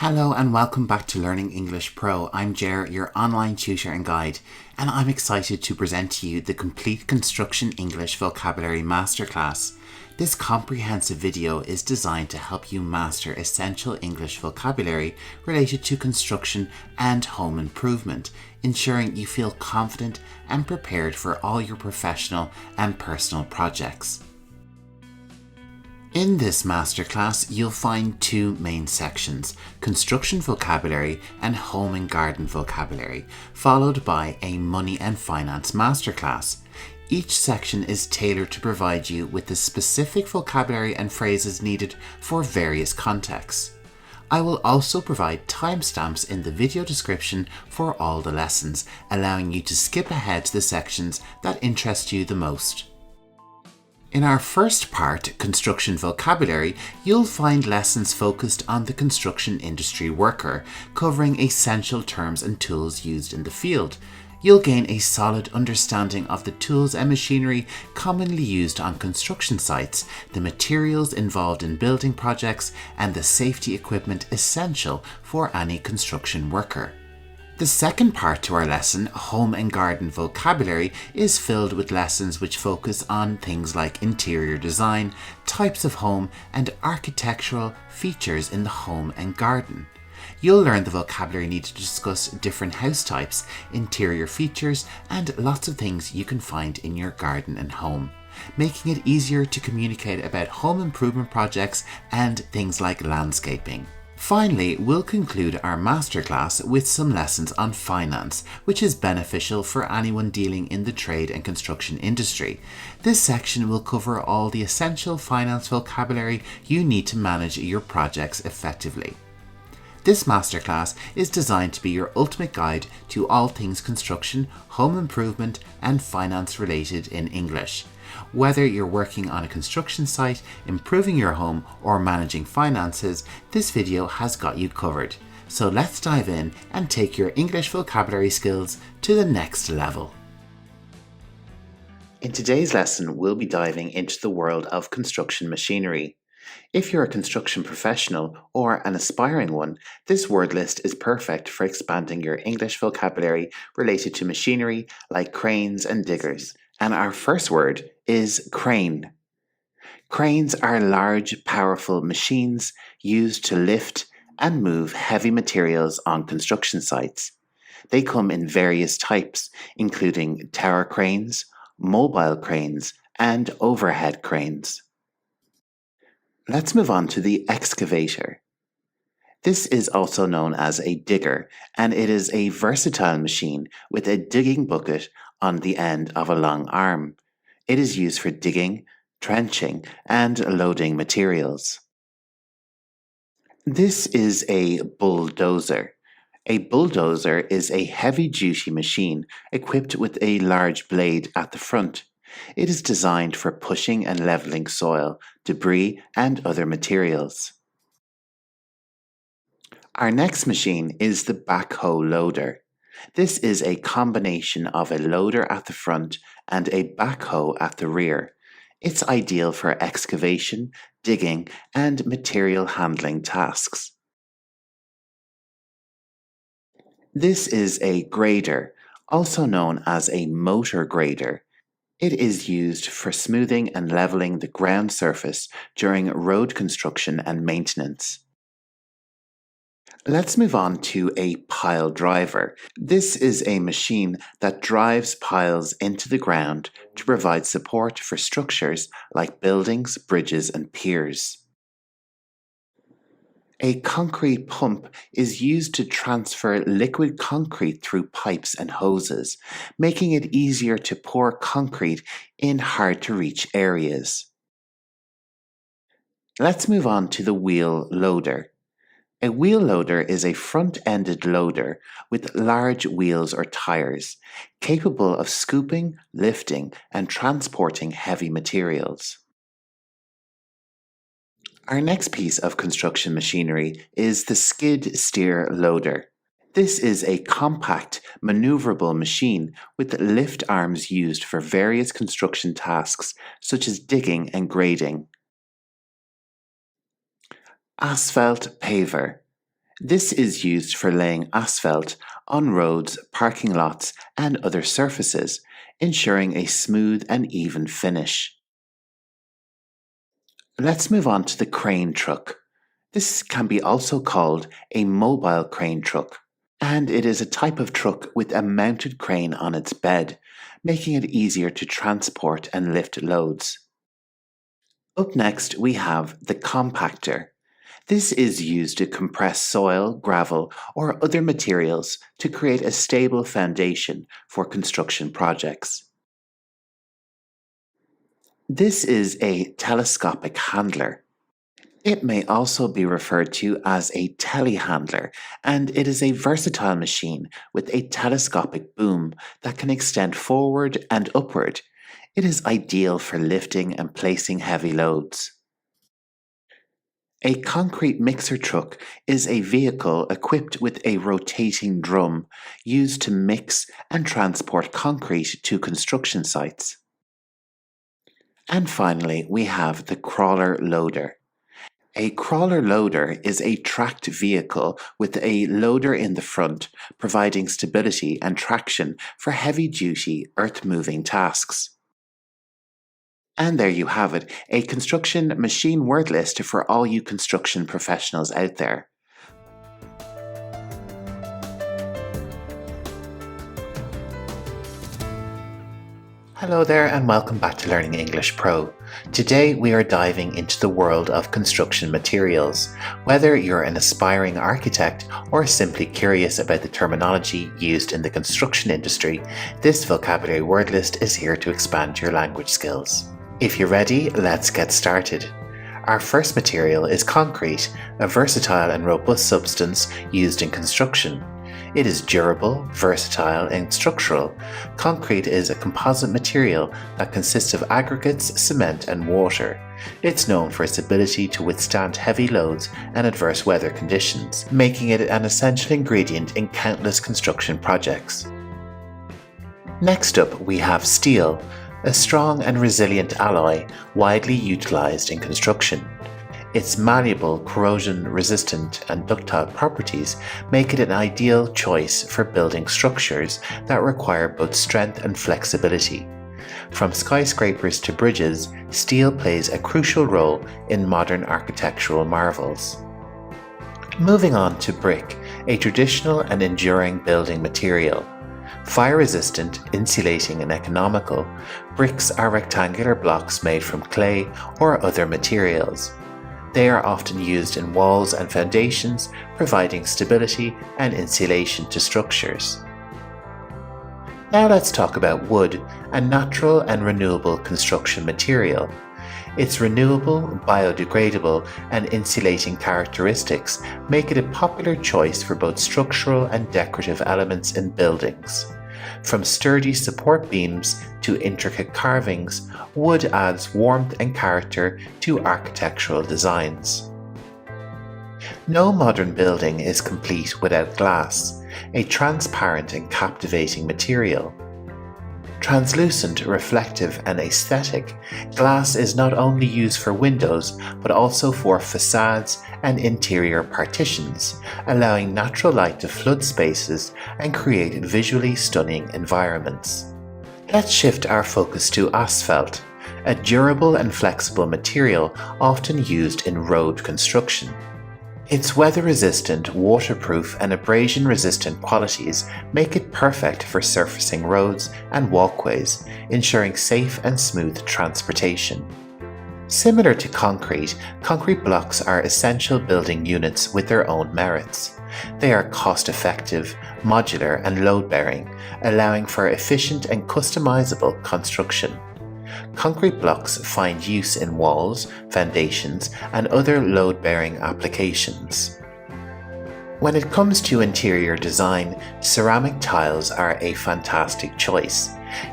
Hello and welcome back to Learning English Pro. I'm Jer, your online tutor and guide, and I'm excited to present to you the complete Construction English Vocabulary Masterclass. This comprehensive video is designed to help you master essential English vocabulary related to construction and home improvement, ensuring you feel confident and prepared for all your professional and personal projects. In this masterclass, you'll find two main sections, construction vocabulary and home and garden vocabulary, followed by a money and finance masterclass. Each section is tailored to provide you with the specific vocabulary and phrases needed for various contexts. I will also provide timestamps in the video description for all the lessons, allowing you to skip ahead to the sections that interest you the most. In our first part, Construction Vocabulary, you'll find lessons focused on the construction industry worker, covering essential terms and tools used in the field. You'll gain a solid understanding of the tools and machinery commonly used on construction sites, the materials involved in building projects, and the safety equipment essential for any construction worker. The second part to our lesson, Home and Garden Vocabulary, is filled with lessons which focus on things like interior design, types of home, and architectural features in the home and garden. You'll learn the vocabulary needed to discuss different house types, interior features, and lots of things you can find in your garden and home, making it easier to communicate about home improvement projects and things like landscaping. Finally, we'll conclude our masterclass with some lessons on finance, which is beneficial for anyone dealing in the trade and construction industry. This section will cover all the essential finance vocabulary you need to manage your projects effectively. This masterclass is designed to be your ultimate guide to all things construction, home improvement, and finance related in English. Whether you're working on a construction site, improving your home, or managing finances, this video has got you covered. So let's dive in and take your English vocabulary skills to the next level. In today's lesson, we'll be diving into the world of construction machinery. If you're a construction professional or an aspiring one, this word list is perfect for expanding your English vocabulary related to machinery like cranes and diggers. And our first word is crane. Cranes are large, powerful machines used to lift and move heavy materials on construction sites. They come in various types, including tower cranes, mobile cranes, and overhead cranes. Let's move on to the excavator. This is also known as a digger, and it is a versatile machine with a digging bucket on the end of a long arm. It is used for digging, trenching, and loading materials. This is a bulldozer. A bulldozer is a heavy-duty machine equipped with a large blade at the front. It is designed for pushing and leveling soil, debris, and other materials. Our next machine is the backhoe loader. This is a combination of a loader at the front and a backhoe at the rear. It's ideal for excavation, digging, and material handling tasks. This is a grader, also known as a motor grader. It is used for smoothing and leveling the ground surface during road construction and maintenance. Let's move on to a pile driver. This is a machine that drives piles into the ground to provide support for structures like buildings, bridges, and piers. A concrete pump is used to transfer liquid concrete through pipes and hoses, making it easier to pour concrete in hard-to-reach areas. Let's move on to the wheel loader. A wheel loader is a front-ended loader with large wheels or tires, capable of scooping, lifting, and transporting heavy materials. Our next piece of construction machinery is the skid steer loader. This is a compact, maneuverable machine with lift arms used for various construction tasks such as digging and grading. Asphalt paver. This is used for laying asphalt on roads, parking lots, and other surfaces, ensuring a smooth and even finish. Let's move on to the crane truck. This can be also called a mobile crane truck, and it is a type of truck with a mounted crane on its bed, making it easier to transport and lift loads. Up next, we have the compactor. This is used to compress soil, gravel, or other materials to create a stable foundation for construction projects. This is a telescopic handler. It may also be referred to as a telehandler, and it is a versatile machine with a telescopic boom that can extend forward and upward. It is ideal for lifting and placing heavy loads. A concrete mixer truck is a vehicle equipped with a rotating drum used to mix and transport concrete to construction sites. And finally, we have the crawler loader. A crawler loader is a tracked vehicle with a loader in the front, providing stability and traction for heavy-duty earth-moving tasks. And there you have it, a construction machine word list for all you construction professionals out there. Hello there and welcome back to Learning English Pro. Today we are diving into the world of construction materials. Whether you're an aspiring architect or simply curious about the terminology used in the construction industry, this vocabulary word list is here to expand your language skills. If you're ready, let's get started. Our first material is concrete, a versatile and robust substance used in construction. It is durable, versatile, and structural. Concrete is a composite material that consists of aggregates, cement, and water. It's known for its ability to withstand heavy loads and adverse weather conditions, making it an essential ingredient in countless construction projects. Next up, we have steel, a strong and resilient alloy widely utilized in construction. Its malleable, corrosion-resistant and ductile properties make it an ideal choice for building structures that require both strength and flexibility. From skyscrapers to bridges, steel plays a crucial role in modern architectural marvels. Moving on to brick, a traditional and enduring building material. Fire-resistant, insulating and economical, bricks are rectangular blocks made from clay or other materials. They are often used in walls and foundations, providing stability and insulation to structures. Now let's talk about wood, a natural and renewable construction material. Its renewable, biodegradable, and insulating characteristics make it a popular choice for both structural and decorative elements in buildings. From sturdy support beams to intricate carvings, wood adds warmth and character to architectural designs. No modern building is complete without glass, a transparent and captivating material. Translucent, reflective, and aesthetic, glass is not only used for windows but also for facades and interior partitions, allowing natural light to flood spaces and create visually stunning environments. Let's shift our focus to asphalt, a durable and flexible material often used in road construction. Its weather-resistant, waterproof, and abrasion-resistant qualities make it perfect for surfacing roads and walkways, ensuring safe and smooth transportation. Similar to concrete blocks are essential building units with their own merits. They are cost-effective, modular, and load-bearing, allowing for efficient and customizable construction. Concrete blocks find use in walls, foundations, and other load-bearing applications. When it comes to interior design, ceramic tiles are a fantastic choice.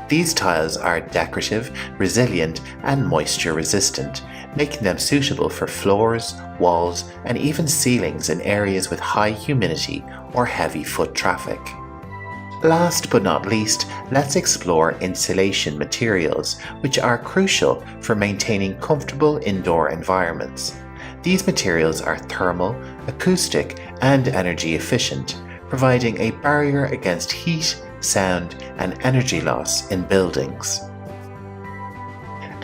These tiles are decorative, resilient, and moisture-resistant, making them suitable for floors, walls, and even ceilings in areas with high humidity or heavy foot traffic. Last but not least, let's explore insulation materials, which are crucial for maintaining comfortable indoor environments. These materials are thermal, acoustic, and energy efficient, providing a barrier against heat, sound, and energy loss in buildings.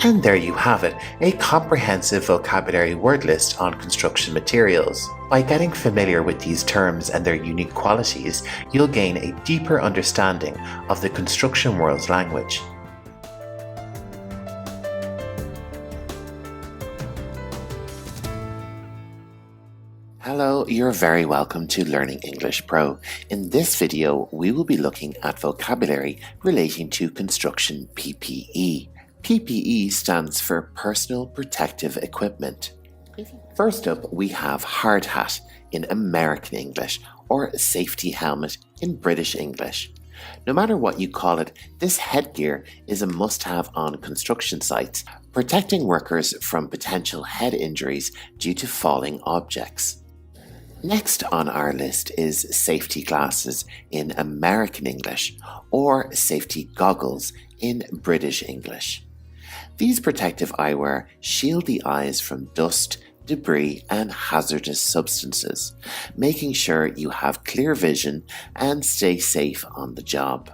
And there you have it, a comprehensive vocabulary word list on construction materials. By getting familiar with these terms and their unique qualities, you'll gain a deeper understanding of the construction world's language. Hello, you're very welcome to Learning English Pro. In this video, we will be looking at vocabulary relating to construction PPE. PPE stands for Personal Protective Equipment. First up, we have hard hat in American English or safety helmet in British English. No matter what you call it, this headgear is a must-have on construction sites, protecting workers from potential head injuries due to falling objects. Next on our list is safety glasses in American English or safety goggles in British English. These protective eyewear shield the eyes from dust, debris, and hazardous substances, making sure you have clear vision and stay safe on the job.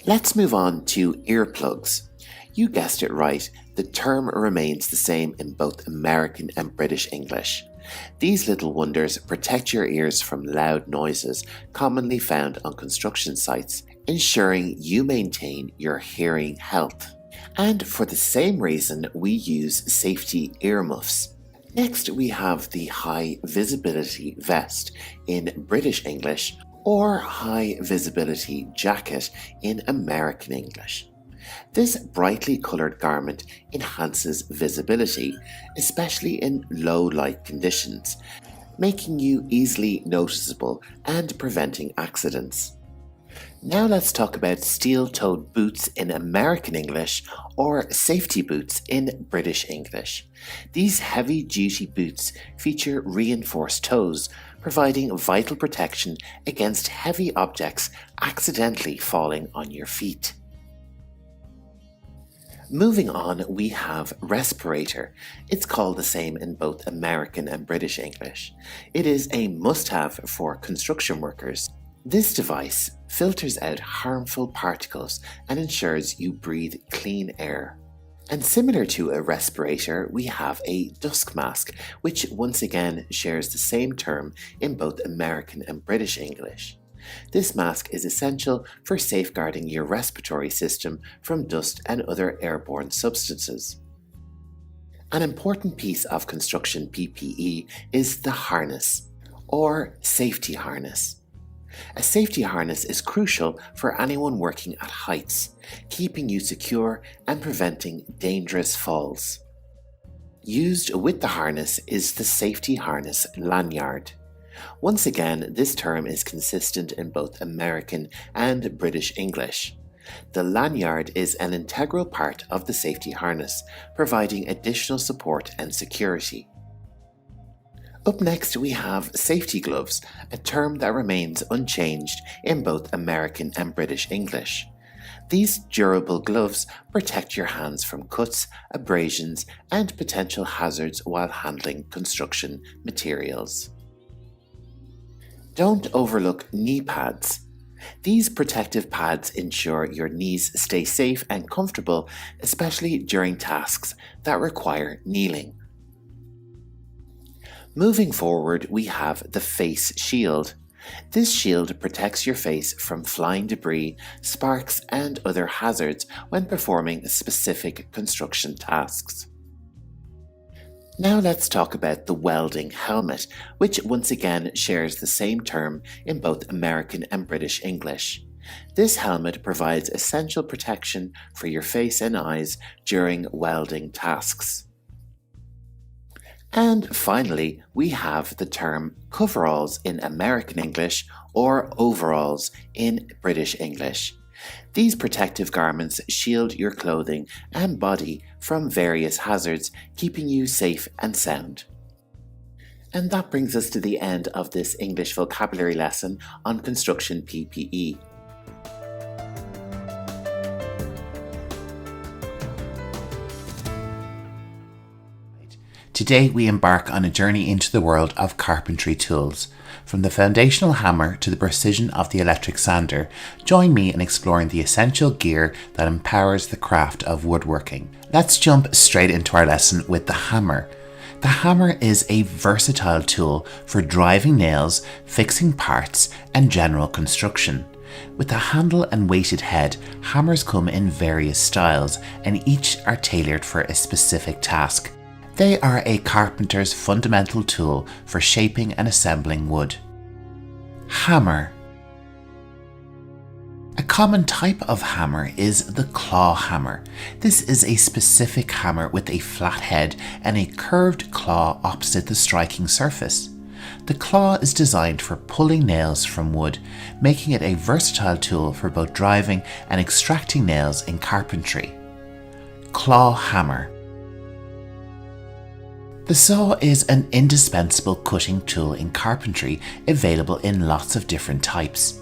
Let's move on to earplugs. You guessed it right, the term remains the same in both American and British English. These little wonders protect your ears from loud noises commonly found on construction sites, ensuring you maintain your hearing health. And for the same reason, we use safety earmuffs. Next, we have the high visibility vest in British English or high visibility jacket in American English. This brightly coloured garment enhances visibility, especially in low light conditions, making you easily noticeable and preventing accidents. Now let's talk about steel-toed boots in American English or safety boots in British English. These heavy-duty boots feature reinforced toes, providing vital protection against heavy objects accidentally falling on your feet. Moving on, we have respirator. It's called the same in both American and British English. It is a must-have for construction workers. This device filters out harmful particles and ensures you breathe clean air. And similar to a respirator, we have a dust mask, which once again shares the same term in both American and British English. This mask is essential for safeguarding your respiratory system from dust and other airborne substances. An important piece of construction PPE is the harness, or safety harness. A safety harness is crucial for anyone working at heights, keeping you secure and preventing dangerous falls. Used with the harness is the safety harness lanyard. Once again, this term is consistent in both American and British English. The lanyard is an integral part of the safety harness, providing additional support and security. Up next, we have safety gloves, a term that remains unchanged in both American and British English. These durable gloves protect your hands from cuts, abrasions, and potential hazards while handling construction materials. Don't overlook knee pads. These protective pads ensure your knees stay safe and comfortable, especially during tasks that require kneeling. Moving forward, we have the face shield. This shield protects your face from flying debris, sparks, and other hazards when performing specific construction tasks. Now let's talk about the welding helmet, which once again shares the same term in both American and British English. This helmet provides essential protection for your face and eyes during welding tasks. And finally, we have the term coveralls in American English or overalls in British English. These protective garments shield your clothing and body from various hazards, keeping you safe and sound. And that brings us to the end of this English vocabulary lesson on construction PPE. Today we embark on a journey into the world of carpentry tools. From the foundational hammer to the precision of the electric sander, join me in exploring the essential gear that empowers the craft of woodworking. Let's jump straight into our lesson with the hammer. The hammer is a versatile tool for driving nails, fixing parts, and general construction. With a handle and weighted head, hammers come in various styles, and each are tailored for a specific task. They are a carpenter's fundamental tool for shaping and assembling wood. Hammer. A common type of hammer is the claw hammer. This is a specific hammer with a flat head and a curved claw opposite the striking surface. The claw is designed for pulling nails from wood, making it a versatile tool for both driving and extracting nails in carpentry. Claw hammer. The saw is an indispensable cutting tool in carpentry, available in lots of different types.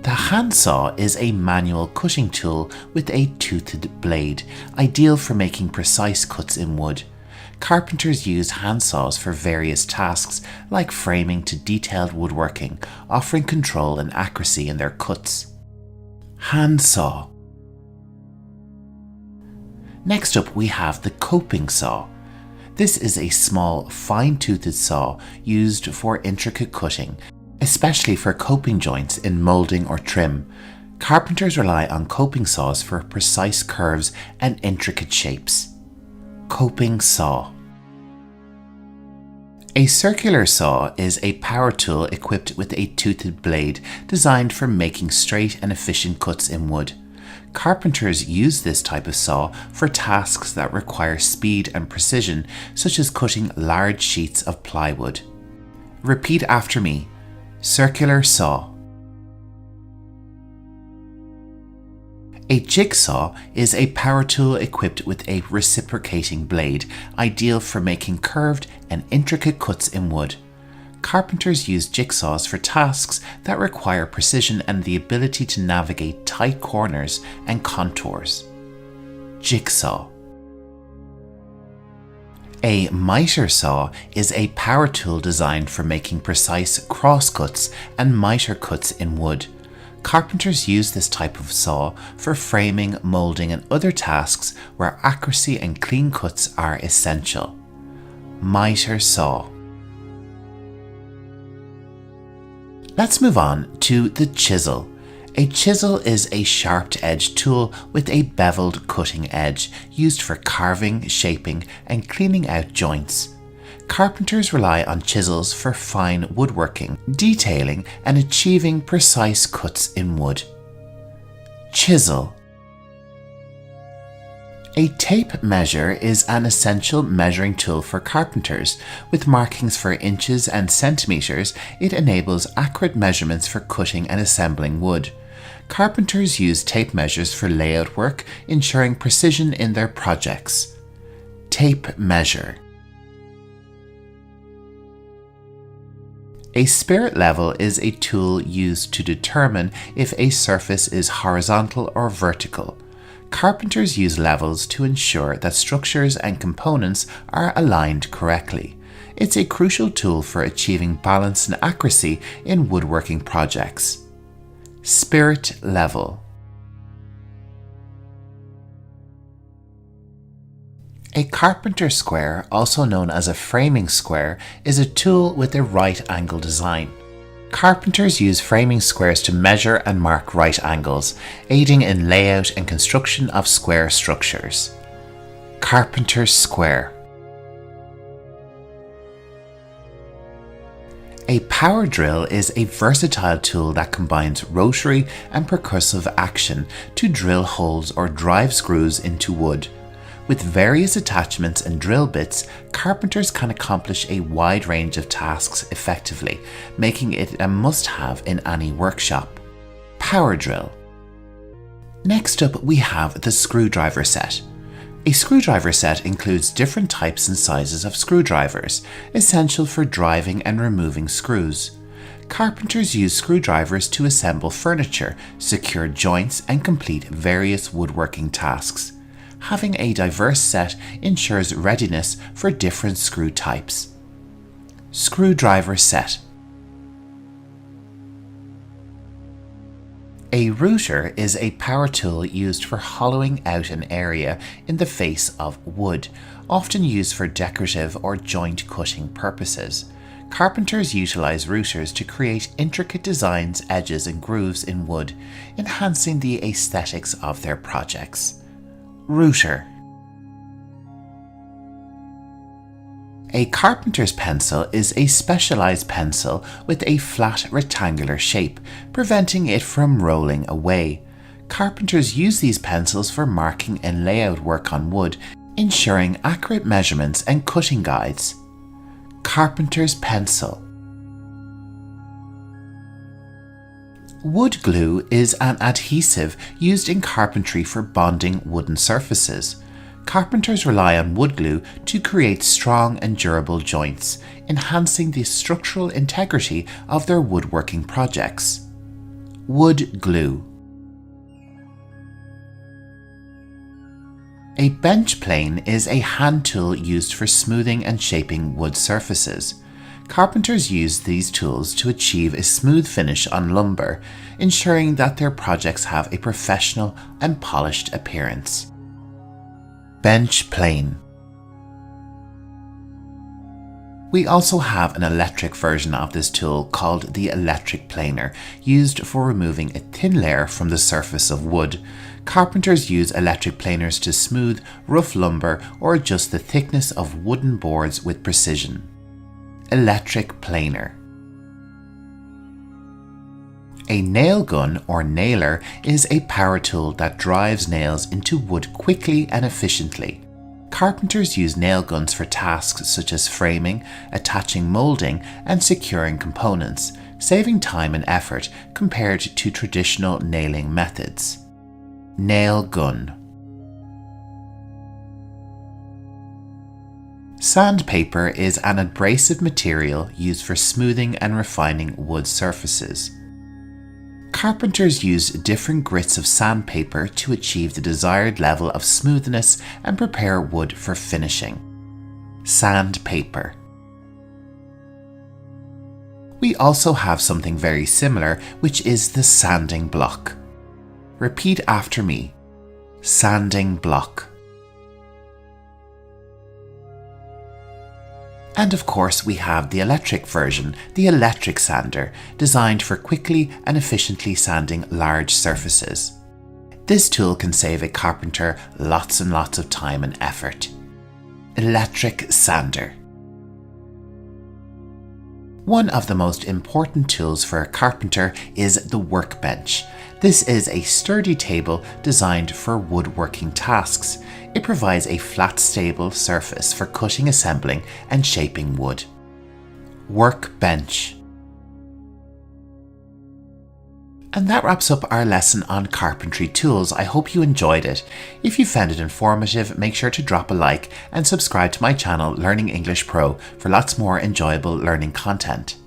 The handsaw is a manual cutting tool with a toothed blade, ideal for making precise cuts in wood. Carpenters use handsaws for various tasks like framing to detailed woodworking, offering control and accuracy in their cuts. Handsaw. Next up we have the coping saw. This is a small, fine-toothed saw used for intricate cutting, especially for coping joints in moulding or trim. Carpenters rely on coping saws for precise curves and intricate shapes. Coping saw. A circular saw is a power tool equipped with a toothed blade designed for making straight and efficient cuts in wood. Carpenters use this type of saw for tasks that require speed and precision, such as cutting large sheets of plywood. Repeat after me. Circular saw. A jigsaw is a power tool equipped with a reciprocating blade, ideal for making curved and intricate cuts in wood. Carpenters use jigsaws for tasks that require precision and the ability to navigate tight corners and contours. Jigsaw. A miter saw is a power tool designed for making precise crosscuts and miter cuts in wood. Carpenters use this type of saw for framing, moulding, and other tasks where accuracy and clean cuts are essential. Miter saw. Let's move on to the chisel. A chisel is a sharp-edged tool with a beveled cutting edge used for carving, shaping, and cleaning out joints. Carpenters rely on chisels for fine woodworking, detailing, and achieving precise cuts in wood. Chisel. A tape measure is an essential measuring tool for carpenters. With markings for inches and centimeters, it enables accurate measurements for cutting and assembling wood. Carpenters use tape measures for layout work, ensuring precision in their projects. Tape measure. A spirit level is a tool used to determine if a surface is horizontal or vertical. Carpenters use levels to ensure that structures and components are aligned correctly. It's a crucial tool for achieving balance and accuracy in woodworking projects. Spirit level. A carpenter square, also known as a framing square, is a tool with a right angle design. Carpenters use framing squares to measure and mark right angles, aiding in layout and construction of square structures. Carpenter's square. A power drill is a versatile tool that combines rotary and percussive action to drill holes or drive screws into wood. With various attachments and drill bits, carpenters can accomplish a wide range of tasks effectively, making it a must-have in any workshop. Power drill. Next up, we have the screwdriver set. A screwdriver set includes different types and sizes of screwdrivers, essential for driving and removing screws. Carpenters use screwdrivers to assemble furniture, secure joints, and complete various woodworking tasks. Having a diverse set ensures readiness for different screw types. Screwdriver set. A router is a power tool used for hollowing out an area in the face of wood, often used for decorative or joint cutting purposes. Carpenters utilize routers to create intricate designs, edges, and grooves in wood, enhancing the aesthetics of their projects. Router. A carpenter's pencil is a specialized pencil with a flat rectangular shape, preventing it from rolling away. Carpenters use these pencils for marking and layout work on wood, ensuring accurate measurements and cutting guides. Carpenter's pencil. Wood glue is an adhesive used in carpentry for bonding wooden surfaces. Carpenters rely on wood glue to create strong and durable joints, enhancing the structural integrity of their woodworking projects. Wood glue. A bench plane is a hand tool used for smoothing and shaping wood surfaces. Carpenters use these tools to achieve a smooth finish on lumber, ensuring that their projects have a professional and polished appearance. Bench plane. We also have an electric version of this tool called the electric planer, used for removing a thin layer from the surface of wood. Carpenters use electric planers to smooth rough lumber or adjust the thickness of wooden boards with precision. Electric planer. A nail gun or nailer is a power tool that drives nails into wood quickly and efficiently. Carpenters use nail guns for tasks such as framing, attaching molding, and securing components, saving time and effort compared to traditional nailing methods. Nail gun. Sandpaper is an abrasive material used for smoothing and refining wood surfaces. Carpenters use different grits of sandpaper to achieve the desired level of smoothness and prepare wood for finishing. Sandpaper. We also have something very similar, which is the sanding block. Repeat after me. Sanding block. And of course we have the electric version, the electric sander, designed for quickly and efficiently sanding large surfaces. This tool can save a carpenter lots and lots of time and effort. Electric sander. One of the most important tools for a carpenter is the workbench. This is a sturdy table designed for woodworking tasks. It provides a flat, stable surface for cutting, assembling, and shaping wood. Workbench. And that wraps up our lesson on carpentry tools. I hope you enjoyed it. If you found it informative, make sure to drop a like and subscribe to my channel, Learning English Pro, for lots more enjoyable learning content.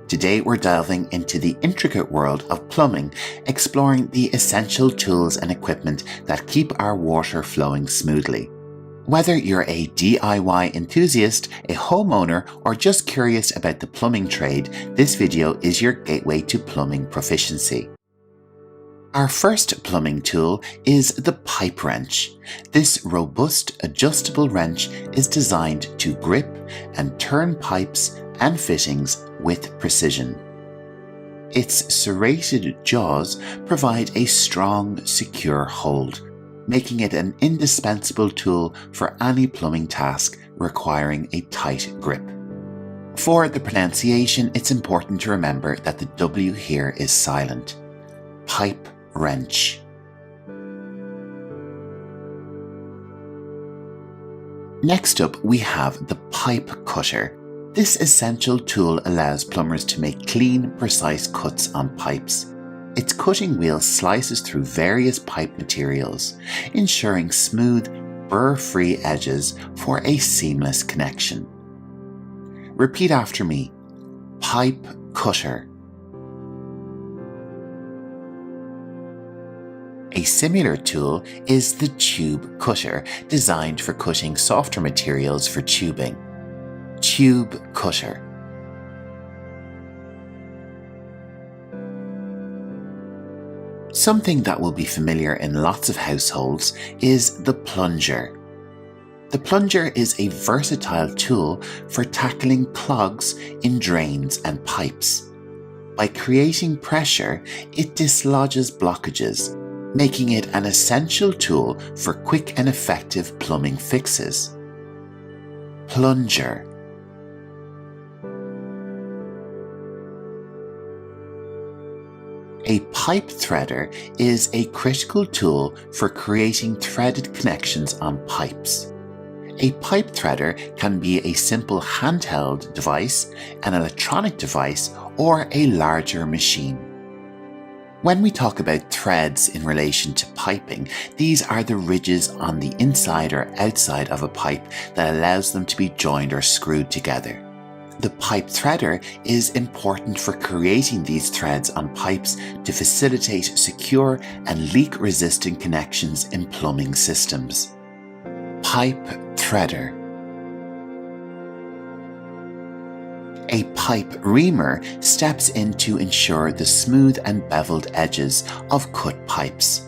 Today we're delving into the intricate world of plumbing, exploring the essential tools and equipment that keep our water flowing smoothly. Whether you're a DIY enthusiast, a homeowner, or just curious about the plumbing trade, this video is your gateway to plumbing proficiency. Our first plumbing tool is the pipe wrench. This robust, adjustable wrench is designed to grip and turn pipes and fittings with precision. Its serrated jaws provide a strong, secure hold, making it an indispensable tool for any plumbing task requiring a tight grip. For the pronunciation, it's important to remember that the W here is silent. Pipe wrench. Next up, we have the pipe cutter. This essential tool allows plumbers to make clean, precise cuts on pipes. Its cutting wheel slices through various pipe materials, ensuring smooth, burr-free edges for a seamless connection. Repeat after me. Pipe cutter. A similar tool is the tube cutter, designed for cutting softer materials for tubing. Tube cutter. Something that will be familiar in lots of households is the plunger. The plunger is a versatile tool for tackling clogs in drains and pipes. By creating pressure, it dislodges blockages, making it an essential tool for quick and effective plumbing fixes. Plunger. A pipe threader is a critical tool for creating threaded connections on pipes. A pipe threader can be a simple handheld device, an electronic device, or a larger machine. When we talk about threads in relation to piping, these are the ridges on the inside or outside of a pipe that allows them to be joined or screwed together. The pipe threader is important for creating these threads on pipes to facilitate secure and leak-resistant connections in plumbing systems. Pipe threader. A pipe reamer steps in to ensure the smooth and beveled edges of cut pipes.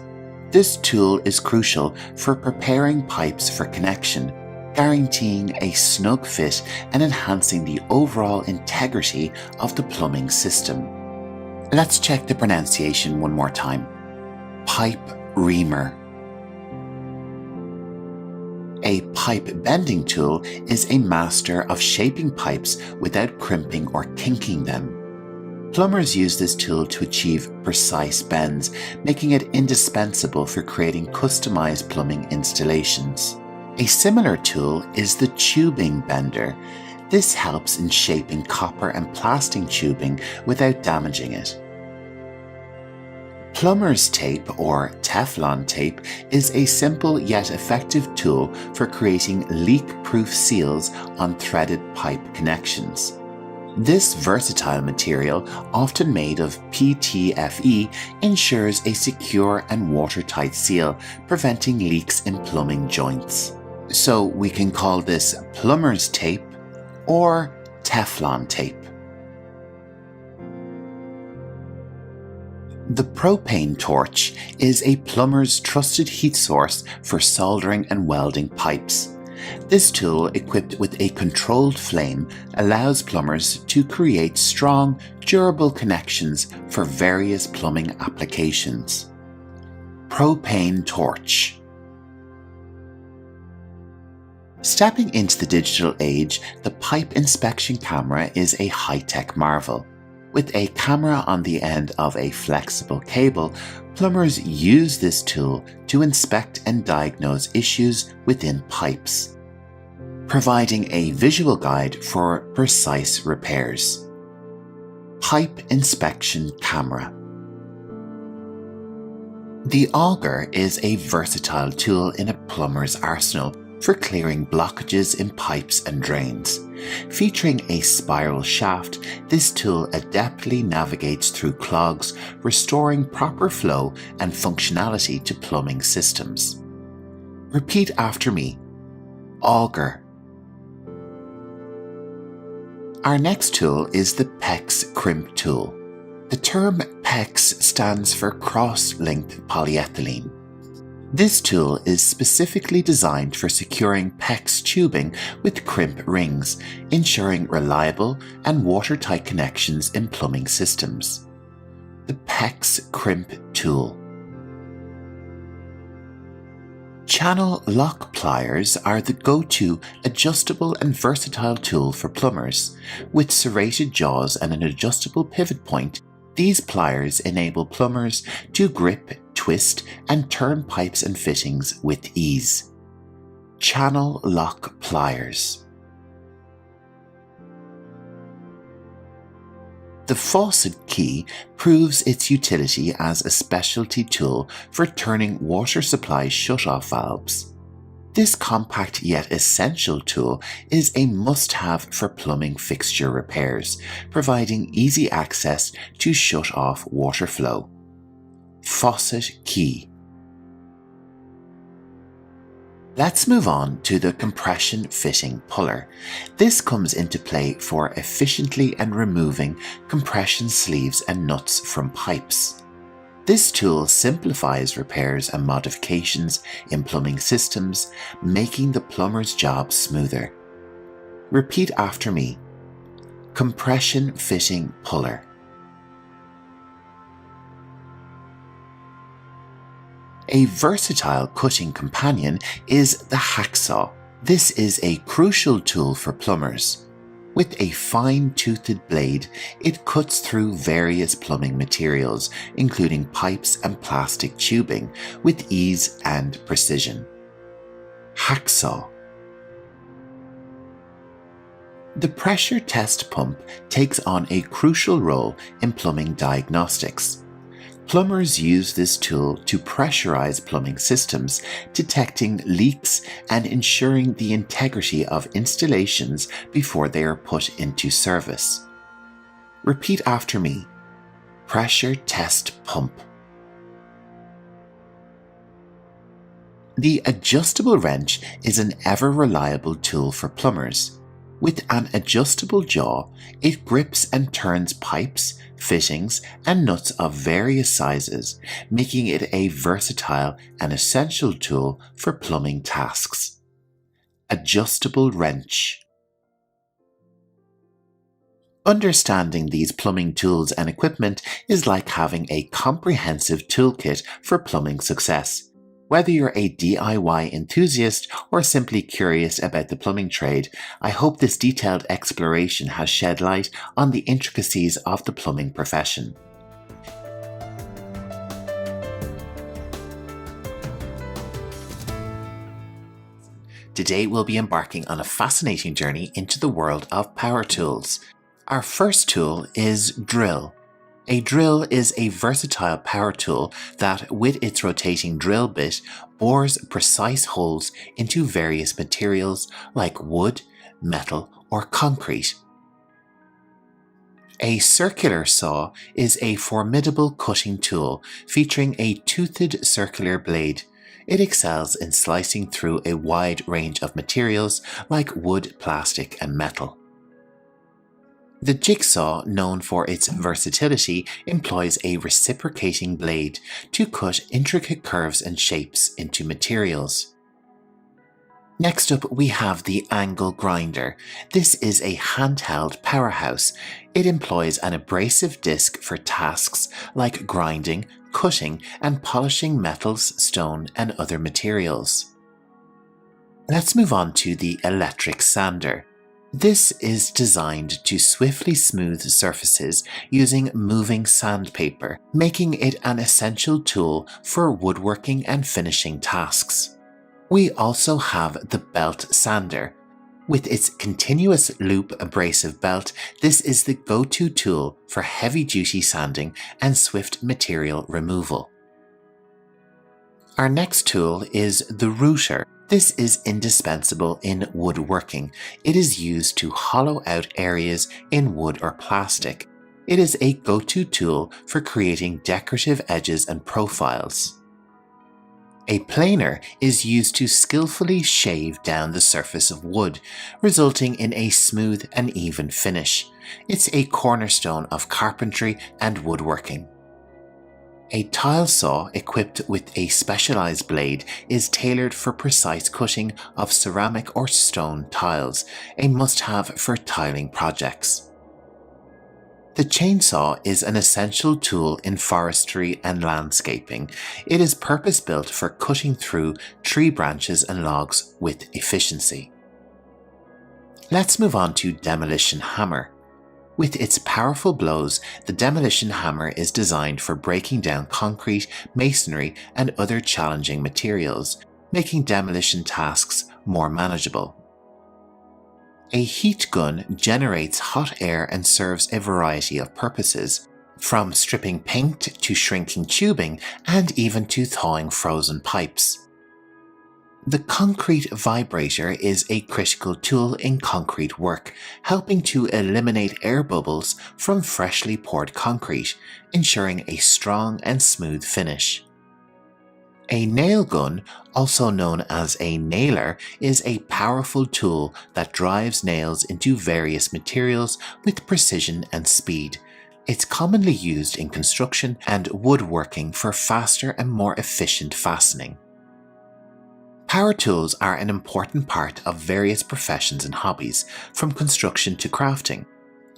This tool is crucial for preparing pipes for connection, guaranteeing a snug fit and enhancing the overall integrity of the plumbing system. Let's check the pronunciation one more time. Pipe reamer. A pipe bending tool is a master of shaping pipes without crimping or kinking them. Plumbers use this tool to achieve precise bends, making it indispensable for creating customized plumbing installations. A similar tool is the tubing bender. This helps in shaping copper and plastic tubing without damaging it. Plumber's tape, or Teflon tape, is a simple yet effective tool for creating leak-proof seals on threaded pipe connections. This versatile material, often made of PTFE, ensures a secure and watertight seal, preventing leaks in plumbing joints. So we can call this plumber's tape or Teflon tape. The propane torch is a plumber's trusted heat source for soldering and welding pipes. This tool, equipped with a controlled flame, allows plumbers to create strong, durable connections for various plumbing applications. Propane torch. Stepping into the digital age, the pipe inspection camera is a high-tech marvel. With a camera on the end of a flexible cable, plumbers use this tool to inspect and diagnose issues within pipes, providing a visual guide for precise repairs. Pipe inspection camera. The auger is a versatile tool in a plumber's arsenal for clearing blockages in pipes and drains. Featuring a spiral shaft, this tool adeptly navigates through clogs, restoring proper flow and functionality to plumbing systems. Repeat after me. Auger. Our next tool is the PEX crimp tool. The term PEX stands for cross-linked polyethylene. This tool is specifically designed for securing PEX tubing with crimp rings, ensuring reliable and watertight connections in plumbing systems. The PEX crimp tool. Channel lock pliers are the go-to adjustable and versatile tool for plumbers. With serrated jaws and an adjustable pivot point, these pliers enable plumbers to grip, twist, and turn pipes and fittings with ease. Channel lock pliers. The faucet key proves its utility as a specialty tool for turning water supply shut-off valves. This compact yet essential tool is a must-have for plumbing fixture repairs, providing easy access to shut off water flow. Faucet key. Let's move on to the compression fitting puller. This comes into play for efficiently and removing compression sleeves and nuts from pipes. This tool simplifies repairs and modifications in plumbing systems, making the plumber's job smoother. Repeat after me. Compression fitting puller. A versatile cutting companion is the hacksaw. This is a crucial tool for plumbers. With a fine-toothed blade, it cuts through various plumbing materials, including pipes and plastic tubing, with ease and precision. Hacksaw. The pressure test pump takes on a crucial role in plumbing diagnostics. Plumbers use this tool to pressurize plumbing systems, detecting leaks and ensuring the integrity of installations before they are put into service. Repeat after me. Pressure test pump. The adjustable wrench is an ever-reliable tool for plumbers. With an adjustable jaw, it grips and turns pipes, fittings, and nuts of various sizes, making it a versatile and essential tool for plumbing tasks. Adjustable wrench. Understanding these plumbing tools and equipment is like having a comprehensive toolkit for plumbing success. Whether you're a DIY enthusiast or simply curious about the plumbing trade, I hope this detailed exploration has shed light on the intricacies of the plumbing profession. Today we'll be embarking on a fascinating journey into the world of power tools. Our first tool is drill. A drill is a versatile power tool that, with its rotating drill bit, bores precise holes into various materials like wood, metal, or concrete. A circular saw is a formidable cutting tool featuring a toothed circular blade. It excels in slicing through a wide range of materials like wood, plastic, and metal. The jigsaw, known for its versatility, employs a reciprocating blade to cut intricate curves and shapes into materials. Next up, we have the angle grinder. This is a handheld powerhouse. It employs an abrasive disc for tasks like grinding, cutting, and polishing metals, stone, and other materials. Let's move on to the electric sander. This is designed to swiftly smooth surfaces using moving sandpaper, making it an essential tool for woodworking and finishing tasks. We also have the belt sander. With its continuous loop abrasive belt, this is the go-to tool for heavy-duty sanding and swift material removal. Our next tool is the router. This is indispensable in woodworking. It is used to hollow out areas in wood or plastic. It is a go-to tool for creating decorative edges and profiles. A planer is used to skillfully shave down the surface of wood, resulting in a smooth and even finish. It's a cornerstone of carpentry and woodworking. A tile saw equipped with a specialized blade is tailored for precise cutting of ceramic or stone tiles, a must-have for tiling projects. The chainsaw is an essential tool in forestry and landscaping. It is purpose-built for cutting through tree branches and logs with efficiency. Let's move on to demolition hammer. With its powerful blows, the demolition hammer is designed for breaking down concrete, masonry, and other challenging materials, making demolition tasks more manageable. A heat gun generates hot air and serves a variety of purposes, from stripping paint to shrinking tubing and even to thawing frozen pipes. The concrete vibrator is a critical tool in concrete work, helping to eliminate air bubbles from freshly poured concrete, ensuring a strong and smooth finish. A nail gun, also known as a nailer, is a powerful tool that drives nails into various materials with precision and speed. It's commonly used in construction and woodworking for faster and more efficient fastening. Power tools are an important part of various professions and hobbies, from construction to crafting.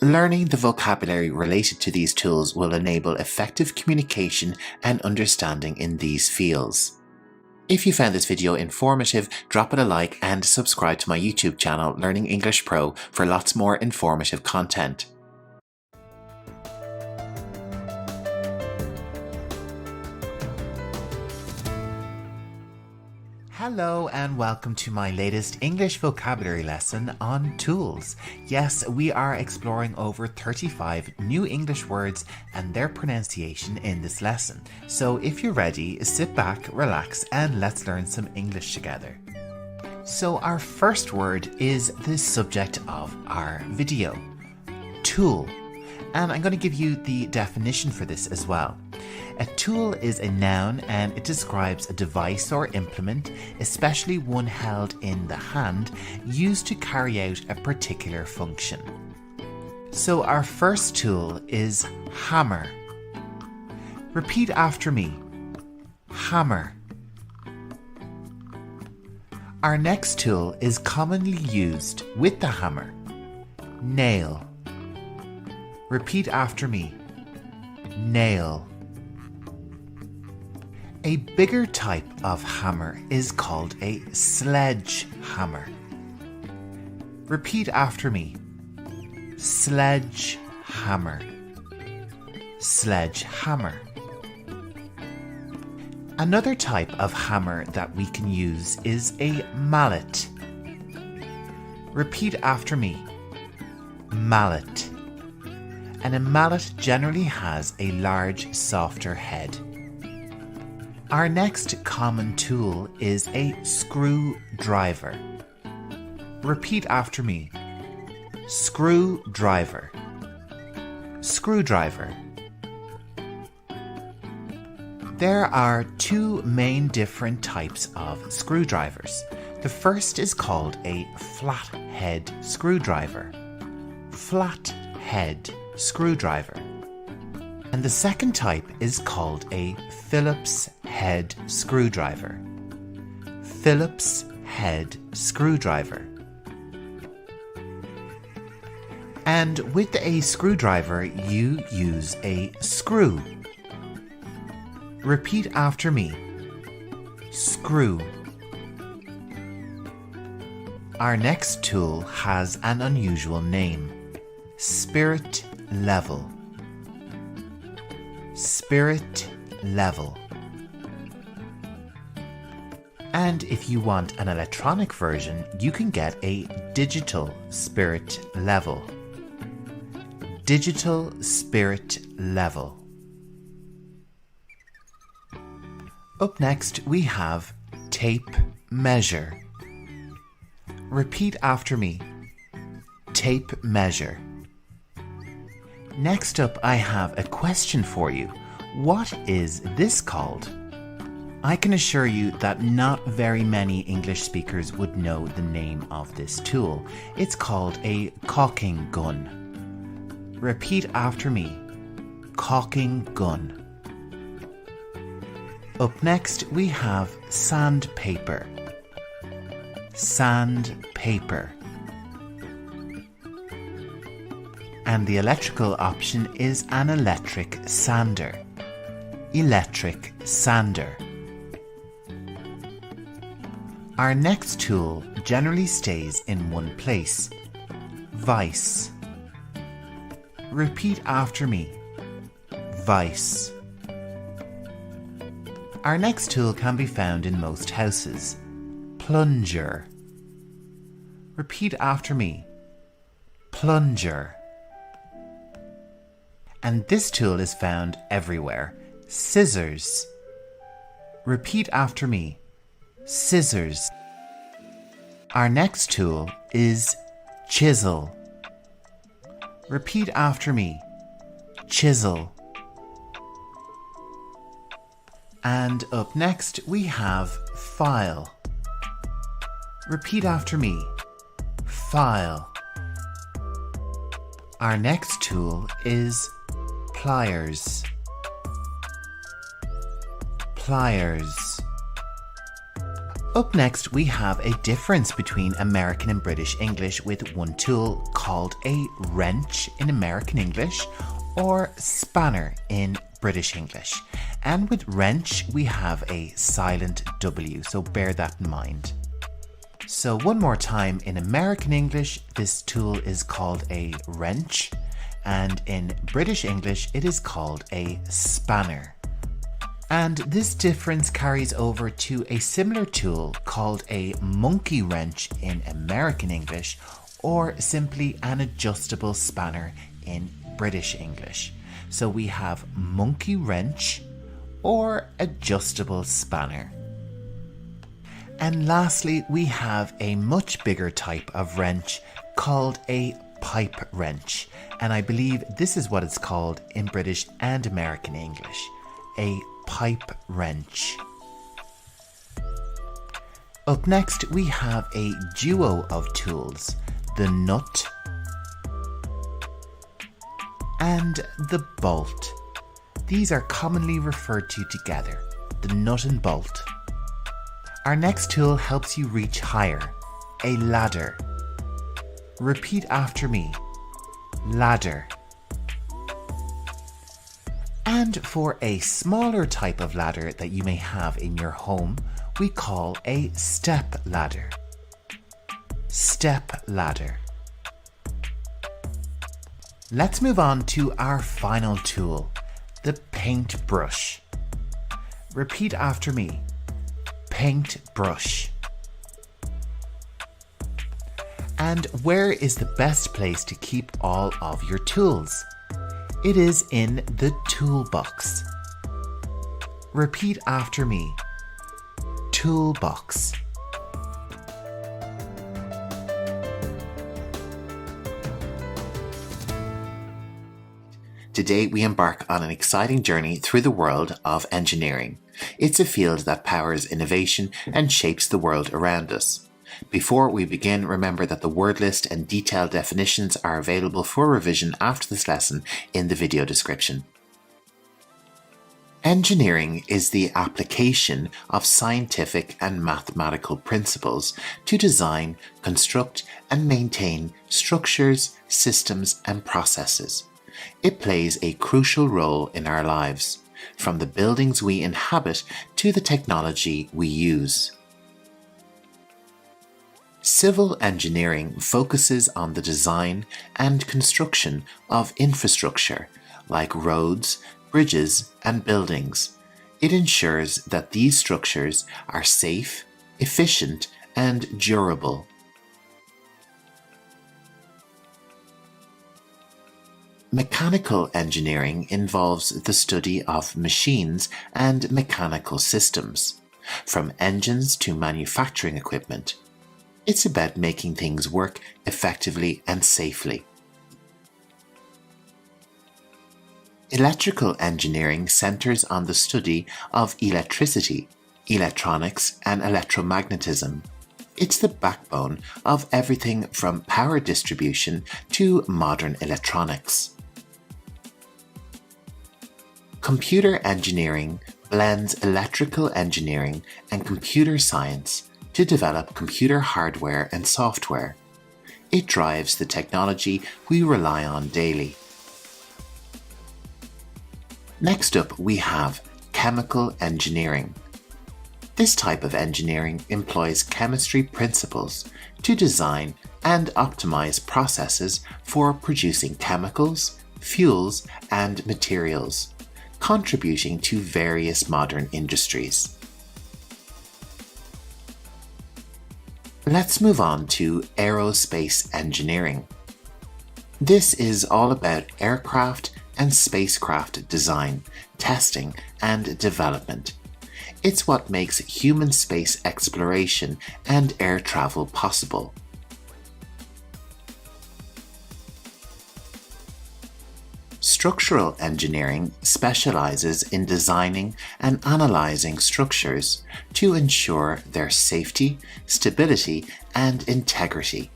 Learning the vocabulary related to these tools will enable effective communication and understanding in these fields. If you found this video informative, drop it a like and subscribe to my YouTube channel, Learning English Pro, for lots more informative content. Hello and welcome to my latest English vocabulary lesson on tools. Yes, we are exploring over 35 new English words and their pronunciation in this lesson. So if you're ready, sit back, relax, and let's learn some English together. So our first word is the subject of our video, tool. And I'm going to give you the definition for this as well. A tool is a noun and it describes a device or implement, especially one held in the hand, used to carry out a particular function. So our first tool is hammer. Repeat after me. Hammer. Our next tool is commonly used with the hammer. Nail. Repeat after me. Nail. A bigger type of hammer is called a sledgehammer. Repeat after me. Sledgehammer. Sledgehammer. Another type of hammer that we can use is a mallet. Repeat after me. Mallet. And a mallet generally has a large, softer head. Our next common tool is a screwdriver. Repeat after me. Screwdriver. Screwdriver. There are two main different types of screwdrivers. The first is called a flathead screwdriver. Flathead screwdriver. And the second type is called a Phillips head screwdriver. Phillips head screwdriver. And with a screwdriver, you use a screw. Repeat after me. Screw. Our next tool has an unusual name. Spirit level. Spirit level. And if you want an electronic version, you can get a digital spirit level. Digital spirit level. Up next, we have tape measure. Repeat after me. Tape measure. Next up, I have a question for you. What is this called? I can assure you that not very many English speakers would know the name of this tool. It's called a caulking gun. Repeat after me. Caulking gun. Up next, we have sandpaper. Sandpaper. And the electrical option is an electric sander. Electric sander. Our next tool generally stays in one place. Vise. Repeat after me. Vise. Our next tool can be found in most houses. Plunger. Repeat after me. Plunger. And this tool is found everywhere. Scissors. Repeat after me. scissors. Our next tool is chisel. Repeat after me. Chisel. And up next we have file. Repeat after me. File. Our next tool is pliers. Pliers. Up next we have a difference between American and British English with one tool called a wrench in American English or spanner in British English. And with wrench we have a silent W, so bear that in mind. So one more time, in American English this tool is called a wrench, and in British English it is called a spanner. And this difference carries over to a similar tool called a monkey wrench in American English, or simply an adjustable spanner in British English. So we have monkey wrench or adjustable spanner. And lastly, we have a much bigger type of wrench called a pipe wrench. And I believe this is what it's called in British and American English, a pipe wrench. Up next, we have a duo of tools, the nut and the bolt. These are commonly referred to together, the nut and bolt. Our next tool helps you reach higher, a ladder. Repeat after me, ladder. And for a smaller type of ladder that you may have in your home, we call a step ladder. Step ladder. Let's move on to our final tool, the paintbrush. Repeat after me, paintbrush. And where is the best place to keep all of your tools? It is in the toolbox. Repeat after me, toolbox. Today we embark on an exciting journey through the world of engineering. It's a field that powers innovation and shapes the world around us. Before we begin, remember that the word list and detailed definitions are available for revision after this lesson in the video description. Engineering is the application of scientific and mathematical principles to design, construct, and maintain structures, systems, and processes. It plays a crucial role in our lives, from the buildings we inhabit to the technology we use. Civil engineering focuses on the design and construction of infrastructure like roads, bridges, and buildings. It ensures that these structures are safe, efficient, and durable. Mechanical engineering involves the study of machines and mechanical systems, from engines to manufacturing equipment. It's about making things work effectively and safely. Electrical engineering centers on the study of electricity, electronics, and electromagnetism. It's the backbone of everything from power distribution to modern electronics. Computer engineering blends electrical engineering and computer science to develop computer hardware and software. It drives the technology we rely on daily. Next up, we have chemical engineering. This type of engineering employs chemistry principles to design and optimize processes for producing chemicals, fuels, and materials, contributing to various modern industries. Let's move on to aerospace engineering. This is all about aircraft and spacecraft design, testing, and development. It's what makes human space exploration and air travel possible. Structural engineering specializes in designing and analyzing structures to ensure their safety, stability, and integrity.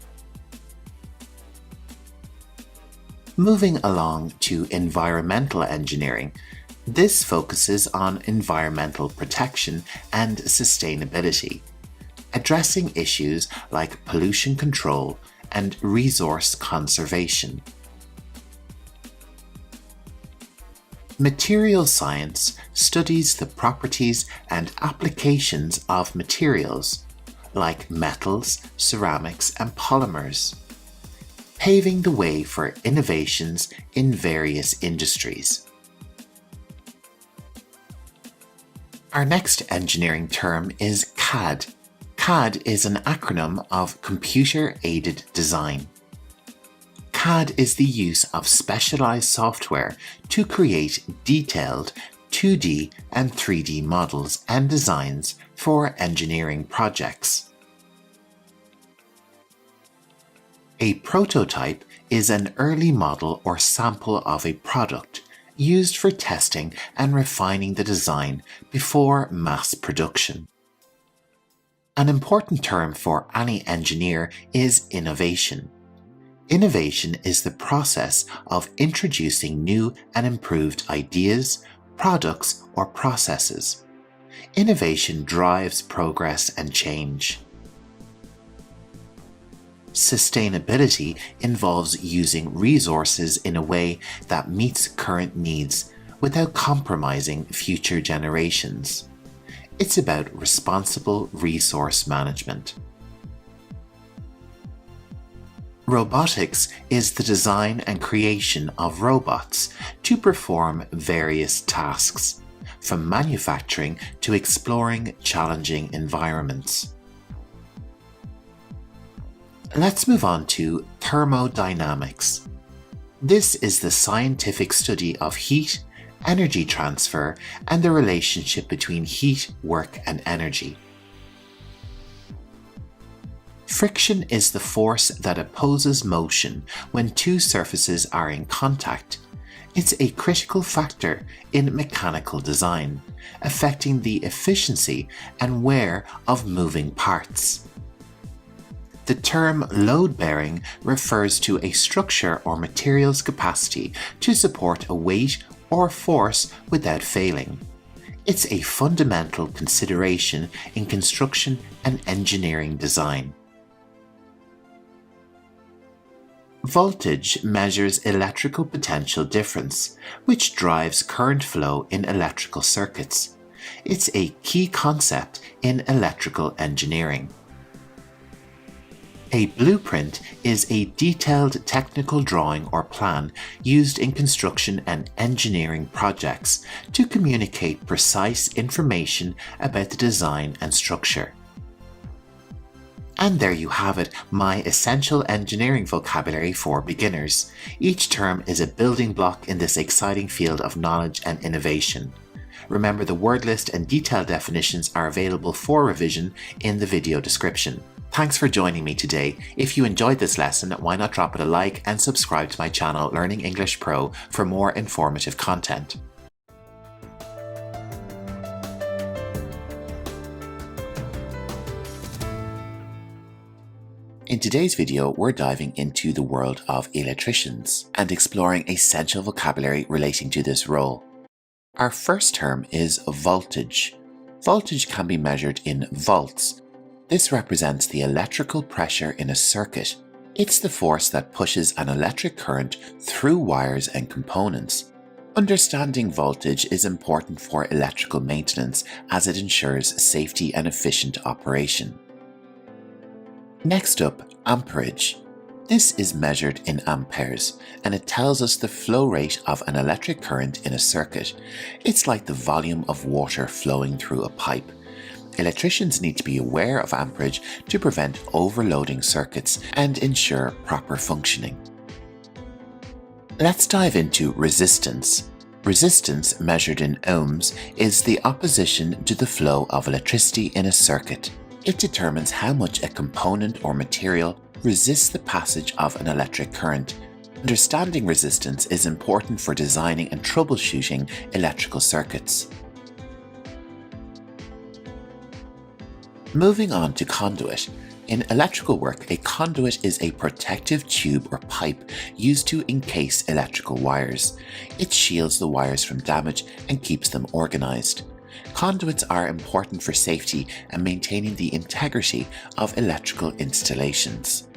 Moving along to environmental engineering, this focuses on environmental protection and sustainability, addressing issues like pollution control and resource conservation. Material science studies the properties and applications of materials, like metals, ceramics, and polymers, paving the way for innovations in various industries. Our next engineering term is CAD. CAD is an acronym of Computer-Aided Design. CAD is the use of specialized software to create detailed 2D and 3D models and designs for engineering projects. A prototype is an early model or sample of a product used for testing and refining the design before mass production. An important term for any engineer is innovation. Innovation is the process of introducing new and improved ideas, products, or processes. Innovation drives progress and change. Sustainability involves using resources in a way that meets current needs without compromising future generations. It's about responsible resource management. Robotics is the design and creation of robots to perform various tasks, from manufacturing to exploring challenging environments. Let's move on to thermodynamics. This is the scientific study of heat, energy transfer, and the relationship between heat, work, and energy. Friction is the force that opposes motion when two surfaces are in contact. It's a critical factor in mechanical design, affecting the efficiency and wear of moving parts. The term load-bearing refers to a structure or material's capacity to support a weight or force without failing. It's a fundamental consideration in construction and engineering design. Voltage measures electrical potential difference, which drives current flow in electrical circuits. It's a key concept in electrical engineering. A blueprint is a detailed technical drawing or plan used in construction and engineering projects to communicate precise information about the design and structure. And there you have it, my essential engineering vocabulary for beginners. Each term is a building block in this exciting field of knowledge and innovation. Remember, the word list and detailed definitions are available for revision in the video description. Thanks for joining me today. If you enjoyed this lesson, why not drop it a like and subscribe to my channel Learning English Pro for more informative content. In today's video, we're diving into the world of electricians and exploring essential vocabulary relating to this role. Our first term is voltage. Voltage can be measured in volts. This represents the electrical pressure in a circuit. It's the force that pushes an electric current through wires and components. Understanding voltage is important for electrical maintenance as it ensures safety and efficient operation. Next up, amperage. This is measured in amperes, and it tells us the flow rate of an electric current in a circuit. It's like the volume of water flowing through a pipe. Electricians need to be aware of amperage to prevent overloading circuits and ensure proper functioning. Let's dive into resistance. Resistance, measured in ohms, is the opposition to the flow of electricity in a circuit. It determines how much a component or material resists the passage of an electric current. Understanding resistance is important for designing and troubleshooting electrical circuits. Moving on to conduit. In electrical work, a conduit is a protective tube or pipe used to encase electrical wires. It shields the wires from damage and keeps them organized. Conduits are important for safety and maintaining the integrity of electrical installations.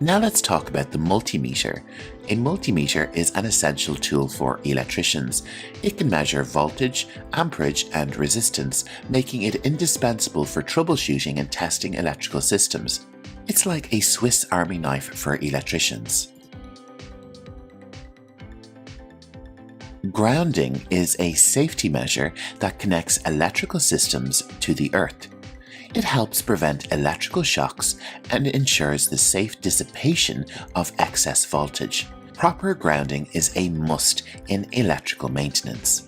Now let's talk about the multimeter. A multimeter is an essential tool for electricians. It can measure voltage, amperage, and resistance, making it indispensable for troubleshooting and testing electrical systems. It's like a Swiss Army knife for electricians. Grounding is a safety measure that connects electrical systems to the earth. It helps prevent electrical shocks and ensures the safe dissipation of excess voltage. Proper grounding is a must in electrical maintenance.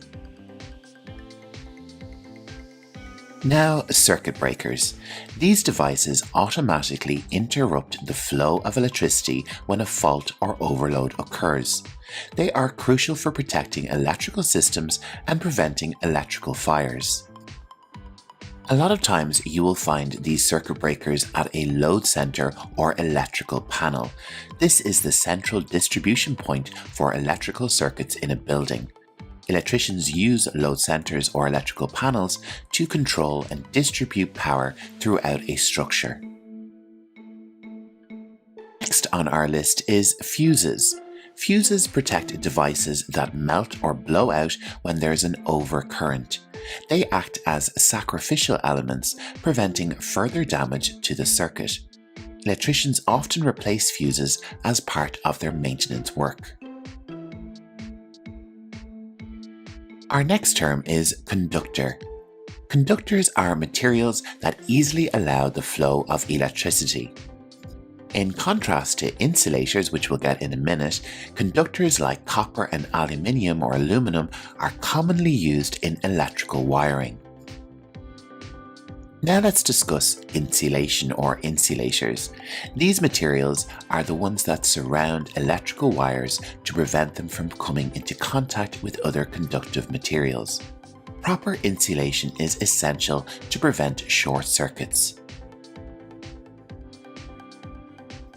Now, circuit breakers. These devices automatically interrupt the flow of electricity when a fault or overload occurs. They are crucial for protecting electrical systems and preventing electrical fires. A lot of times you will find these circuit breakers at a load center or electrical panel. This is the central distribution point for electrical circuits in a building. Electricians use load centers or electrical panels to control and distribute power throughout a structure. Next on our list is fuses. Fuses protect devices that melt or blow out when there's an overcurrent. They act as sacrificial elements, preventing further damage to the circuit. Electricians often replace fuses as part of their maintenance work. Our next term is conductor. Conductors are materials that easily allow the flow of electricity. In contrast to insulators, which we'll get in a minute, conductors like copper and aluminium or aluminum are commonly used in electrical wiring. Now let's discuss insulation or insulators. These materials are the ones that surround electrical wires to prevent them from coming into contact with other conductive materials. Proper insulation is essential to prevent short circuits.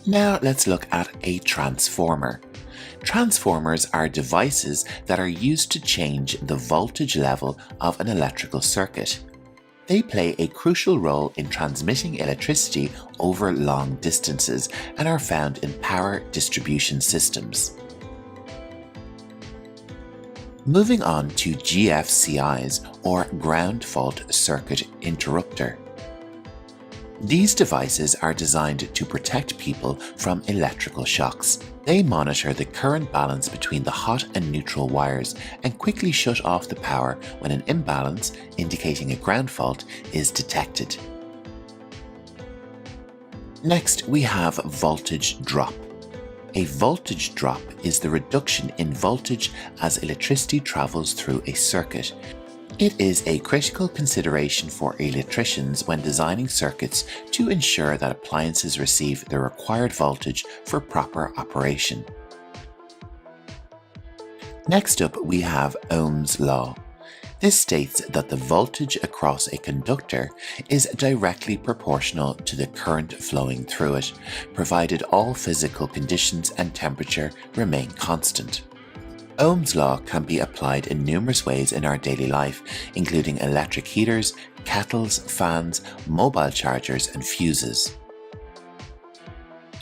Now let's look at a transformer. Transformers are devices that are used to change the voltage level of an electrical circuit. They play a crucial role in transmitting electricity over long distances and are found in power distribution systems. Moving on to GFCIs or ground fault circuit interrupter. These devices are designed to protect people from electrical shocks. They monitor the current balance between the hot and neutral wires and quickly shut off the power when an imbalance, indicating a ground fault, is detected. Next, we have voltage drop. A voltage drop is the reduction in voltage as electricity travels through a circuit. It is a critical consideration for electricians when designing circuits to ensure that appliances receive the required voltage for proper operation. Next up, we have Ohm's law. This states that the voltage across a conductor is directly proportional to the current flowing through it, provided all physical conditions and temperature remain constant. Ohm's law can be applied in numerous ways in our daily life, including electric heaters, kettles, fans, mobile chargers, and fuses.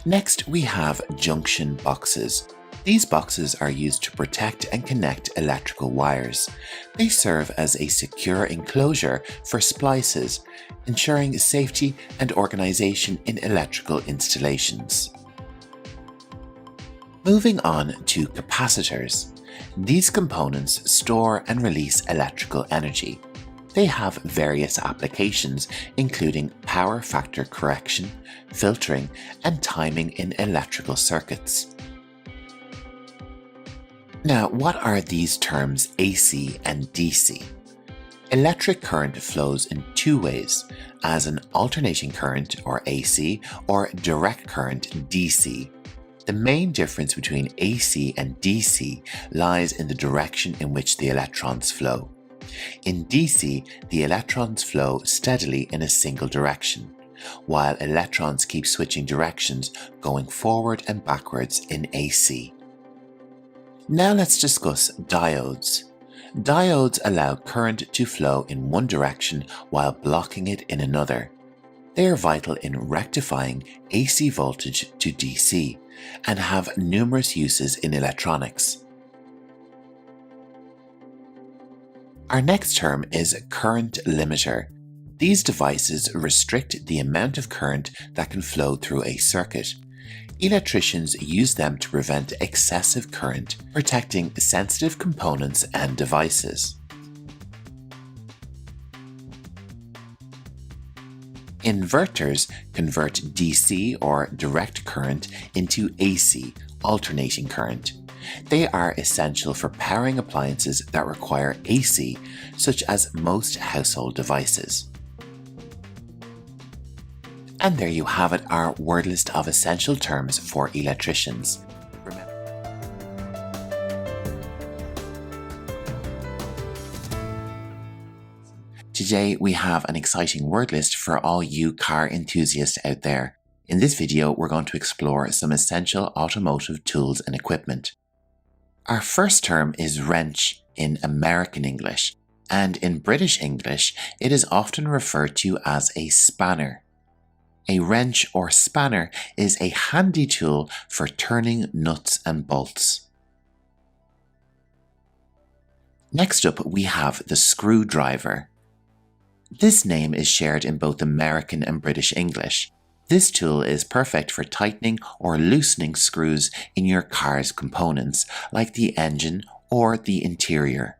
Next, we have junction boxes. These boxes are used to protect and connect electrical wires. They serve as a secure enclosure for splices, ensuring safety and organization in electrical installations. Moving on to capacitors. These components store and release electrical energy. They have various applications, including power factor correction, filtering, and timing in electrical circuits. Now, what are these terms AC and DC? Electric current flows in two ways, as an alternating current, or AC, or direct current, DC. The main difference between AC and DC lies in the direction in which the electrons flow. In DC, the electrons flow steadily in a single direction, while electrons keep switching directions, going forward and backwards in AC. Now let's discuss diodes. Diodes allow current to flow in one direction while blocking it in another. They are vital in rectifying AC voltage to DC and have numerous uses in electronics. Our next term is current limiter. These devices restrict the amount of current that can flow through a circuit. Electricians use them to prevent excessive current, protecting sensitive components and devices. Inverters convert DC or direct current into AC, alternating current. They are essential for powering appliances that require AC, such as most household devices. And there you have it, our word list of essential terms for electricians. Today we have an exciting word list for all you car enthusiasts out there. In this video, we're going to explore some essential automotive tools and equipment. Our first term is wrench in American English, and in British English, it is often referred to as a spanner. A wrench or spanner is a handy tool for turning nuts and bolts. Next up, we have the screwdriver. This name is shared in both American and British English. This tool is perfect for tightening or loosening screws in your car's components, like the engine or the interior.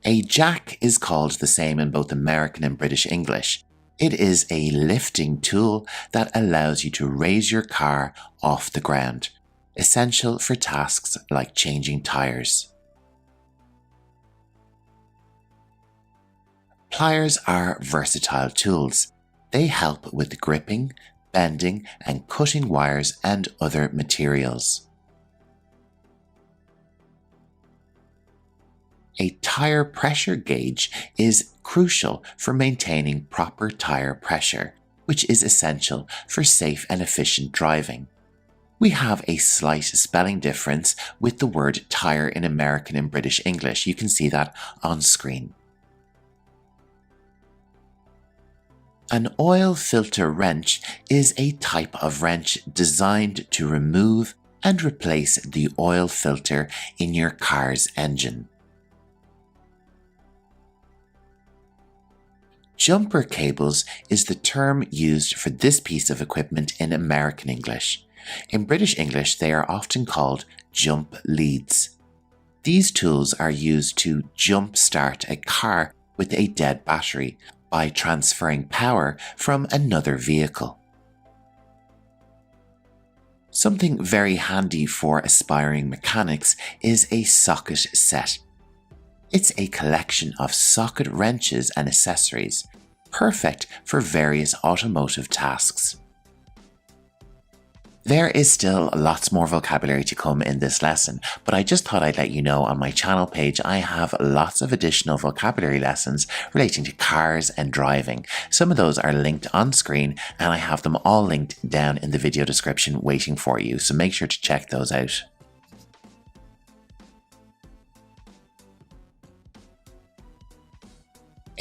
A jack is called the same in both American and British English. It is a lifting tool that allows you to raise your car off the ground, essential for tasks like changing tires. Pliers are versatile tools. They help with gripping, bending, and cutting wires and other materials. A tire pressure gauge is crucial for maintaining proper tire pressure, which is essential for safe and efficient driving. We have a slight spelling difference with the word tire in American and British English. You can see that on screen. An oil filter wrench is a type of wrench designed to remove and replace the oil filter in your car's engine. Jumper cables is the term used for this piece of equipment in American English. In British English, they are often called jump leads. These tools are used to jump start a car with a dead battery by transferring power from another vehicle. Something very handy for aspiring mechanics is a socket set. It's a collection of socket wrenches and accessories, perfect for various automotive tasks. There is still lots more vocabulary to come in this lesson, but I just thought I'd let you know on my channel page I have lots of additional vocabulary lessons relating to cars and driving. Some of those are linked on screen, and I have them all linked down in the video description waiting for you, so make sure to check those out.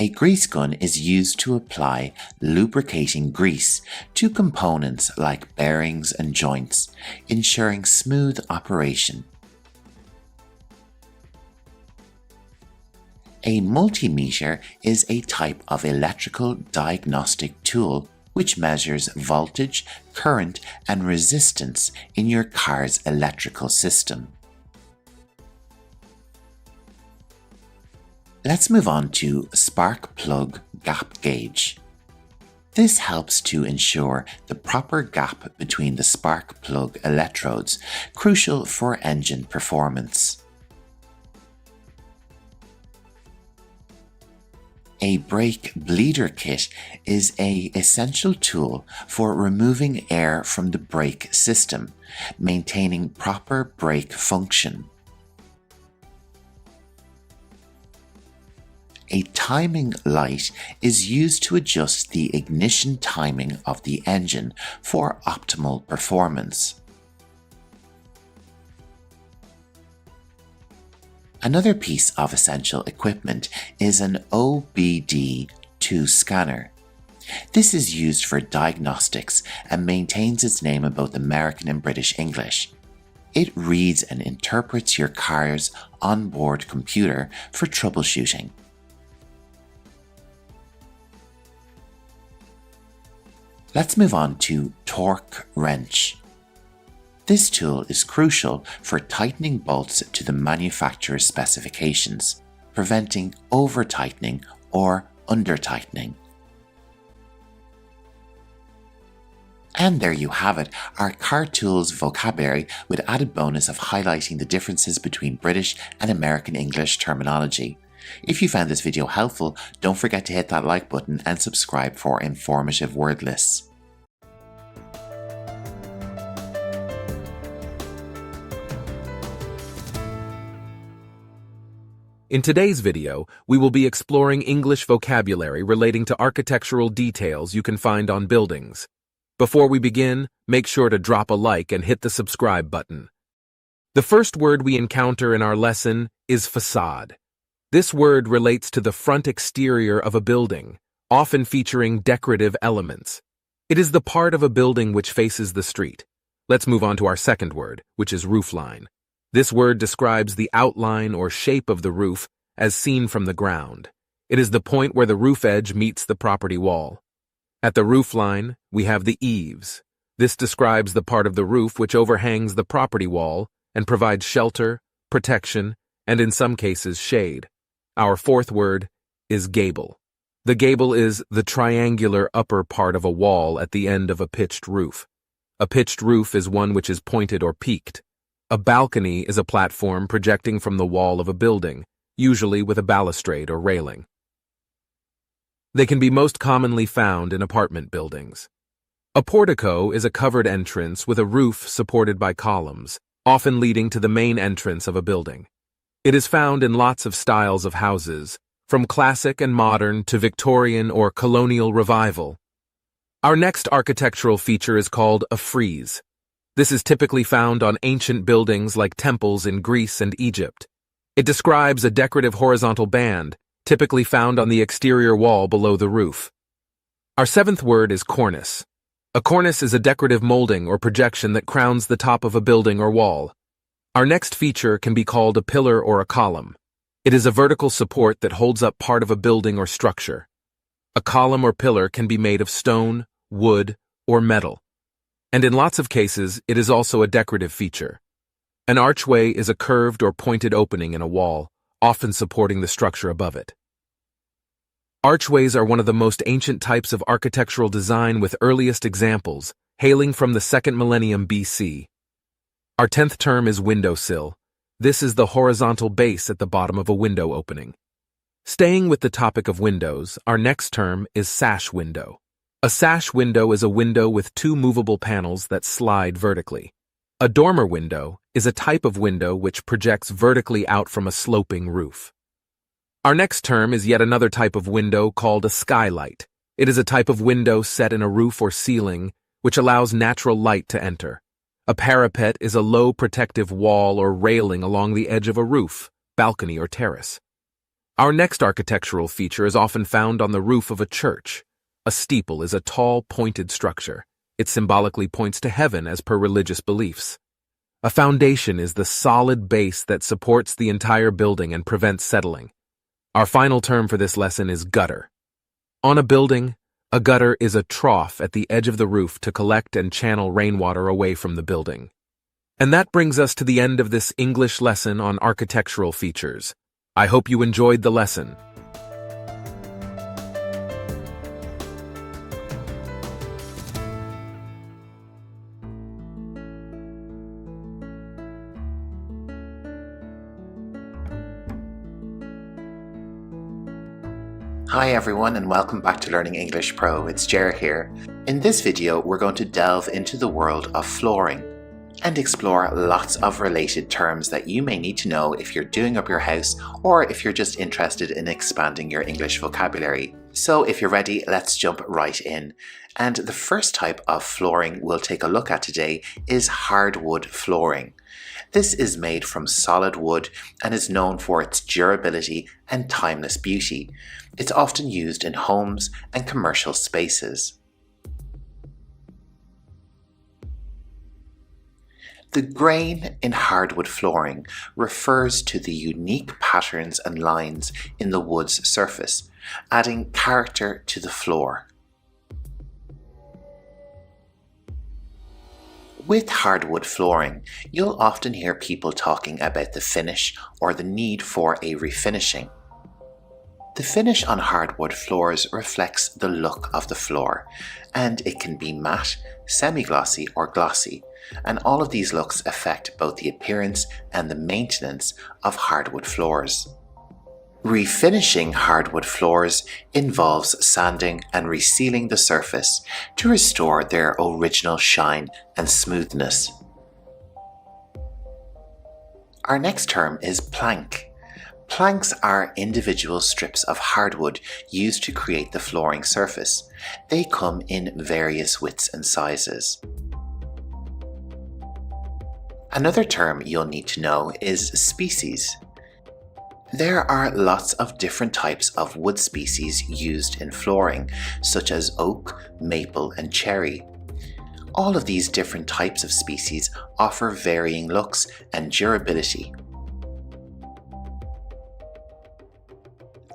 A grease gun is used to apply lubricating grease to components like bearings and joints, ensuring smooth operation. A multimeter is a type of electrical diagnostic tool which measures voltage, current, and resistance in your car's electrical system. Let's move on to spark plug gap gauge. This helps to ensure the proper gap between the spark plug electrodes, crucial for engine performance. A brake bleeder kit is an essential tool for removing air from the brake system, maintaining proper brake function. A timing light is used to adjust the ignition timing of the engine for optimal performance. Another piece of essential equipment is an OBD2 scanner. This is used for diagnostics and maintains its name in both American and British English. It reads and interprets your car's onboard computer for troubleshooting. Let's move on to torque wrench. This tool is crucial for tightening bolts to the manufacturer's specifications, preventing over-tightening or under-tightening. And there you have it, our car tools vocabulary with added bonus of highlighting the differences between British and American English terminology. If you found this video helpful, don't forget to hit that like button and subscribe for informative word lists. In today's video, we will be exploring English vocabulary relating to architectural details you can find on buildings. Before we begin, make sure to drop a like and hit the subscribe button. The first word we encounter in our lesson is facade. This word relates to the front exterior of a building, often featuring decorative elements. It is the part of a building which faces the street. Let's move on to our second word, which is roofline. This word describes the outline or shape of the roof as seen from the ground. It is the point where the roof edge meets the property wall. At the roofline, we have the eaves. This describes the part of the roof which overhangs the property wall and provides shelter, protection, and in some cases shade. Our fourth word is gable. The gable is the triangular upper part of a wall at the end of a pitched roof. A pitched roof is one which is pointed or peaked. A balcony is a platform projecting from the wall of a building, usually with a balustrade or railing. They can be most commonly found in apartment buildings. A portico is a covered entrance with a roof supported by columns, often leading to the main entrance of a building. It is found in lots of styles of houses, from classic and modern to Victorian or colonial revival. Our next architectural feature is called a frieze. This is typically found on ancient buildings like temples in Greece and Egypt. It describes a decorative horizontal band, typically found on the exterior wall below the roof. Our seventh word is cornice. A cornice is a decorative molding or projection that crowns the top of a building or wall. Our next feature can be called a pillar or a column. It is a vertical support that holds up part of a building or structure. A column or pillar can be made of stone, wood, or metal. And in lots of cases, it is also a decorative feature. An archway is a curved or pointed opening in a wall, often supporting the structure above it. Archways are one of the most ancient types of architectural design with earliest examples, hailing from the 2nd millennium BC. Our 10th term is windowsill. This is the horizontal base at the bottom of a window opening. Staying with the topic of windows, our next term is sash window. A sash window is a window with two movable panels that slide vertically. A dormer window is a type of window which projects vertically out from a sloping roof. Our next term is yet another type of window called a skylight. It is a type of window set in a roof or ceiling which allows natural light to enter. A parapet is a low protective wall or railing along the edge of a roof, balcony, or terrace. Our next architectural feature is often found on the roof of a church. A steeple is a tall, pointed structure. It symbolically points to heaven as per religious beliefs. A foundation is the solid base that supports the entire building and prevents settling. Our final term for this lesson is gutter. On a building, a gutter is a trough at the edge of the roof to collect and channel rainwater away from the building. And that brings us to the end of this English lesson on architectural features. I hope you enjoyed the lesson. Hi everyone and welcome back to Learning English Pro. It's Jer here. In this video we're going to delve into the world of flooring and explore lots of related terms that you may need to know if you're doing up your house or if you're just interested in expanding your English vocabulary. So if you're ready, let's jump right in. And the first type of flooring we'll take a look at today is hardwood flooring. This is made from solid wood and is known for its durability and timeless beauty. It's often used in homes and commercial spaces. The grain in hardwood flooring refers to the unique patterns and lines in the wood's surface, adding character to the floor. With hardwood flooring, you'll often hear people talking about the finish or the need for a refinishing. The finish on hardwood floors reflects the look of the floor, and it can be matte, semi-glossy or glossy, and all of these looks affect both the appearance and the maintenance of hardwood floors. Refinishing hardwood floors involves sanding and resealing the surface to restore their original shine and smoothness. Our next term is plank. Planks are individual strips of hardwood used to create the flooring surface. They come in various widths and sizes. Another term you'll need to know is species. There are lots of different types of wood species used in flooring, such as oak, maple, and cherry. All of these different types of species offer varying looks and durability.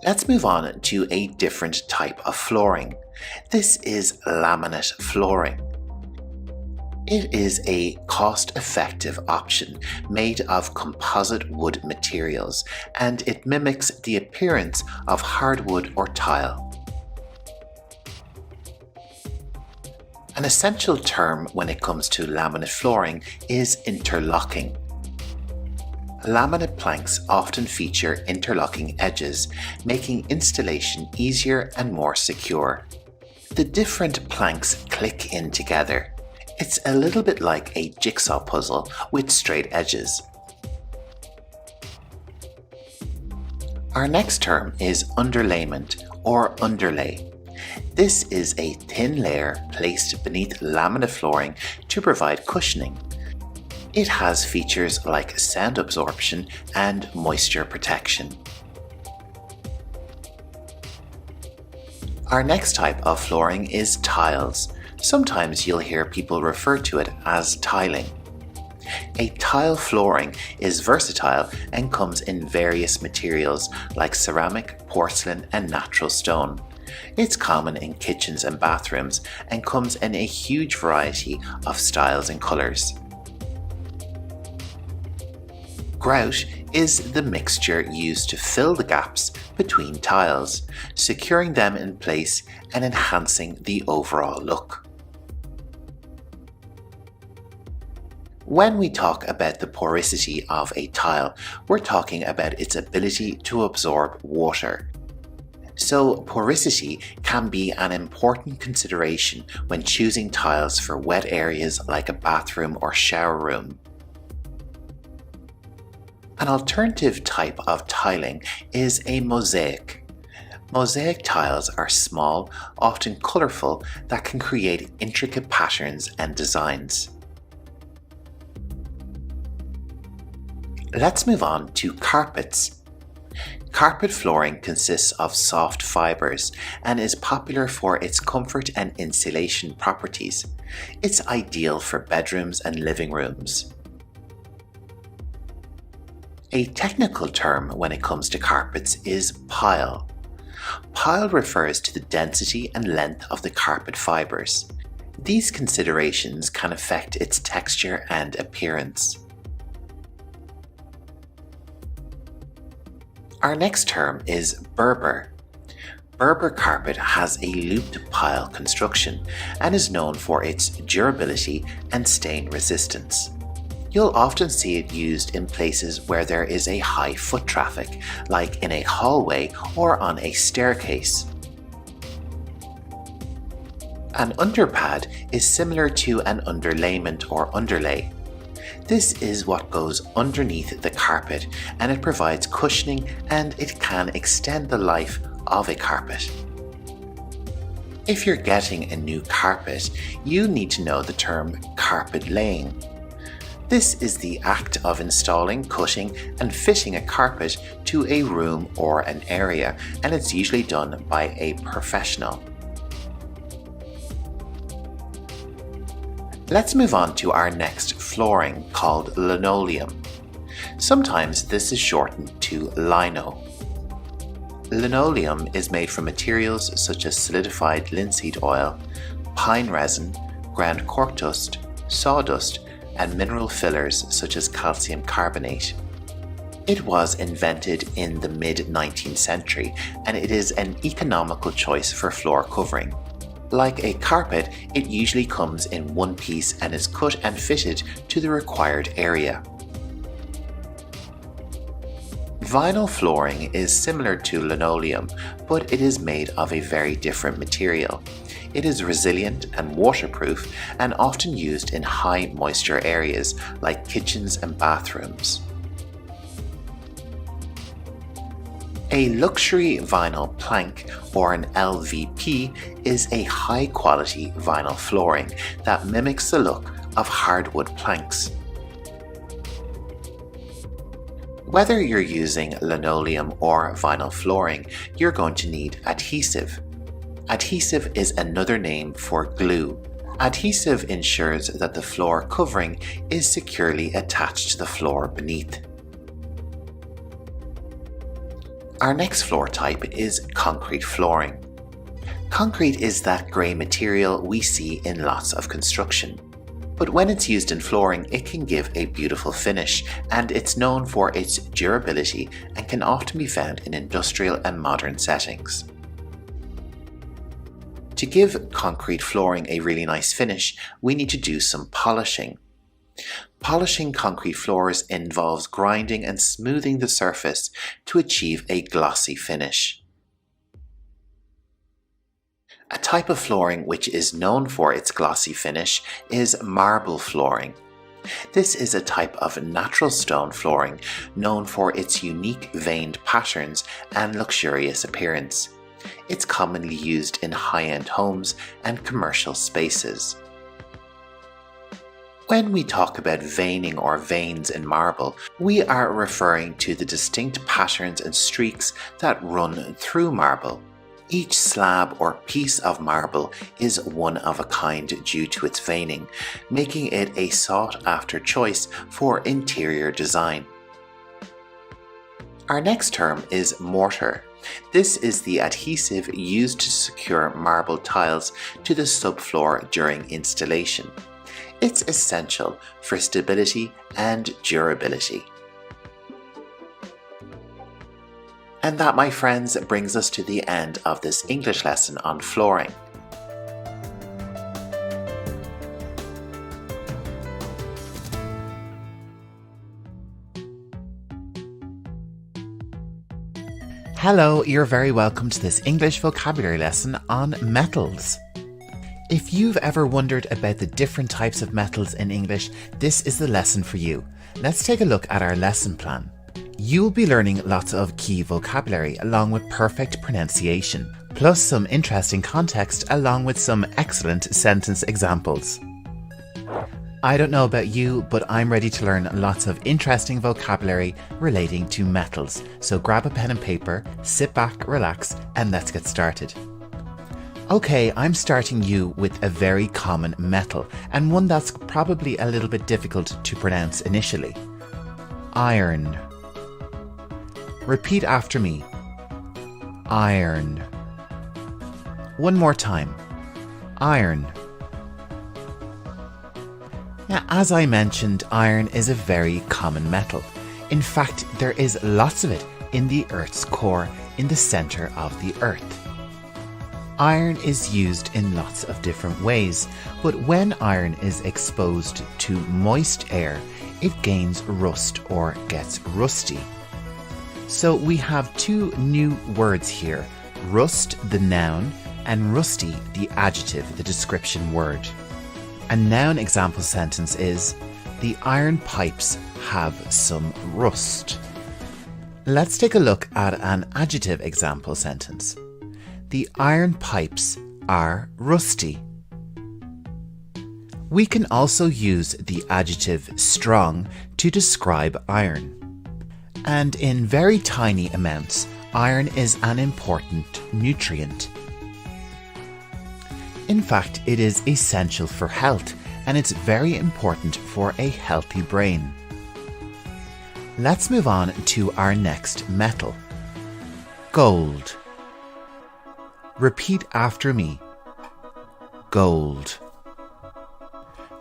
Let's move on to a different type of flooring. This is laminate flooring. It is a cost-effective option made of composite wood materials, and it mimics the appearance of hardwood or tile. An essential term when it comes to laminate flooring is interlocking. Laminate planks often feature interlocking edges, making installation easier and more secure. The different planks click in together. It's a little bit like a jigsaw puzzle with straight edges. Our next term is underlayment or underlay. This is a thin layer placed beneath laminate flooring to provide cushioning. It has features like sound absorption and moisture protection. Our next type of flooring is tiles. Sometimes you'll hear people refer to it as tiling. A tile flooring is versatile and comes in various materials like ceramic, porcelain, and natural stone. It's common in kitchens and bathrooms and comes in a huge variety of styles and colors. Grout is the mixture used to fill the gaps between tiles, securing them in place and enhancing the overall look. When we talk about the porosity of a tile, we're talking about its ability to absorb water. So porosity can be an important consideration when choosing tiles for wet areas like a bathroom or shower room. An alternative type of tiling is a mosaic. Mosaic tiles are small, often colorful, that can create intricate patterns and designs. Let's move on to carpets. Carpet flooring consists of soft fibers and is popular for its comfort and insulation properties. It's ideal for bedrooms and living rooms. A technical term when it comes to carpets is pile. Pile refers to the density and length of the carpet fibers. These considerations can affect its texture and appearance. Our next term is Berber. Berber carpet has a looped pile construction and is known for its durability and stain resistance. You'll often see it used in places where there is a high foot traffic, like in a hallway or on a staircase. An underpad is similar to an underlayment or underlay. This is what goes underneath the carpet, and it provides cushioning and it can extend the life of a carpet. If you're getting a new carpet, you need to know the term carpet laying. This is the act of installing, cutting and fitting a carpet to a room or an area, and it's usually done by a professional. Let's move on to our next flooring, called linoleum. Sometimes this is shortened to lino. Linoleum is made from materials such as solidified linseed oil, pine resin, ground cork dust, sawdust, and mineral fillers such as calcium carbonate. It was invented in the mid-19th century, and it is an economical choice for floor covering. Like a carpet, it usually comes in one piece and is cut and fitted to the required area. Vinyl flooring is similar to linoleum, but it is made of a very different material. It is resilient and waterproof and often used in high moisture areas like kitchens and bathrooms. A luxury vinyl plank, or an LVP, is a high-quality vinyl flooring that mimics the look of hardwood planks. Whether you're using linoleum or vinyl flooring, you're going to need adhesive. Adhesive is another name for glue. Adhesive ensures that the floor covering is securely attached to the floor beneath. Our next floor type is concrete flooring. Concrete is that grey material we see in lots of construction. But when it's used in flooring, it can give a beautiful finish, and it's known for its durability and can often be found in industrial and modern settings. To give concrete flooring a really nice finish, we need to do some polishing. Polishing concrete floors involves grinding and smoothing the surface to achieve a glossy finish. A type of flooring which is known for its glossy finish is marble flooring. This is a type of natural stone flooring known for its unique veined patterns and luxurious appearance. It's commonly used in high-end homes and commercial spaces. When we talk about veining or veins in marble, we are referring to the distinct patterns and streaks that run through marble. Each slab or piece of marble is one of a kind due to its veining, making it a sought-after choice for interior design. Our next term is mortar. This is the adhesive used to secure marble tiles to the subfloor during installation. It's essential for stability and durability. And that, my friends, brings us to the end of this English lesson on flooring. Hello, you're very welcome to this English vocabulary lesson on metals. If you've ever wondered about the different types of metals in English, this is the lesson for you. Let's take a look at our lesson plan. You'll be learning lots of key vocabulary along with perfect pronunciation, plus some interesting context along with some excellent sentence examples. I don't know about you, but I'm ready to learn lots of interesting vocabulary relating to metals. So grab a pen and paper, sit back, relax, and let's get started. Okay, I'm starting you with a very common metal, and one that's probably a little bit difficult to pronounce initially. Iron. Repeat after me. Iron. One more time. Iron. Now, as I mentioned, iron is a very common metal. In fact, there is lots of it in the Earth's core, in the center of the Earth. Iron is used in lots of different ways, but when iron is exposed to moist air, it gains rust or gets rusty. So we have two new words here, rust the noun and rusty the adjective, the description word. A noun example sentence is, the iron pipes have some rust. Let's take a look at an adjective example sentence. The iron pipes are rusty. We can also use the adjective strong to describe iron. And in very tiny amounts, iron is an important nutrient. In fact, it is essential for health, and it's very important for a healthy brain. Let's move on to our next metal. Gold. Repeat after me. Gold.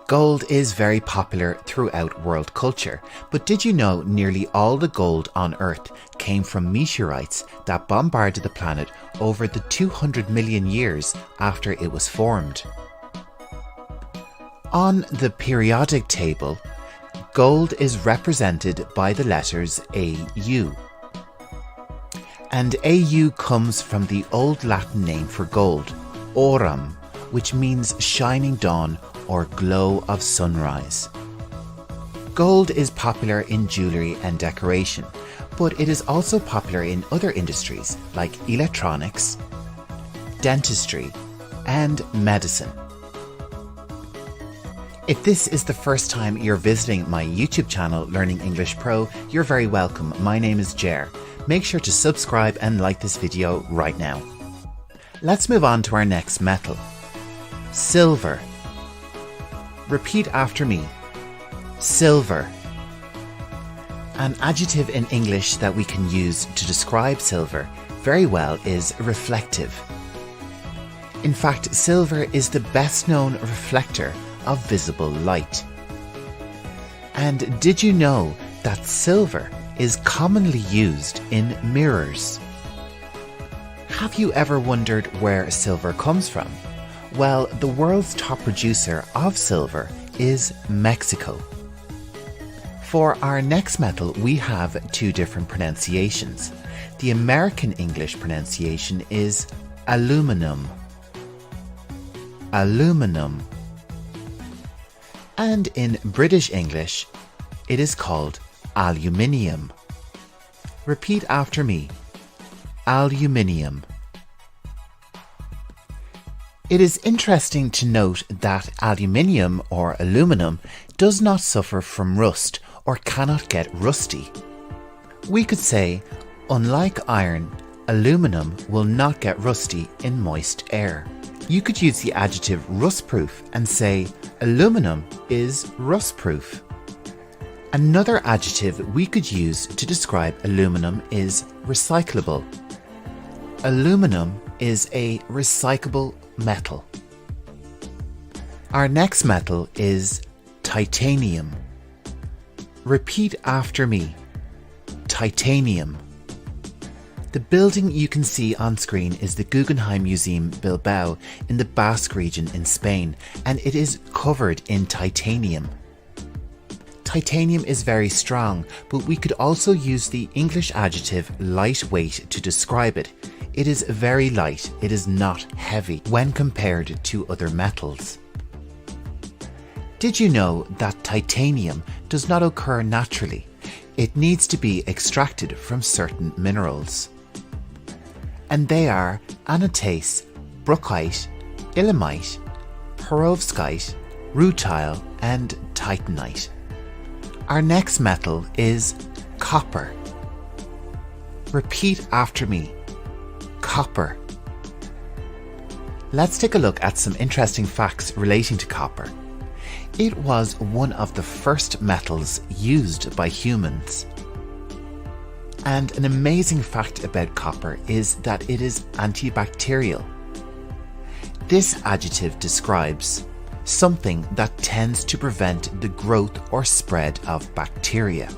Gold is very popular throughout world culture, but did you know nearly all the gold on Earth came from meteorites that bombarded the planet over the 200 million years after it was formed? On the periodic table, gold is represented by the letters AU. And AU comes from the old Latin name for gold, aurum, which means shining dawn or glow of sunrise. Gold is popular in jewellery and decoration, but it is also popular in other industries like electronics, dentistry, and medicine. If this is the first time you're visiting my YouTube channel, Learning English Pro, you're very welcome. My name is Jer. Make sure to subscribe and like this video right now. Let's move on to our next metal. Silver. Repeat after me. Silver. An adjective in English that we can use to describe silver very well is reflective. In fact, silver is the best known reflector of visible light. And did you know that silver is commonly used in mirrors? Have you ever wondered where silver comes from? Well, the world's top producer of silver is Mexico. For our next metal, we have two different pronunciations. The American English pronunciation is aluminum. Aluminum. And in British English, it is called aluminium. Repeat after me. Aluminium. It is interesting to note that aluminium or aluminum does not suffer from rust or cannot get rusty. We could say, unlike iron, aluminum will not get rusty in moist air. You could use the adjective rust-proof and say, aluminum is rust-proof. Another adjective we could use to describe aluminum is recyclable. Aluminum is a recyclable metal. Our next metal is titanium. Repeat after me. Titanium. The building you can see on screen is the Guggenheim Museum Bilbao in the Basque region in Spain, and it is covered in titanium. Titanium is very strong, but we could also use the English adjective lightweight to describe it. It is very light, it is not heavy when compared to other metals. Did you know that titanium does not occur naturally? It needs to be extracted from certain minerals. And they are anatase, brookite, ilmenite, perovskite, rutile, and titanite. Our next metal is copper. Repeat after me. Copper. Let's take a look at some interesting facts relating to copper. It was one of the first metals used by humans. And an amazing fact about copper is that it is antibacterial. This adjective describes something that tends to prevent the growth or spread of bacteria.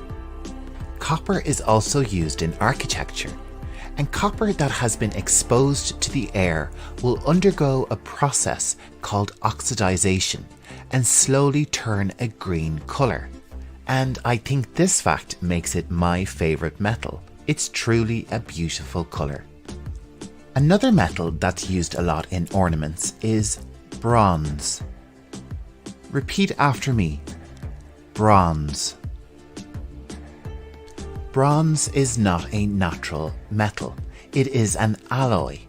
Copper is also used in architecture, and copper that has been exposed to the air will undergo a process called oxidization and slowly turn a green colour. And I think this fact makes it my favourite metal. It's truly a beautiful colour. Another metal that's used a lot in ornaments is bronze. Repeat after me. Bronze. Bronze is not a natural metal. It is an alloy.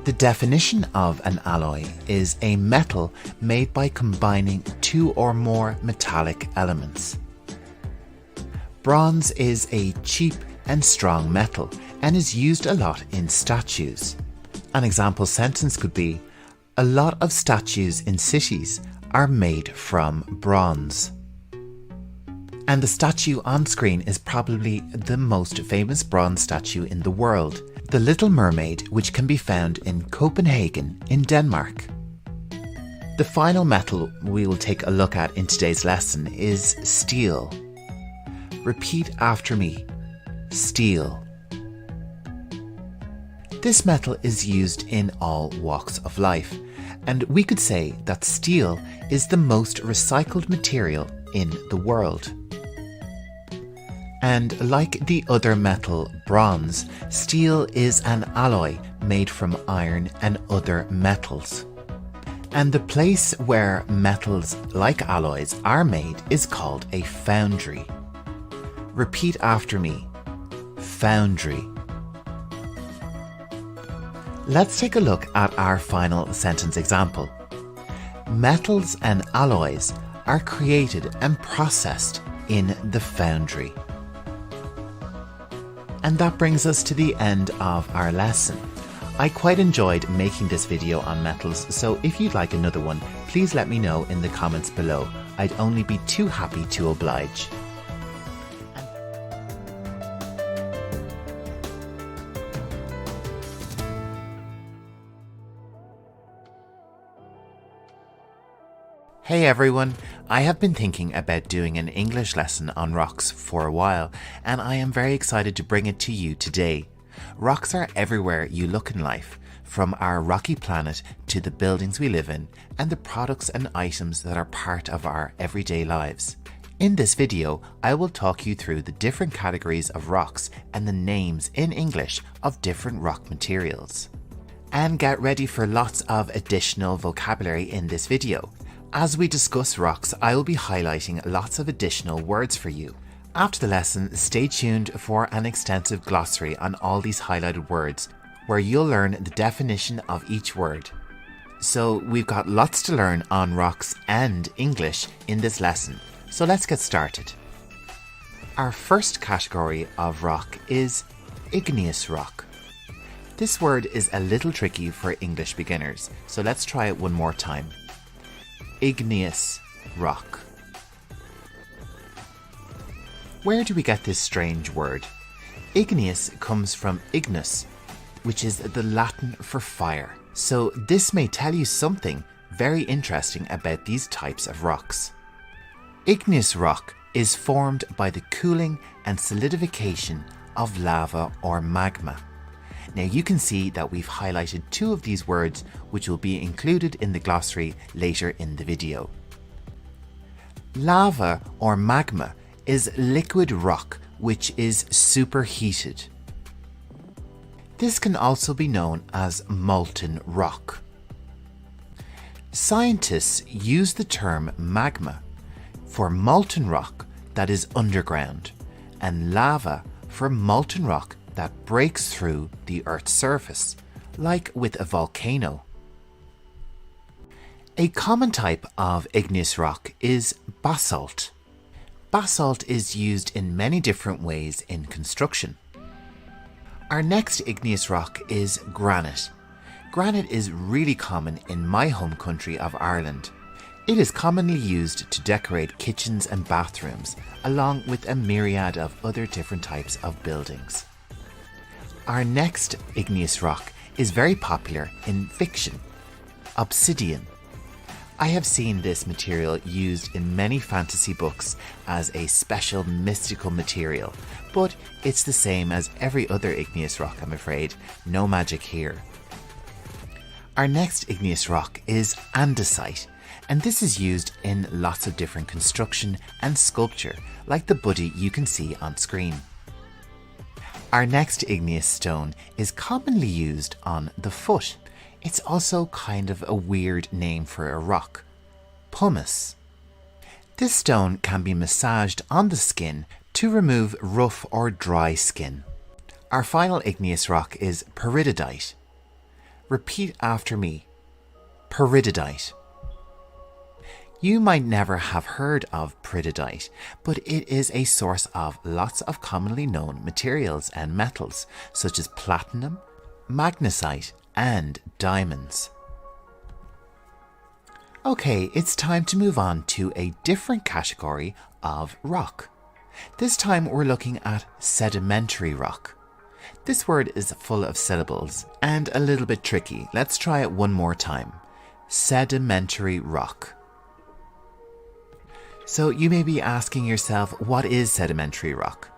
The definition of an alloy is a metal made by combining two or more metallic elements. Bronze is a cheap and strong metal and is used a lot in statues. An example sentence could be, a lot of statues in cities are made from bronze. And the statue on screen is probably the most famous bronze statue in the world, the Little Mermaid, which can be found in Copenhagen in Denmark. The final metal we will take a look at in today's lesson is steel. Repeat after me. Steel. This metal is used in all walks of life, and we could say that steel is the most recycled material in the world. And like the other metal, bronze, steel is an alloy made from iron and other metals. And the place where metals like alloys are made is called a foundry. Repeat after me. Foundry. Let's take a look at our final sentence example. Metals and alloys are created and processed in the foundry. And that brings us to the end of our lesson. I quite enjoyed making this video on metals, so if you'd like another one, please let me know in the comments below. I'd only be too happy to oblige. Hey everyone, I have been thinking about doing an English lesson on rocks for a while, and I am very excited to bring it to you today. Rocks are everywhere you look in life, from our rocky planet to the buildings we live in, and the products and items that are part of our everyday lives. In this video, I will talk you through the different categories of rocks and the names in English of different rock materials. And get ready for lots of additional vocabulary in this video. As we discuss rocks, I will be highlighting lots of additional words for you. After the lesson, stay tuned for an extensive glossary on all these highlighted words, where you'll learn the definition of each word. So we've got lots to learn on rocks and English in this lesson, so let's get started. Our first category of rock is igneous rock. This word is a little tricky for English beginners, so let's try it one more time. Igneous rock. Where do we get this strange word? Igneous comes from ignis, which is the Latin for fire. So this may tell you something very interesting about these types of rocks. Igneous rock is formed by the cooling and solidification of lava or magma. Now you can see that we've highlighted two of these words, which will be included in the glossary later in the video. Lava or magma is liquid rock which is superheated. This can also be known as molten rock. Scientists use the term magma for molten rock that is underground, and lava for molten rock that breaks through the Earth's surface, like with a volcano. A common type of igneous rock is basalt. Basalt is used in many different ways in construction. Our next igneous rock is granite. Granite is really common in my home country of Ireland. It is commonly used to decorate kitchens and bathrooms, along with a myriad of other different types of buildings. Our next igneous rock is very popular in fiction. Obsidian. I have seen this material used in many fantasy books as a special mystical material, but it's the same as every other igneous rock, I'm afraid. No magic here. Our next igneous rock is andesite, and this is used in lots of different construction and sculpture, like the buddy you can see on screen. Our next igneous stone is commonly used on the foot. It's also kind of a weird name for a rock. Pumice. This stone can be massaged on the skin to remove rough or dry skin. Our final igneous rock is peridotite. Repeat after me. Peridotite. You might never have heard of peridotite, but it is a source of lots of commonly known materials and metals, such as platinum, magnesite, and diamonds. Okay, it's time to move on to a different category of rock. This time we're looking at sedimentary rock. This word is full of syllables and a little bit tricky. Let's try it one more time. Sedimentary rock. So you may be asking yourself, what is sedimentary rock?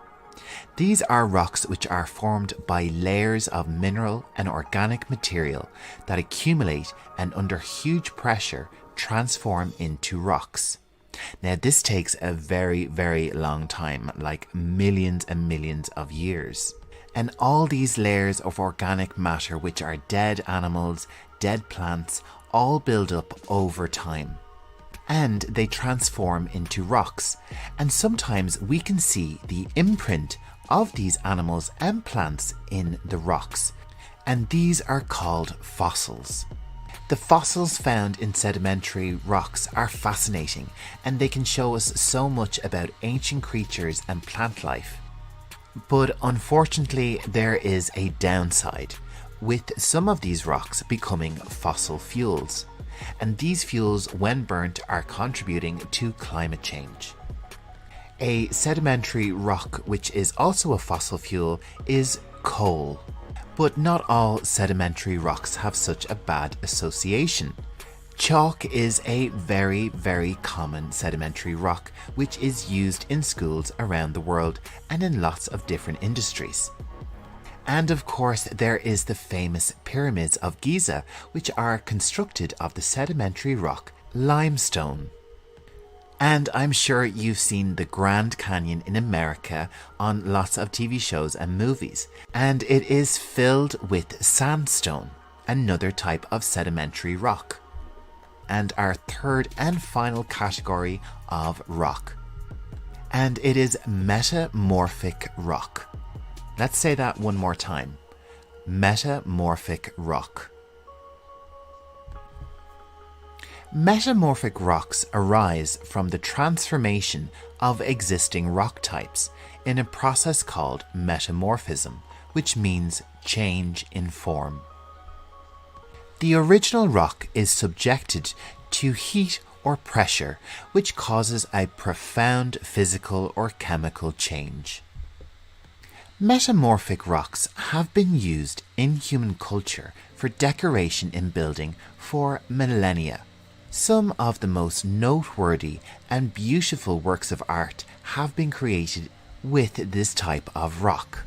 These are rocks which are formed by layers of mineral and organic material that accumulate and under huge pressure transform into rocks. Now this takes a very, very long time, like millions and millions of years. And all these layers of organic matter, which are dead animals, dead plants, all build up over time. And they transform into rocks. And sometimes we can see the imprint of these animals and plants in the rocks. And these are called fossils. The fossils found in sedimentary rocks are fascinating, and they can show us so much about ancient creatures and plant life. But unfortunately, there is a downside, with some of these rocks becoming fossil fuels. And these fuels, when burnt, are contributing to climate change. A sedimentary rock, which is also a fossil fuel, is coal. But not all sedimentary rocks have such a bad association. Chalk is a very, very common sedimentary rock, which is used in schools around the world and in lots of different industries. And of course, there is the famous pyramids of Giza, which are constructed of the sedimentary rock limestone. And I'm sure you've seen the Grand Canyon in America on lots of TV shows and movies. And it is filled with sandstone, another type of sedimentary rock. And our third and final category of rock. And it is metamorphic rock. Let's say that one more time. Metamorphic rock. Metamorphic rocks arise from the transformation of existing rock types in a process called metamorphism, which means change in form. The original rock is subjected to heat or pressure, which causes a profound physical or chemical change. Metamorphic rocks have been used in human culture for decoration in building for millennia. Some of the most noteworthy and beautiful works of art have been created with this type of rock.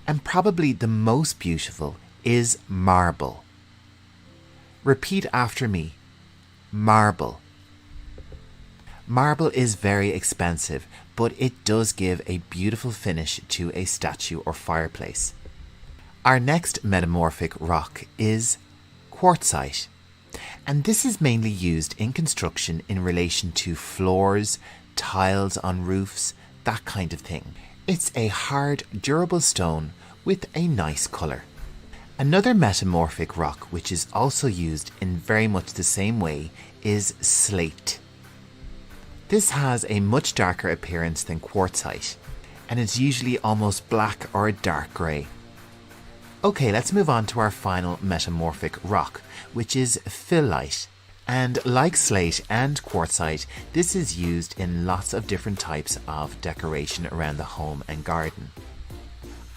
And probably the most beautiful is marble. Repeat after me. Marble. Marble is very expensive, but it does give a beautiful finish to a statue or fireplace. Our next metamorphic rock is quartzite. And this is mainly used in construction in relation to floors, tiles on roofs, that kind of thing. It's a hard, durable stone with a nice colour. Another metamorphic rock which is also used in very much the same way is slate. This has a much darker appearance than quartzite, and it's usually almost black or a dark grey. Okay, let's move on to our final metamorphic rock, which is phyllite. And like slate and quartzite, this is used in lots of different types of decoration around the home and garden.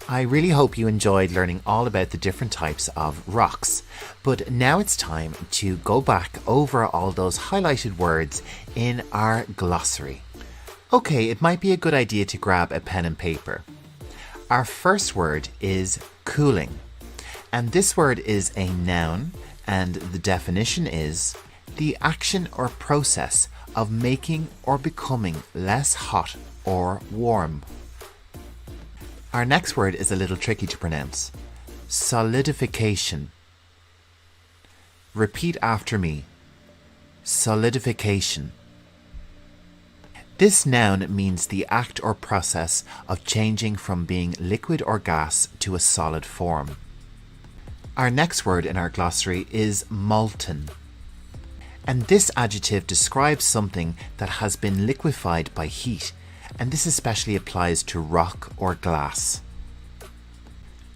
I really hope you enjoyed learning all about the different types of rocks, but now it's time to go back over all those highlighted words in our glossary. Okay, it might be a good idea to grab a pen and paper. Our first word is cooling, and this word is a noun, and the definition is the action or process of making or becoming less hot or warm. Our next word is a little tricky to pronounce. Solidification. Repeat after me. Solidification. This noun means the act or process of changing from being liquid or gas to a solid form. Our next word in our glossary is molten. And this adjective describes something that has been liquefied by heat, and this especially applies to rock or glass.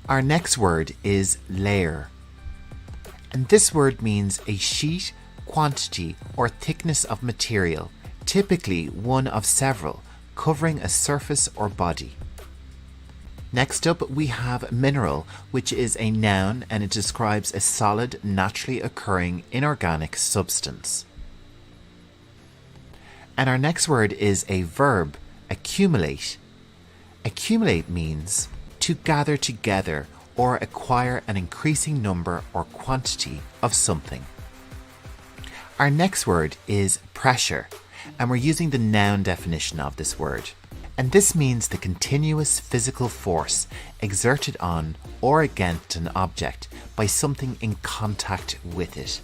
Our next word is layer. And this word means a sheet, quantity, or thickness of material, typically one of several, covering a surface or body. Next up, we have mineral, which is a noun and it describes a solid, naturally occurring inorganic substance. And our next word is a verb, accumulate. Accumulate means to gather together or acquire an increasing number or quantity of something. Our next word is pressure, and we're using the noun definition of this word. And this means the continuous physical force exerted on or against an object by something in contact with it.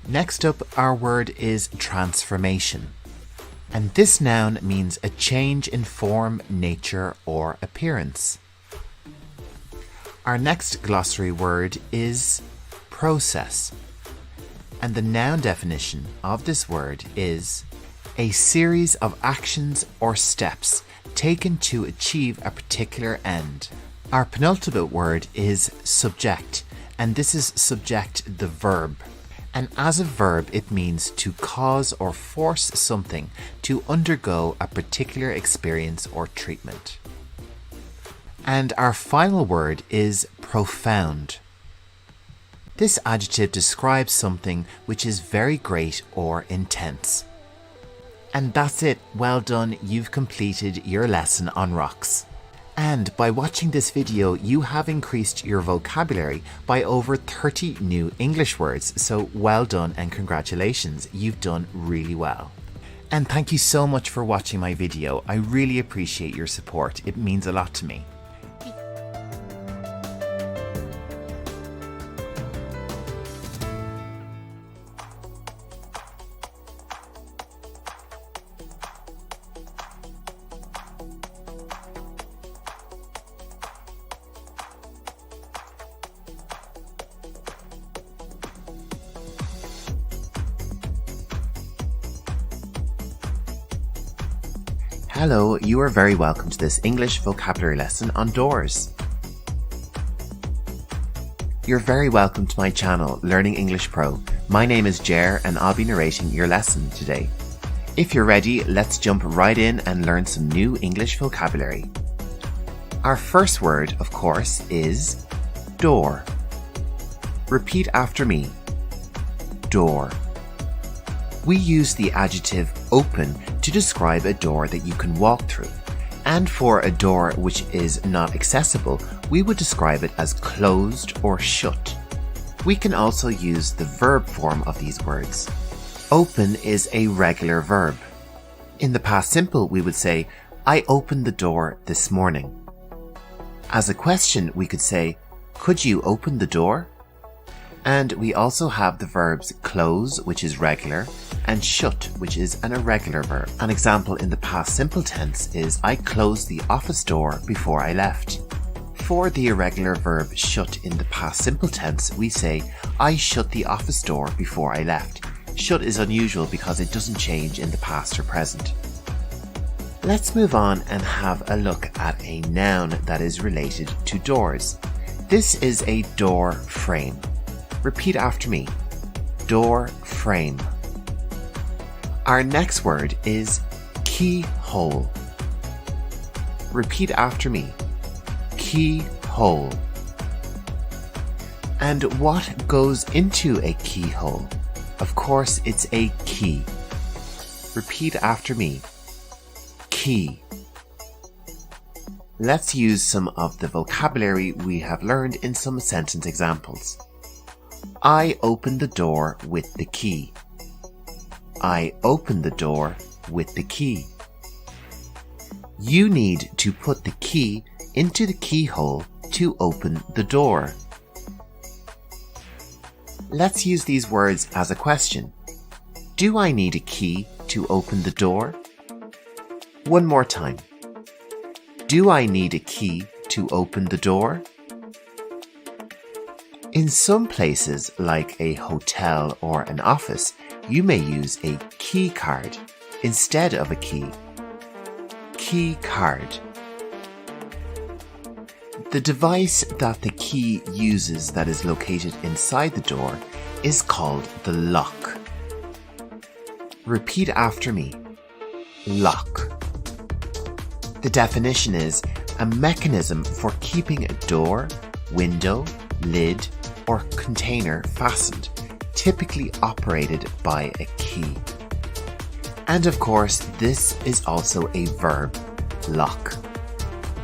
Next up, our word is transformation. And this noun means a change in form, nature, or appearance. Our next glossary word is process. And the noun definition of this word is a series of actions or steps taken to achieve a particular end. Our penultimate word is subject, and this is subject the verb. And as a verb, it means to cause or force something to undergo a particular experience or treatment. And our final word is profound. This adjective describes something which is very great or intense. And that's it. Well done. You've completed your lesson on rocks. And by watching this video, you have increased your vocabulary by over 30 new English words. So well done and congratulations. You've done really well. And thank you so much for watching my video. I really appreciate your support. It means a lot to me. Hello, you are very welcome to this English vocabulary lesson on doors. You're very welcome to my channel, Learning English Pro. My name is Jer and I'll be narrating your lesson today. If you're ready, let's jump right in and learn some new English vocabulary. Our first word, of course, is door. Repeat after me. Door. We use the adjective open to describe a door that you can walk through. And for a door which is not accessible, we would describe it as closed or shut. We can also use the verb form of these words. Open is a regular verb. In the past simple, we would say, I opened the door this morning. As a question, we could say, could you open the door? And we also have the verbs close, which is regular, and shut, which is an irregular verb. An example in the past simple tense is I closed the office door before I left. For the irregular verb shut in the past simple tense, we say I shut the office door before I left. Shut is unusual because it doesn't change in the past or present. Let's move on and have a look at a noun that is related to doors. This is a door frame. Repeat after me. Door frame. Our next word is keyhole. Repeat after me. Keyhole. And what goes into a keyhole? Of course, it's a key. Repeat after me. Key. Let's use some of the vocabulary we have learned in some sentence examples. I opened the door with the key. I opened the door with the key. You need to put the key into the keyhole to open the door. Let's use these words as a question. Do I need a key to open the door? One more time. Do I need a key to open the door? In some places, like a hotel or an office, you may use a key card instead of a key. Key card. The device that the key uses that is located inside the door is called the lock. Repeat after me. Lock. The definition is a mechanism for keeping a door, window, lid, or container fastened, typically operated by a key. And of course, this is also a verb, lock.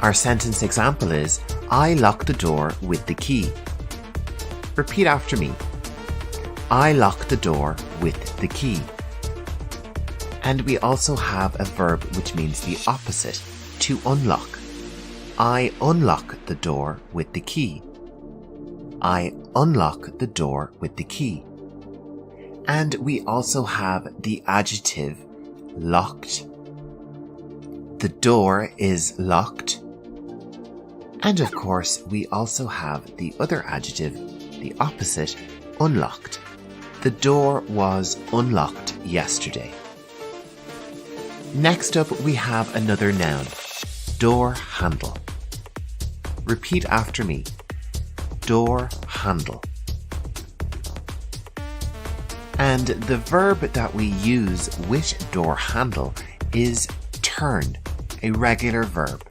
Our sentence example is, I lock the door with the key. Repeat after me. I lock the door with the key. And we also have a verb which means the opposite, to unlock. I unlock the door with the key. I unlock the door with the key. And we also have the adjective locked. The door is locked. And of course, we also have the other adjective, the opposite, unlocked. The door was unlocked yesterday. Next up, we have another noun, door handle. Repeat after me. Door handle. And the verb that we use with door handle is turn, a regular verb.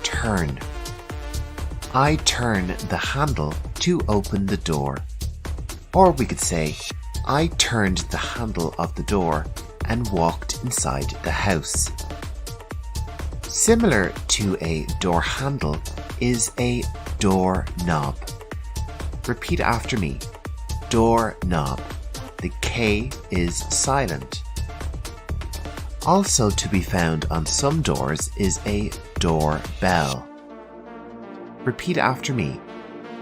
Turn. I turn the handle to open the door. Or we could say, I turned the handle of the door and walked inside the house. Similar to a door handle is a door knob. Repeat after me. Door knob. The K is silent. Also to be found on some doors is a door bell. Repeat after me.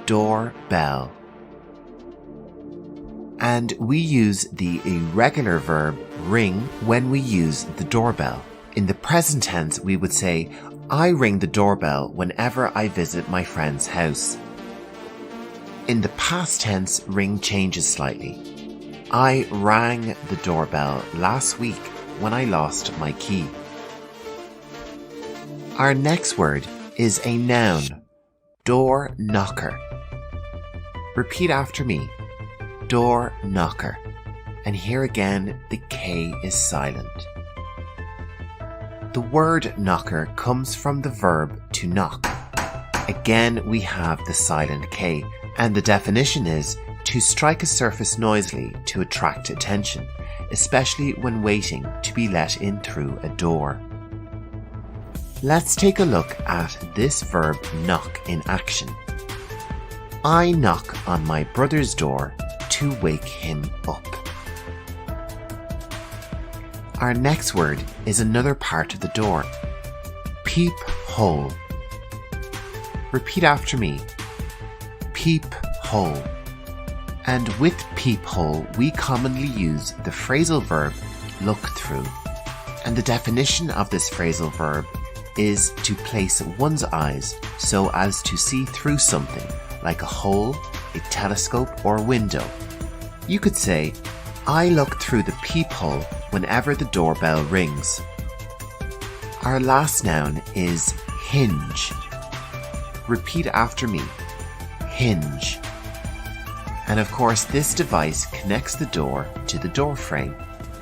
Door bell. And we use the irregular verb ring when we use the doorbell. In the present tense, we would say, I ring the doorbell whenever I visit my friend's house. In the past tense, ring changes slightly. I rang the doorbell last week when I lost my key. Our next word is a noun, door knocker. Repeat after me. Door knocker. And here again, the K is silent. The word knocker comes from the verb to knock. Again, we have the silent K, and the definition is to strike a surface noisily to attract attention, especially when waiting to be let in through a door. Let's take a look at this verb knock in action. I knock on my brother's door to wake him up. Our next word is another part of the door. Peep hole. Repeat after me. Peep hole. And with peep hole, we commonly use the phrasal verb look through. And the definition of this phrasal verb is to place one's eyes so as to see through something, like a hole, a telescope, or window. You could say, I look through the peephole whenever the doorbell rings. Our last noun is hinge. Repeat after me. Hinge. And of course, this device connects the door to the door frame.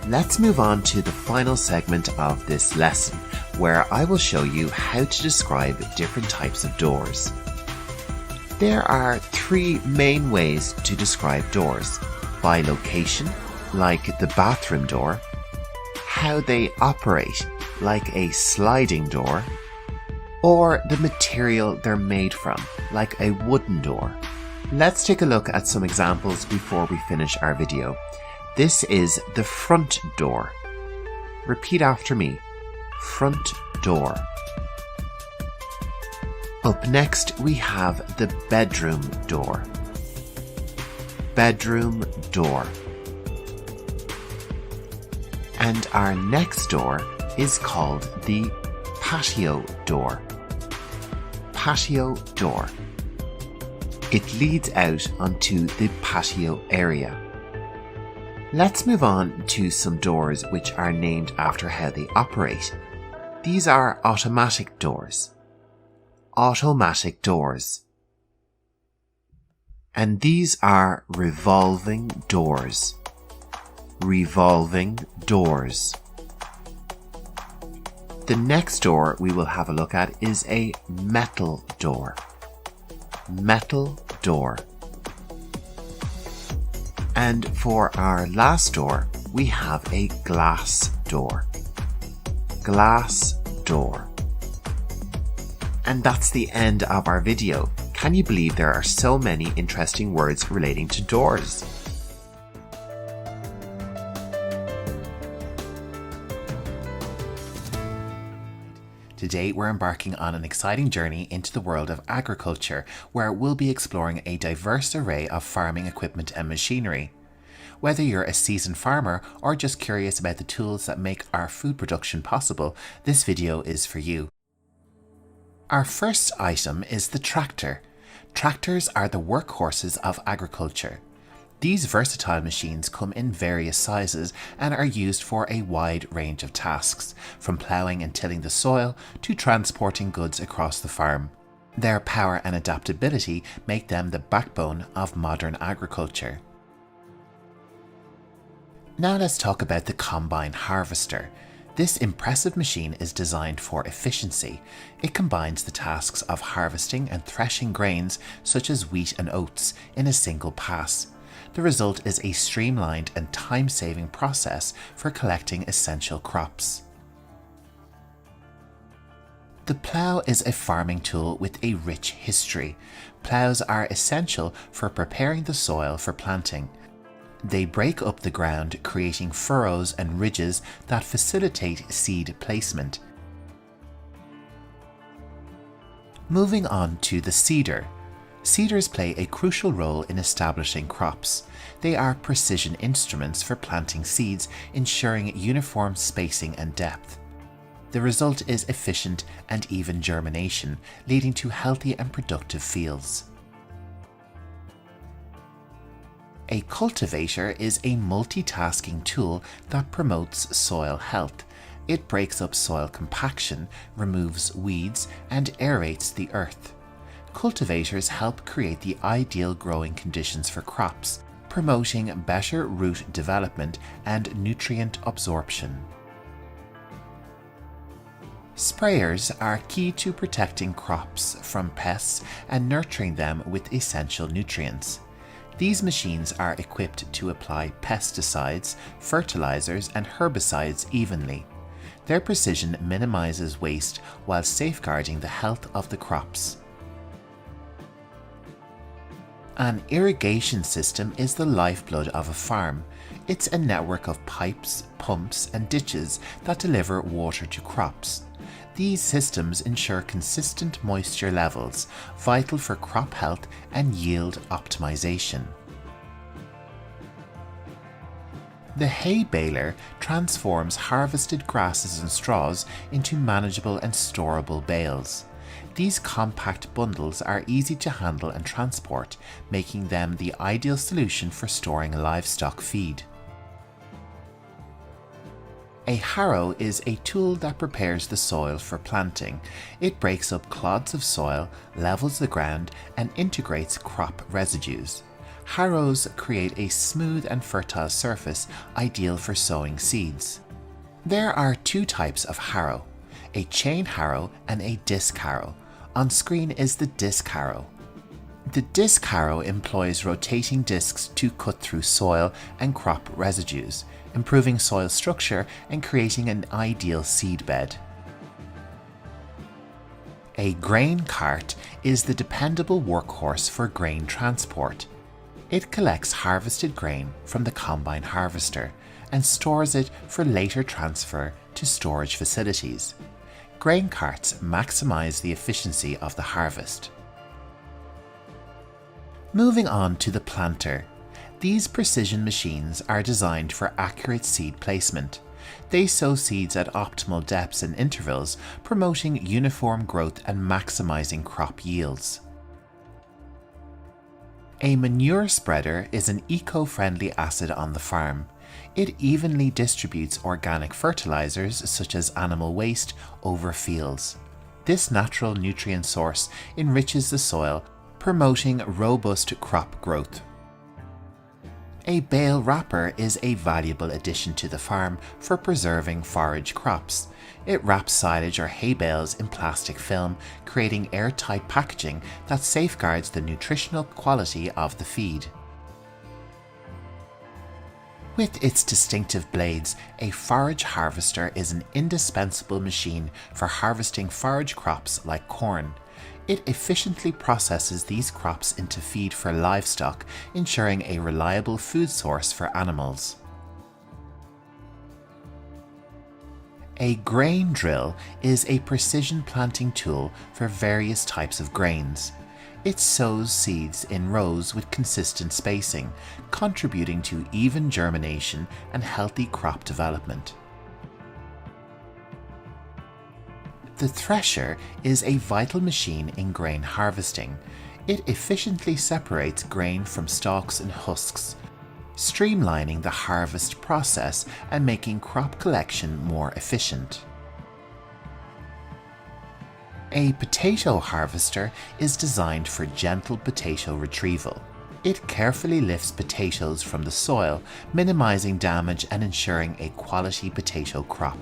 Let's move on to the final segment of this lesson, where I will show you how to describe different types of doors. There are three main ways to describe doors: by location, like the bathroom door; how they operate, like a sliding door; or the material they're made from, like a wooden door. Let's take a look at some examples before we finish our video. This is the front door. Repeat after me. Front door. Up next, we have the bedroom door. Bedroom door. And our next door is called the patio door. Patio door. It leads out onto the patio area. Let's move on to some doors which are named after how they operate. These are automatic doors. Automatic doors. And these are revolving doors. Revolving doors. The next door we will have a look at is a metal door. Metal door. And for our last door, we have a glass door. Glass door. And that's the end of our video. Can you believe there are so many interesting words relating to doors? Today we're embarking on an exciting journey into the world of agriculture, where we'll be exploring a diverse array of farming equipment and machinery. Whether you're a seasoned farmer or just curious about the tools that make our food production possible, this video is for you. Our first item is the tractor. Tractors are the workhorses of agriculture. These versatile machines come in various sizes and are used for a wide range of tasks, from ploughing and tilling the soil to transporting goods across the farm. Their power and adaptability make them the backbone of modern agriculture. Now let's talk about the combine harvester. This impressive machine is designed for efficiency. It combines the tasks of harvesting and threshing grains such as wheat and oats in a single pass. The result is a streamlined and time-saving process for collecting essential crops. The plough is a farming tool with a rich history. Ploughs are essential for preparing the soil for planting. They break up the ground, creating furrows and ridges that facilitate seed placement. Moving on to the seeder. Seeders play a crucial role in establishing crops. They are precision instruments for planting seeds, ensuring uniform spacing and depth. The result is efficient and even germination, leading to healthy and productive fields. A cultivator is a multitasking tool that promotes soil health. It breaks up soil compaction, removes weeds, and aerates the earth. Cultivators help create the ideal growing conditions for crops, promoting better root development and nutrient absorption. Sprayers are key to protecting crops from pests and nurturing them with essential nutrients. These machines are equipped to apply pesticides, fertilizers, and herbicides evenly. Their precision minimizes waste while safeguarding the health of the crops. An irrigation system is the lifeblood of a farm. It's a network of pipes, pumps, and ditches that deliver water to crops. These systems ensure consistent moisture levels, vital for crop health and yield optimization. The hay baler transforms harvested grasses and straws into manageable and storable bales. These compact bundles are easy to handle and transport, making them the ideal solution for storing livestock feed. A harrow is a tool that prepares the soil for planting. It breaks up clods of soil, levels the ground, and integrates crop residues. Harrows create a smooth and fertile surface ideal for sowing seeds. There are two types of harrow, a chain harrow and a disc harrow. On screen is the disc harrow. The disc harrow employs rotating discs to cut through soil and crop residues, improving soil structure and creating an ideal seed bed. A grain cart is the dependable workhorse for grain transport. It collects harvested grain from the combine harvester and stores it for later transfer to storage facilities. Grain carts maximize the efficiency of the harvest. Moving on to the planter. These precision machines are designed for accurate seed placement. They sow seeds at optimal depths and intervals, promoting uniform growth and maximizing crop yields. A manure spreader is an eco-friendly asset on the farm. It evenly distributes organic fertilizers such as animal waste over fields. This natural nutrient source enriches the soil, promoting robust crop growth. A bale wrapper is a valuable addition to the farm for preserving forage crops. It wraps silage or hay bales in plastic film, creating airtight packaging that safeguards the nutritional quality of the feed. With its distinctive blades, a forage harvester is an indispensable machine for harvesting forage crops like corn. It efficiently processes these crops into feed for livestock, ensuring a reliable food source for animals. A grain drill is a precision planting tool for various types of grains. It sows seeds in rows with consistent spacing, contributing to even germination and healthy crop development. The thresher is a vital machine in grain harvesting. It efficiently separates grain from stalks and husks, streamlining the harvest process and making crop collection more efficient. A potato harvester is designed for gentle potato retrieval. It carefully lifts potatoes from the soil, minimizing damage and ensuring a quality potato crop.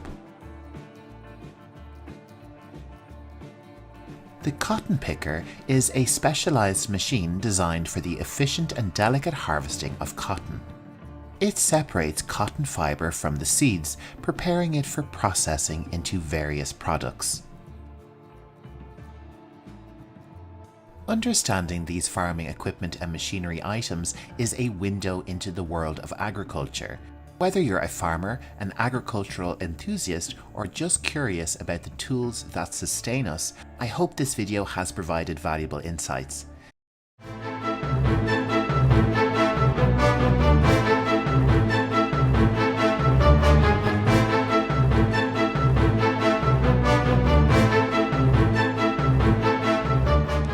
The cotton picker is a specialized machine designed for the efficient and delicate harvesting of cotton. It separates cotton fiber from the seeds, preparing it for processing into various products. Understanding these farming equipment and machinery items is a window into the world of agriculture. Whether you're a farmer, an agricultural enthusiast, or just curious about the tools that sustain us, I hope this video has provided valuable insights.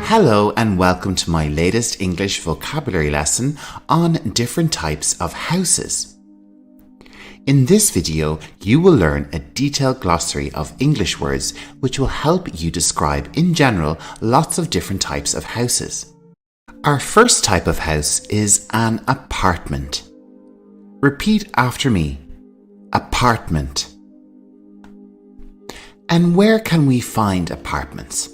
Hello and welcome to my latest English vocabulary lesson on different types of houses. In this video, you will learn a detailed glossary of English words which will help you describe in general lots of different types of houses. Our first type of house is an apartment. Repeat after me. Apartment. And where can we find apartments?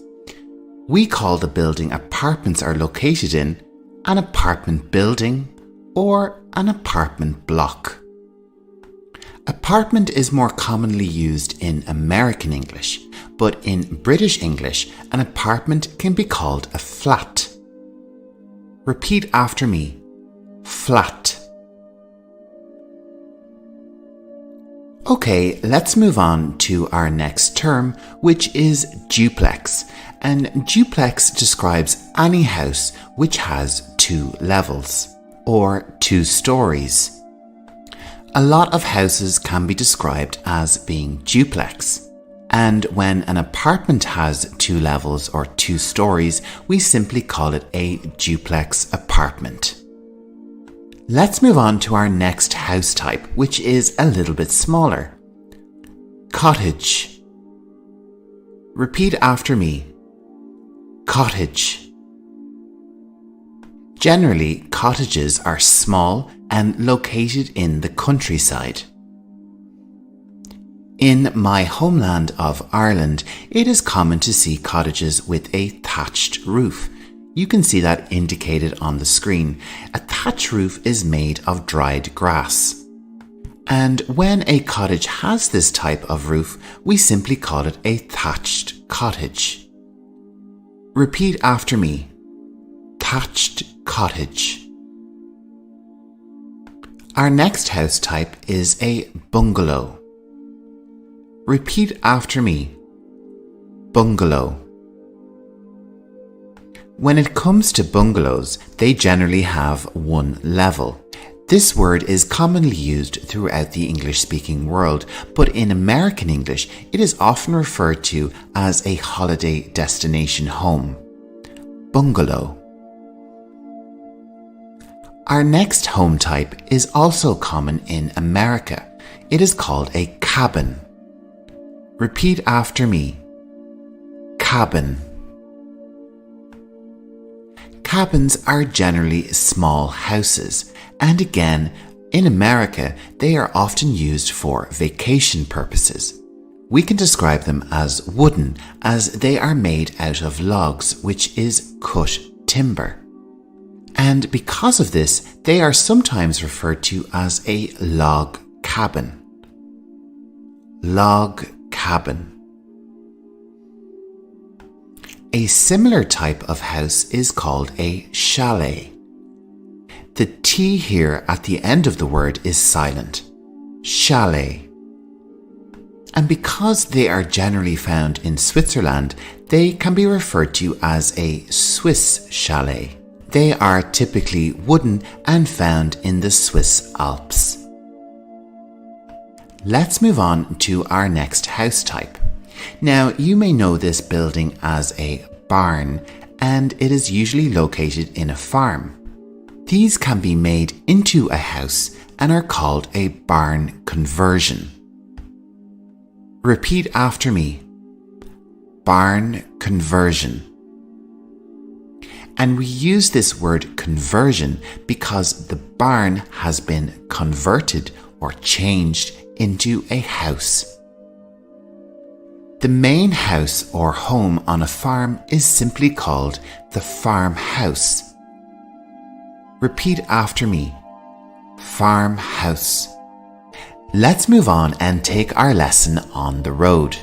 We call the building apartments are located in an apartment building or an apartment block. Apartment is more commonly used in American English, but in British English, an apartment can be called a flat. Repeat after me. Flat. Okay, let's move on to our next term, which is duplex. And duplex describes any house which has 2 levels, or 2 stories. A lot of houses can be described as being duplex. And when an apartment has 2 levels or 2 stories, we simply call it a duplex apartment. Let's move on to our next house type, which is a little bit smaller. Cottage. Repeat after me. Cottage. Generally, cottages are small and located in the countryside. In my homeland of Ireland, it is common to see cottages with a thatched roof. You can see that indicated on the screen. A thatch roof is made of dried grass. And when a cottage has this type of roof, we simply call it a thatched cottage. Repeat after me. Thatched cottage. Our next house type is a bungalow. Repeat after me. bungalow. When it comes to bungalows, they generally have one level. This word is commonly used throughout the English-speaking world, but in American English, it is often referred to as a holiday destination home. Bungalow. Our next home type is also common in America. It is called a cabin. Repeat after me. Cabin. Cabins are generally small houses, and again, in America, they are often used for vacation purposes. We can describe them as wooden, as they are made out of logs, which is cut timber. And because of this, they are sometimes referred to as a log cabin. Log cabin. A similar type of house is called a chalet. The T here at the end of the word is silent. Chalet. And because they are generally found in Switzerland, they can be referred to as a Swiss chalet. They are typically wooden and found in the Swiss Alps. Let's move on to our next house type. Now, you may know this building as a barn, and it is usually located in a farm. These can be made into a house and are called a barn conversion. Repeat after me. Barn conversion. And we use this word conversion because the barn has been converted or changed into a house. The main house or home on a farm is simply called the farmhouse. Repeat after me. Farmhouse. Let's move on and take our lesson on the road.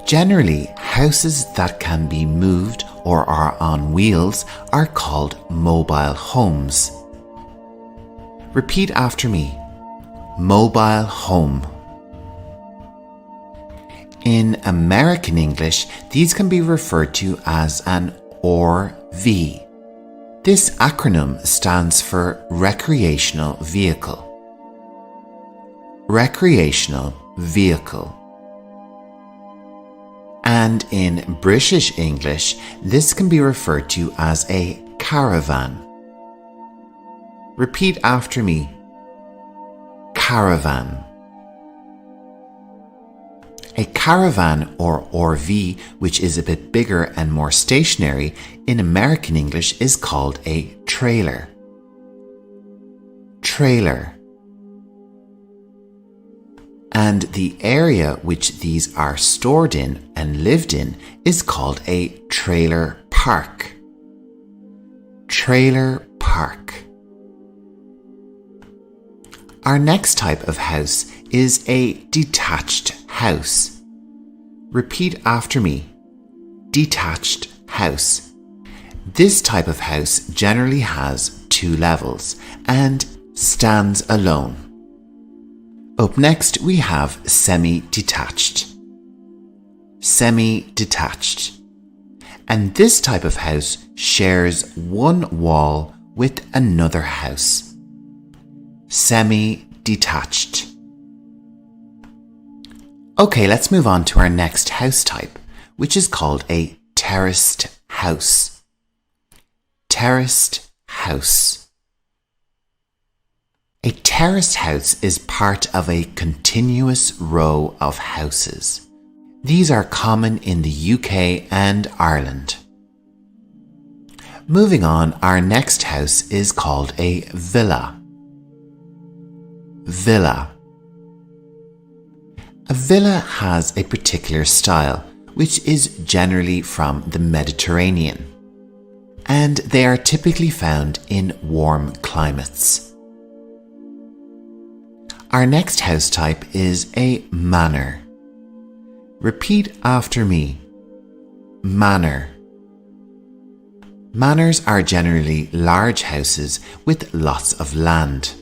Generally, houses that can be moved or are on wheels are called mobile homes. Repeat after me. Mobile home. In American English, these can be referred to as an RV. This acronym stands for recreational vehicle. Recreational vehicle. And in British English, this can be referred to as a caravan. Repeat after me. Caravan. A caravan or RV, which is a bit bigger and more stationary, in American English is called a trailer. Trailer. And the area which these are stored in and lived in is called a trailer park. Trailer park. Our next type of house is a detached house. Repeat after me. Detached house. This type of house generally has 2 levels and stands alone. Up next we have semi-detached. Semi-detached. And this type of house shares one wall with another house. Semi-detached. Okay, let's move on to our next house type, which is called a terraced house. Terraced house. A terraced house is part of a continuous row of houses. These are common in the UK and Ireland. Moving on, our next house is called a villa. Villa. A villa has a particular style, which is generally from the Mediterranean, and they are typically found in warm climates. Our next house type is a manor. Repeat after me. Manor. Manors are generally large houses with lots of land.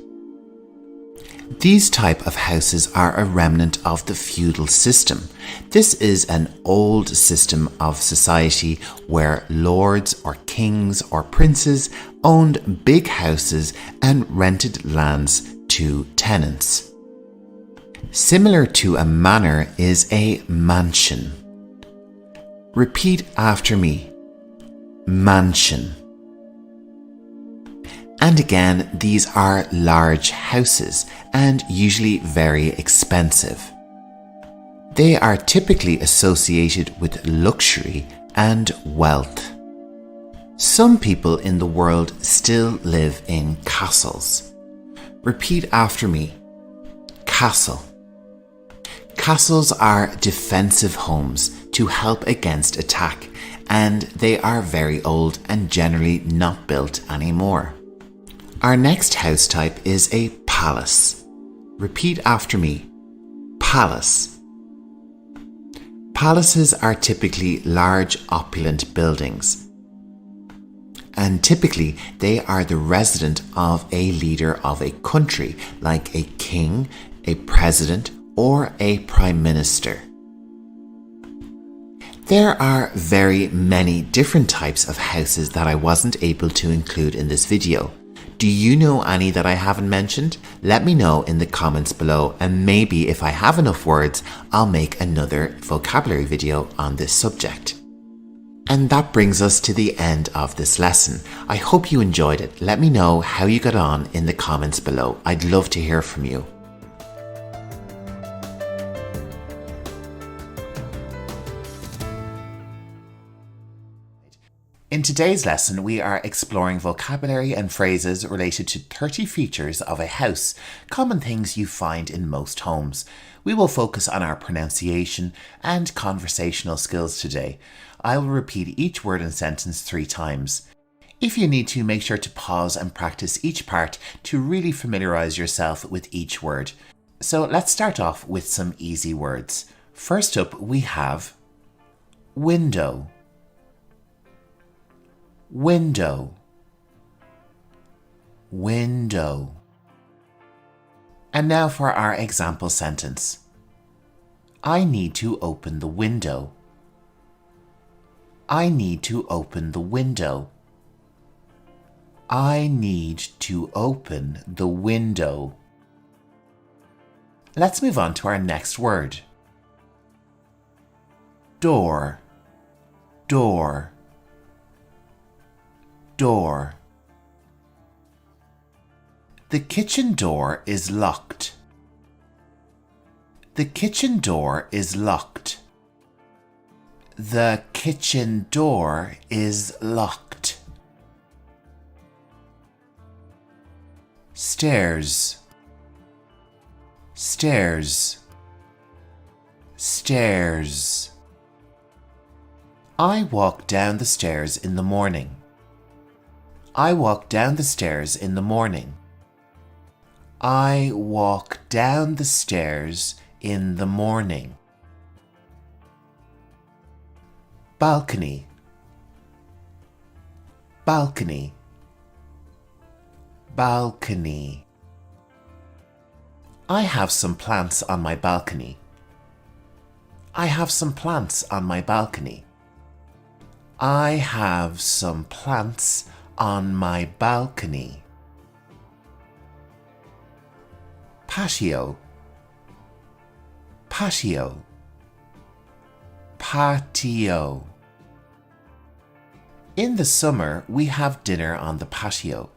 These type of houses are a remnant of the feudal system. This is an old system of society where lords or kings or princes owned big houses and rented lands to tenants. Similar to a manor is a mansion. Repeat after me. Mansion. And again, these are large houses and usually very expensive. They are typically associated with luxury and wealth. Some people in the world still live in castles. Repeat after me. Castle. Castles are defensive homes to help against attack, and they are very old and generally not built anymore. Our next house type is a palace. Repeat after me. Palace. Palaces are typically large, opulent buildings. And typically, they are the residence of a leader of a country, like a king, a president, or a prime minister. There are very many different types of houses that I wasn't able to include in this video. Do you know any that I haven't mentioned? Let me know in the comments below, and maybe if I have enough words, I'll make another vocabulary video on this subject. And that brings us to the end of this lesson. I hope you enjoyed it. Let me know how you got on in the comments below. I'd love to hear from you. In today's lesson, we are exploring vocabulary and phrases related to 30 features of a house, common things you find in most homes. We will focus on our pronunciation and conversational skills today. I will repeat each word and sentence 3 times. If you need to, make sure to pause and practice each part to really familiarize yourself with each word. So let's start off with some easy words. First up, we have window. Window. Window. And now for our example sentence. I need to open the window. I need to open the window. I need to open the window. Let's move on to our next word. Door. Door. Door. The kitchen door is locked. The kitchen door is locked. The kitchen door is locked. Stairs. Stairs. Stairs. I walk down the stairs in the morning. I walk down the stairs in the morning. I walk down the stairs in the morning. Balcony. Balcony. Balcony. I have some plants on my balcony. I have some plants on my balcony. I have some plants on my balcony. Patio. Patio. Patio. In the summer, we have dinner on the patio.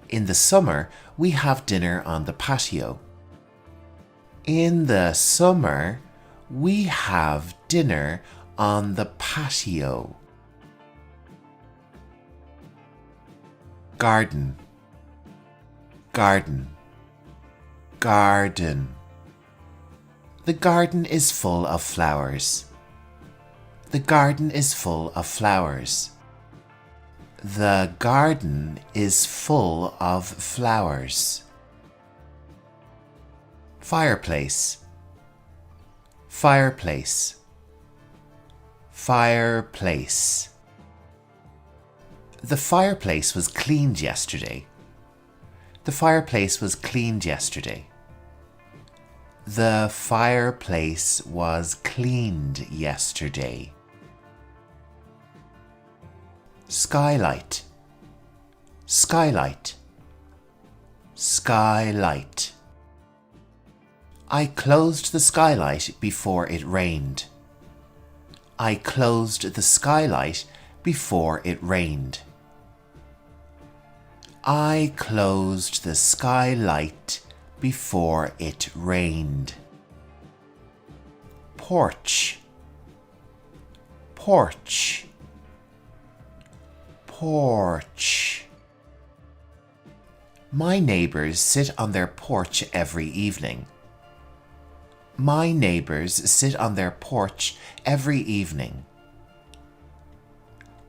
In the summer, we have dinner on the patio. In the summer, we have dinner on the patio. Garden. Garden. Garden. The garden is full of flowers. The garden is full of flowers. The garden is full of flowers. Fireplace. Fireplace. Fireplace. The fireplace was cleaned yesterday. The fireplace was cleaned yesterday. The fireplace was cleaned yesterday. Skylight, skylight, skylight. I closed the skylight before it rained. I closed the skylight before it rained. I closed the skylight before it rained. Porch, porch, porch. My neighbours sit on their porch every evening. My neighbours sit on their porch every evening.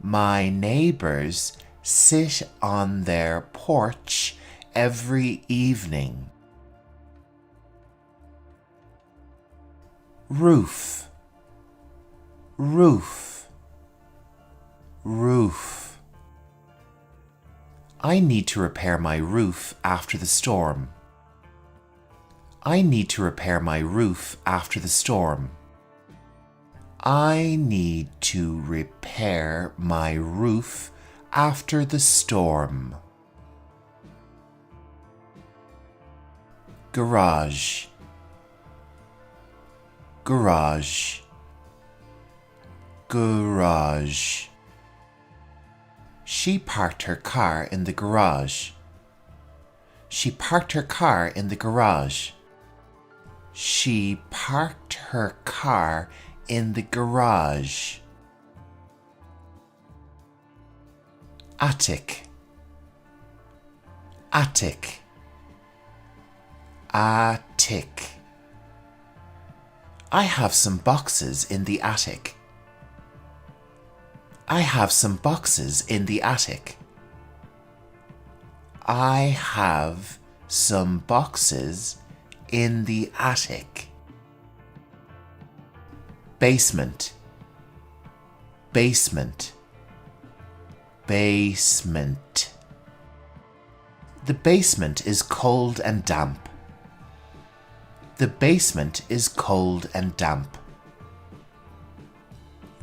My neighbours sit on their porch every evening. Roof, roof, roof. I need to repair my roof after the storm. I need to repair my roof after the storm. I need to repair my roof after the storm. Garage, garage, garage. She parked her car in the garage. She parked her car in the garage. She parked her car in the garage. Attic, attic, attic. I have some boxes in the attic. I have some boxes in the attic. I have some boxes in the attic. Basement, basement, basement. The basement is cold and damp. The basement is cold and damp.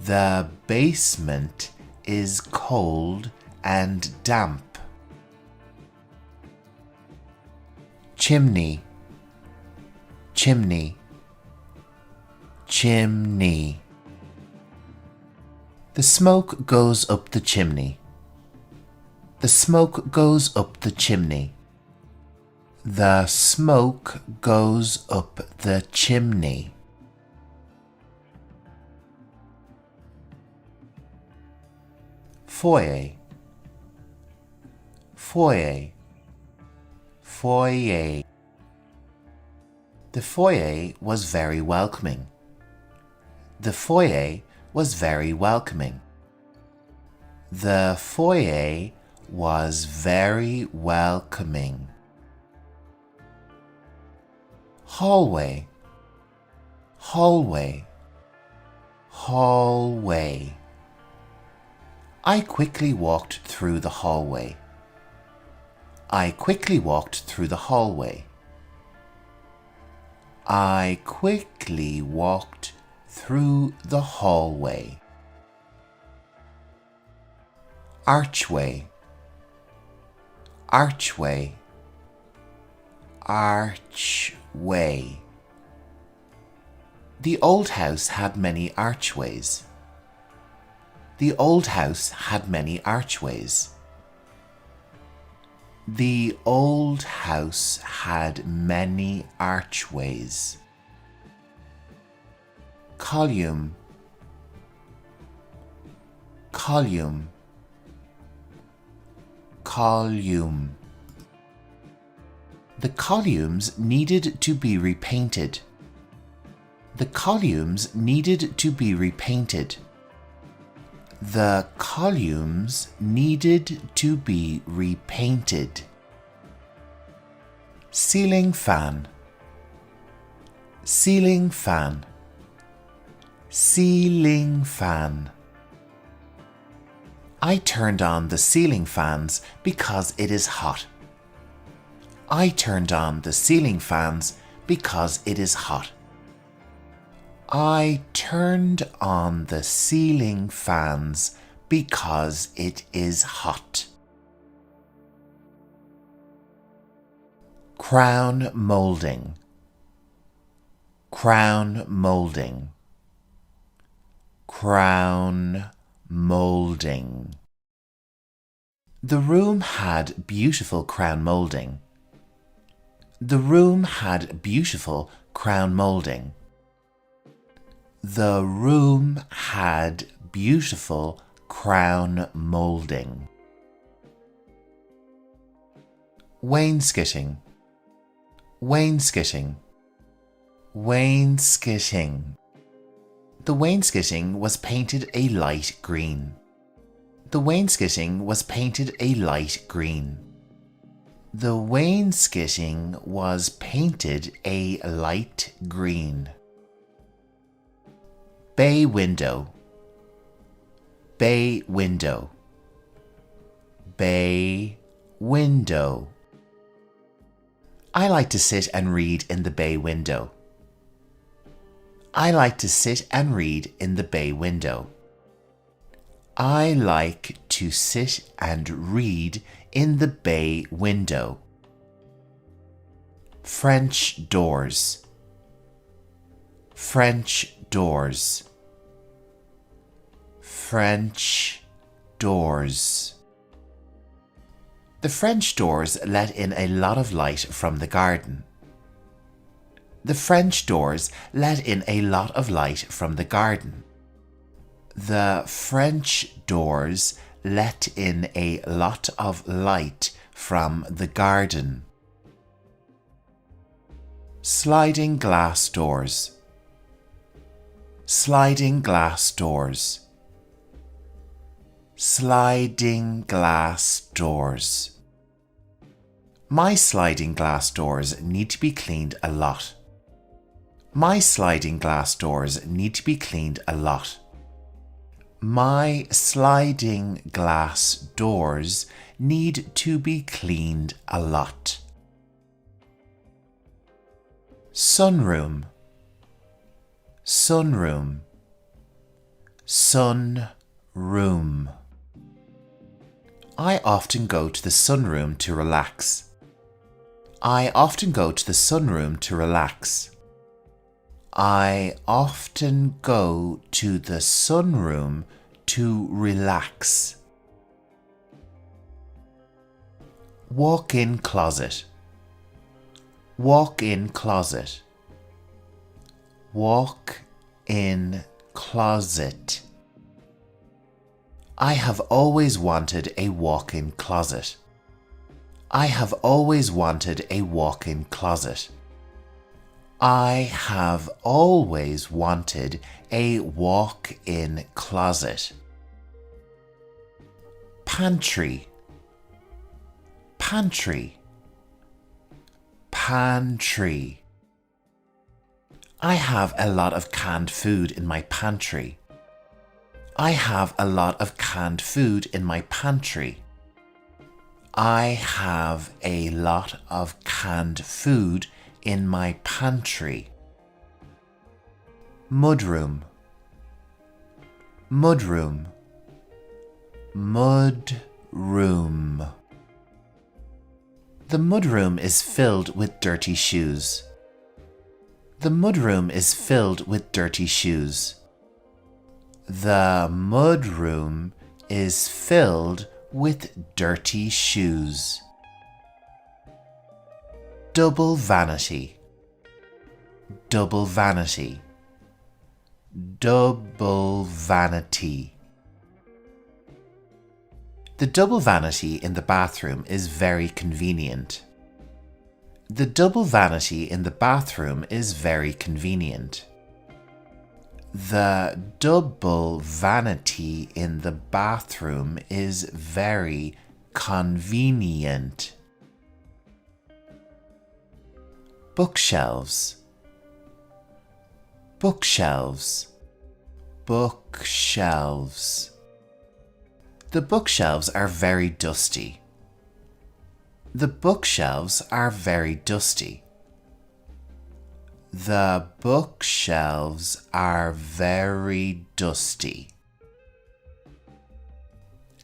The basement is cold and damp. Chimney, chimney, chimney. The smoke goes up the chimney. The smoke goes up the chimney. The smoke goes up the chimney. Foyer, foyer, foyer. The foyer was very welcoming. The foyer was very welcoming. The foyer was very welcoming. Hallway, hallway, hallway. I quickly walked through the hallway. I quickly walked through the hallway. I quickly walked through the hallway. Archway, archway, archway. The old house had many archways. The old house had many archways. The old house had many archways. Column, column, column. The columns needed to be repainted. The columns needed to be repainted. The columns needed to be repainted. Ceiling fan, ceiling fan, ceiling fan. I turned on the ceiling fans because it is hot. I turned on the ceiling fans because it is hot. I turned on the ceiling fans because it is hot. Crown molding. Crown molding. Crown molding. The room had beautiful crown molding. The room had beautiful crown molding. The room had beautiful crown molding. Wainscoting. Wainscoting. Wainscoting. The wainscoting was painted a light green. The wainscoting was painted a light green. The wainscoting was painted a light green. Bay window. Bay window. Bay window. I like to sit and read in the bay window. I like to sit and read in the bay window. I like to sit and read in the bay window. French doors. French doors. French doors. The French doors let in a lot of light from the garden. The French doors let in a lot of light from the garden. The French doors let in a lot of light from the garden. Sliding glass doors. Sliding glass doors. Sliding glass doors. My sliding glass doors need to be cleaned a lot. My sliding glass doors need to be cleaned a lot. My sliding glass doors need to be cleaned a lot. Sunroom. Sunroom. Sunroom. I often go to the sunroom to relax. I often go to the sunroom to relax. I often go to the sunroom to relax. Walk-in closet. Walk-in closet. Walk-in closet. I have always wanted a walk-in closet. I have always wanted a walk-in closet. I have always wanted a walk-in closet. Pantry. Pantry. Pantry. I have a lot of canned food in my pantry. I have a lot of canned food in my pantry. I have a lot of canned food in my pantry. Mudroom. Mudroom. Mudroom. The mudroom is filled with dirty shoes. The mudroom is filled with dirty shoes. The mudroom is filled with dirty shoes. Double vanity. Double vanity. Double vanity. The double vanity in the bathroom is very convenient. The double vanity in the bathroom is very convenient. The double vanity in the bathroom is very convenient. Bookshelves. Bookshelves. Bookshelves. The bookshelves are very dusty. The bookshelves are very dusty. The bookshelves are very dusty.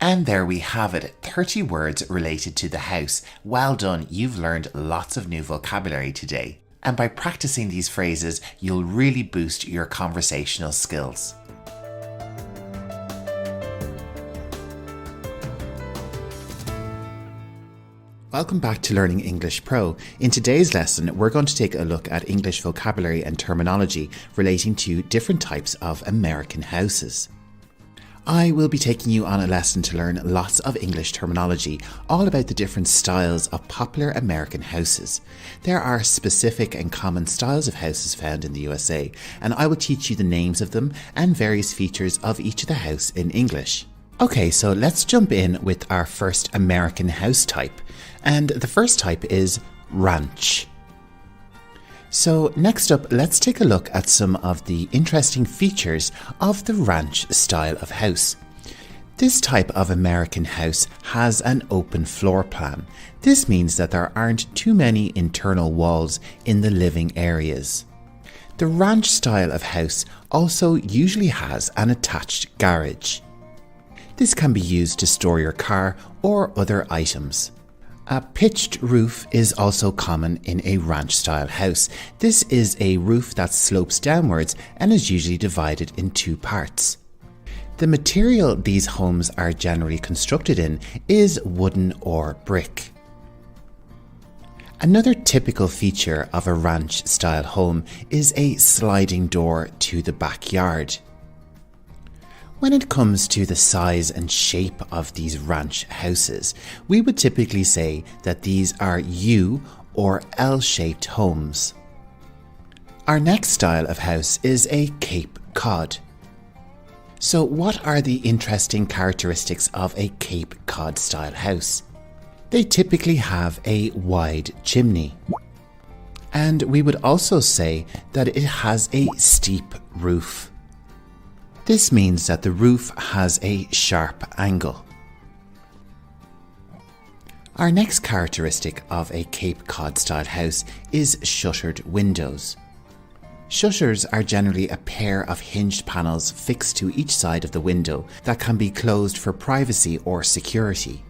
And there we have it, 30 words related to the house. Well done, you've learned lots of new vocabulary today. And by practicing these phrases, you'll really boost your conversational skills. Welcome back to Learning English Pro. In today's lesson, we're going to take a look at English vocabulary and terminology relating to different types of American houses. I will be taking you on a lesson to learn lots of English terminology, all about the different styles of popular American houses. There are specific and common styles of houses found in the USA, and I will teach you the names of them and various features of each of the house in English. Okay, so let's jump in with our first American house type. And the first type is ranch. So next up, let's take a look at some of the interesting features of the ranch style of house. This type of American house has an open floor plan. This means that there aren't too many internal walls in the living areas. The ranch style of house also usually has an attached garage. This can be used to store your car or other items. A pitched roof is also common in a ranch-style house. This is a roof that slopes downwards and is usually divided in two parts. The material these homes are generally constructed in is wooden or brick. Another typical feature of a ranch-style home is a sliding door to the backyard. When it comes to the size and shape of these ranch houses, we would typically say that these are U or L-shaped homes. Our next style of house is a Cape Cod. So what are the interesting characteristics of a Cape Cod style house? They typically have a wide chimney. And we would also say that it has a steep roof. This means that the roof has a sharp angle. Our next characteristic of a Cape Cod style house is shuttered windows. Shutters are generally a pair of hinged panels fixed to each side of the window that can be closed for privacy or security.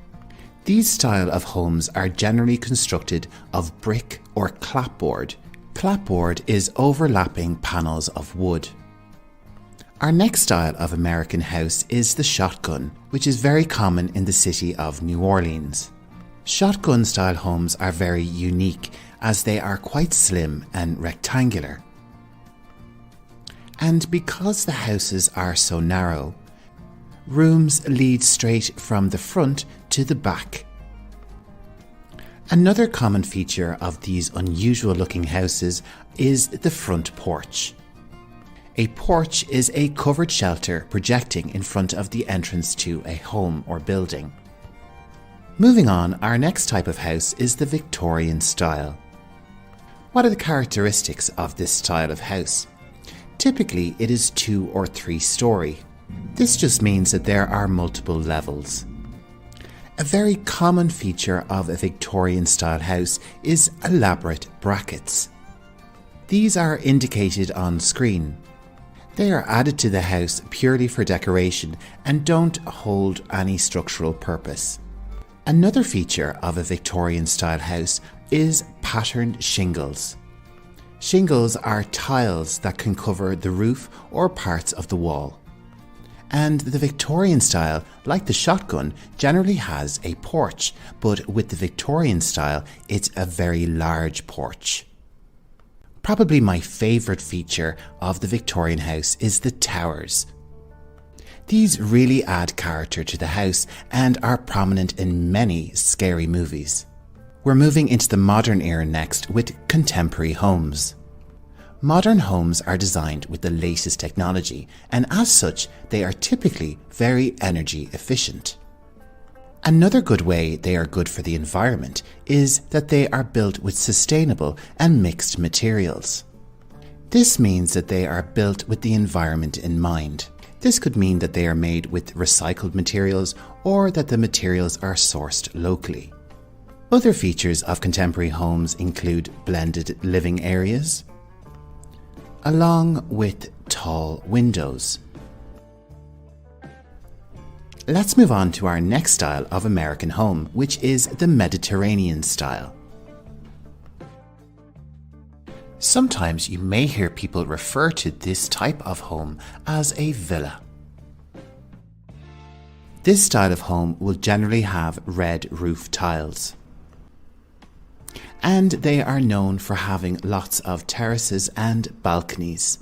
These style of homes are generally constructed of brick or clapboard. Clapboard is overlapping panels of wood. Our next style of American house is the shotgun, which is very common in the city of New Orleans. Shotgun style homes are very unique as they are quite slim and rectangular. And because the houses are so narrow, rooms lead straight from the front to the back. Another common feature of these unusual looking houses is the front porch. A porch is a covered shelter projecting in front of the entrance to a home or building. Moving on, our next type of house is the Victorian style. What are the characteristics of this style of house? Typically, it is 2 or 3 story. This just means that there are multiple levels. A very common feature of a Victorian style house is elaborate brackets. These are indicated on screen. They are added to the house purely for decoration and don't hold any structural purpose. Another feature of a Victorian style house is patterned shingles. Shingles are tiles that can cover the roof or parts of the wall. And the Victorian style, like the shotgun, generally has a porch, but with the Victorian style, it's a very large porch. Probably my favourite feature of the Victorian house is the towers. These really add character to the house and are prominent in many scary movies. We're moving into the modern era next with contemporary homes. Modern homes are designed with the latest technology, and as such, they are typically very energy efficient. Another good way they are good for the environment is that they are built with sustainable and mixed materials. This means that they are built with the environment in mind. This could mean that they are made with recycled materials or that the materials are sourced locally. Other features of contemporary homes include blended living areas, along with tall windows. Let's move on to our next style of American home, which is the Mediterranean style. Sometimes you may hear people refer to this type of home as a villa. This style of home will generally have red roof tiles, and they are known for having lots of terraces and balconies.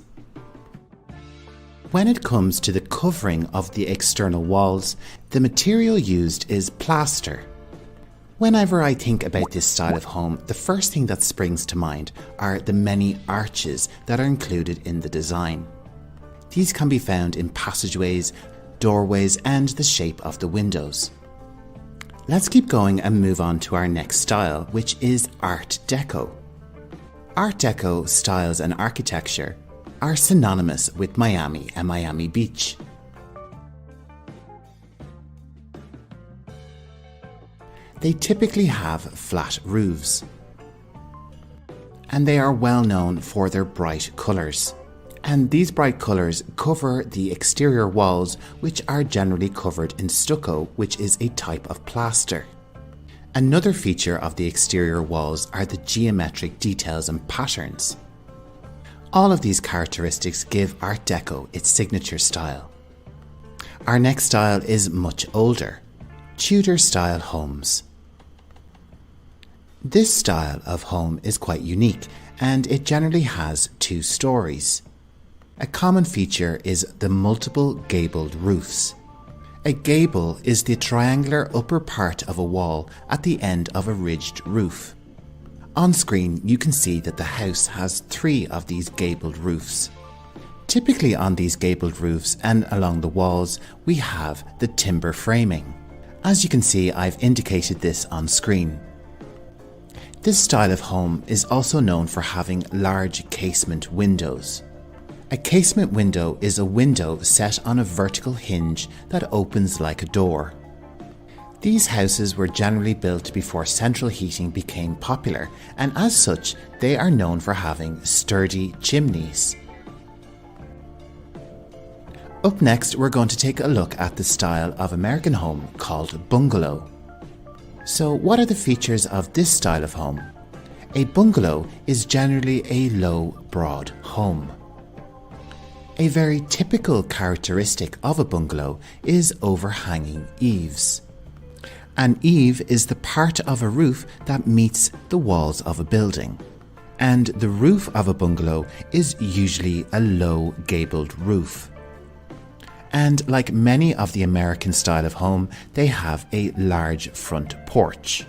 When it comes to the covering of the external walls, the material used is plaster. Whenever I think about this style of home, the first thing that springs to mind are the many arches that are included in the design. These can be found in passageways, doorways, and the shape of the windows. Let's keep going and move on to our next style, which is Art Deco. Art Deco styles and architecture are synonymous with Miami and Miami Beach. They typically have flat roofs, and they are well known for their bright colours. And these bright colours cover the exterior walls, which are generally covered in stucco, which is a type of plaster. Another feature of the exterior walls are the geometric details and patterns. All of these characteristics give Art Deco its signature style. Our next style is much older, Tudor style homes. This style of home is quite unique, and it generally has 2 stories. A common feature is the multiple gabled roofs. A gable is the triangular upper part of a wall at the end of a ridged roof. On screen, you can see that the house has 3 of these gabled roofs. Typically on these gabled roofs and along the walls, we have the timber framing. As you can see, I've indicated this on screen. This style of home is also known for having large casement windows. A casement window is a window set on a vertical hinge that opens like a door. These houses were generally built before central heating became popular, and as such, they are known for having sturdy chimneys. Up next, we're going to take a look at the style of American home called bungalow. So, what are the features of this style of home? A bungalow is generally a low, broad home. A very typical characteristic of a bungalow is overhanging eaves. An eave is the part of a roof that meets the walls of a building, and the roof of a bungalow is usually a low gabled roof. And like many of the American style of home, they have a large front porch.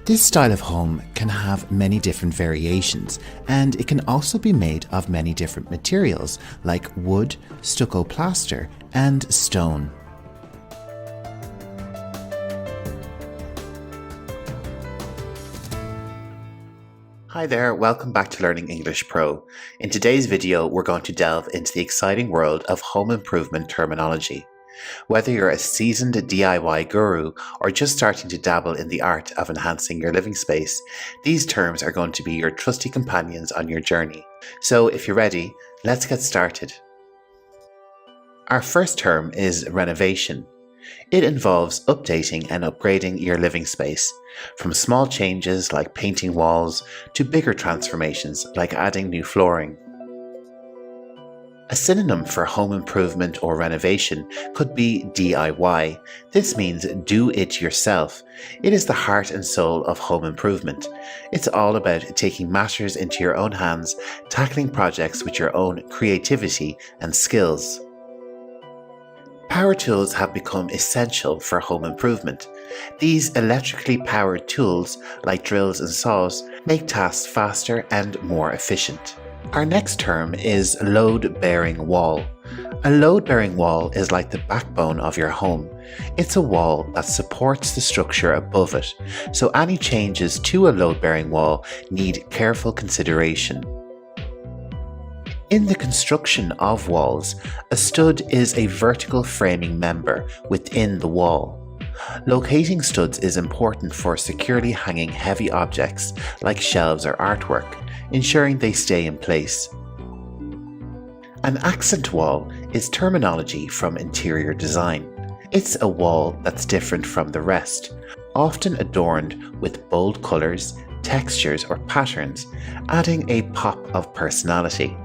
This style of home can have many different variations, and it can also be made of many different materials like wood, stucco plaster, and stone. Hi there, welcome back to Learning English Pro. In today's video, we're going to delve into the exciting world of home improvement terminology. Whether you're a seasoned DIY guru or just starting to dabble in the art of enhancing your living space, these terms are going to be your trusty companions on your journey. So if you're ready, let's get started. Our first term is renovation. It involves updating and upgrading your living space, from small changes like painting walls to bigger transformations like adding new flooring. A synonym for home improvement or renovation could be DIY. This means do it yourself. It is the heart and soul of home improvement. It's all about taking matters into your own hands, tackling projects with your own creativity and skills. Power tools have become essential for home improvement. These electrically powered tools, like drills and saws, make tasks faster and more efficient. Our next term is load-bearing wall. A load-bearing wall is like the backbone of your home. It's a wall that supports the structure above it, so any changes to a load-bearing wall need careful consideration. In the construction of walls, a stud is a vertical framing member within the wall. Locating studs is important for securely hanging heavy objects like shelves or artwork, ensuring they stay in place. An accent wall is terminology from interior design. It's a wall that's different from the rest, often adorned with bold colours, textures or patterns, adding a pop of personality.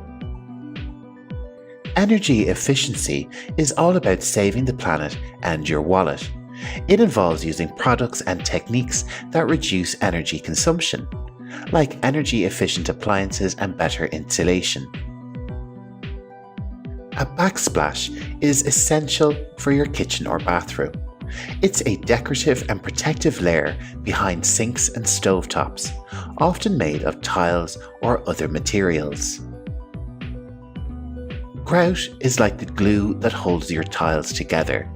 Energy efficiency is all about saving the planet and your wallet. It involves using products and techniques that reduce energy consumption, like energy-efficient appliances and better insulation. A backsplash is essential for your kitchen or bathroom. It's a decorative and protective layer behind sinks and stovetops, often made of tiles or other materials. Grout is like the glue that holds your tiles together.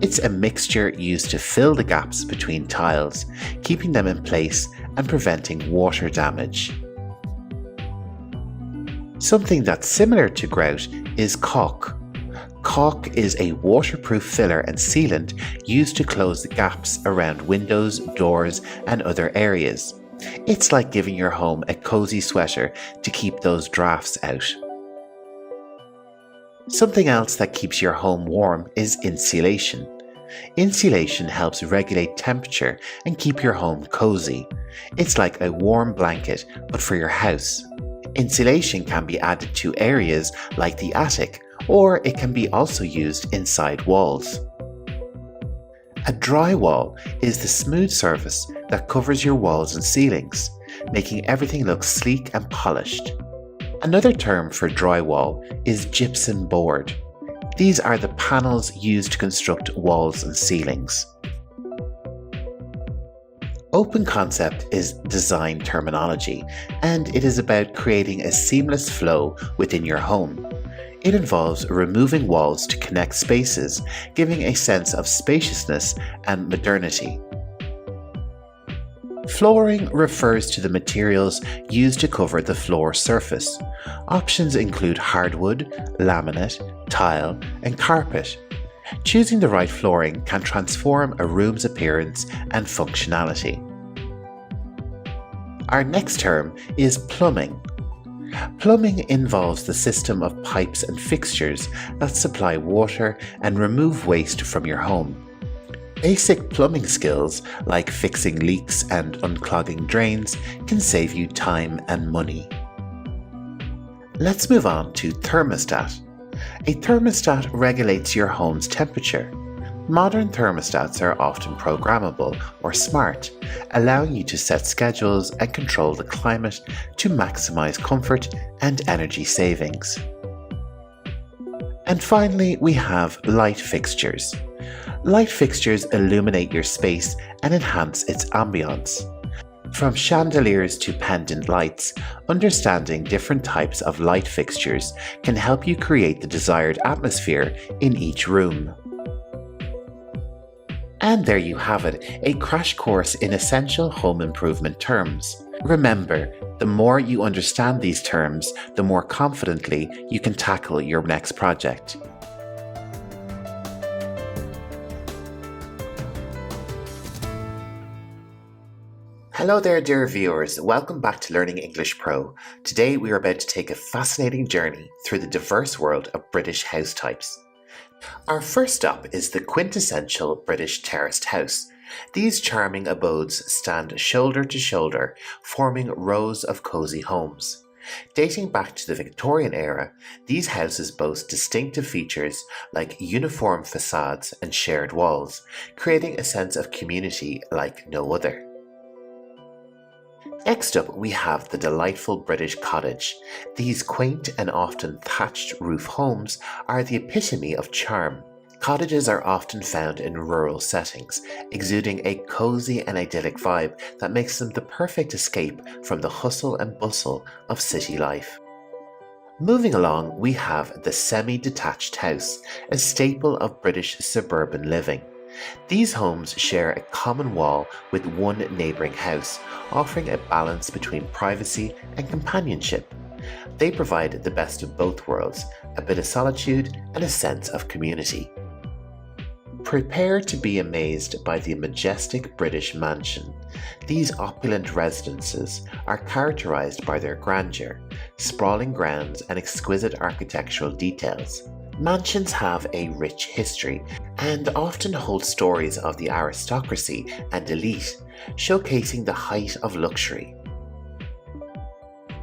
It's a mixture used to fill the gaps between tiles, keeping them in place and preventing water damage. Something that's similar to grout is caulk. Caulk is a waterproof filler and sealant used to close the gaps around windows, doors, and other areas. It's like giving your home a cozy sweater to keep those drafts out. Something else that keeps your home warm is insulation. Insulation helps regulate temperature and keep your home cozy. It's like a warm blanket, but for your house. Insulation can be added to areas like the attic, or it can be also used inside walls. A drywall is the smooth surface that covers your walls and ceilings, making everything look sleek and polished. Another term for drywall is gypsum board. These are the panels used to construct walls and ceilings. Open concept is design terminology, and it is about creating a seamless flow within your home. It involves removing walls to connect spaces, giving a sense of spaciousness and modernity. Flooring refers to the materials used to cover the floor surface. Options include hardwood, laminate, tile, and carpet. Choosing the right flooring can transform a room's appearance and functionality. Our next term is plumbing. Plumbing involves the system of pipes and fixtures that supply water and remove waste from your home. Basic plumbing skills like fixing leaks and unclogging drains can save you time and money. Let's move on to thermostat. A thermostat regulates your home's temperature. Modern thermostats are often programmable or smart, allowing you to set schedules and control the climate to maximize comfort and energy savings. And finally, we have light fixtures. Light fixtures illuminate your space and enhance its ambience. From chandeliers to pendant lights, understanding different types of light fixtures can help you create the desired atmosphere in each room. And there you have it, a crash course in essential home improvement terms. Remember, the more you understand these terms, the more confidently you can tackle your next project. Hello there, dear viewers. Welcome back to Learning English Pro. Today we are about to take a fascinating journey through the diverse world of British house types. Our first stop is the quintessential British terraced house. These charming abodes stand shoulder to shoulder, forming rows of cosy homes. Dating back to the Victorian era, these houses boast distinctive features like uniform facades and shared walls, creating a sense of community like no other. Next up, we have the delightful British cottage. These quaint and often thatched roof homes are the epitome of charm. Cottages are often found in rural settings, exuding a cozy and idyllic vibe that makes them the perfect escape from the hustle and bustle of city life. Moving along, we have the semi-detached house, a staple of British suburban living. These homes share a common wall with one neighbouring house, offering a balance between privacy and companionship. They provide the best of both worlds, a bit of solitude and a sense of community. Prepare to be amazed by the majestic British mansion. These opulent residences are characterized by their grandeur, sprawling grounds, and exquisite architectural details. Mansions have a rich history and often hold stories of the aristocracy and elite, showcasing the height of luxury.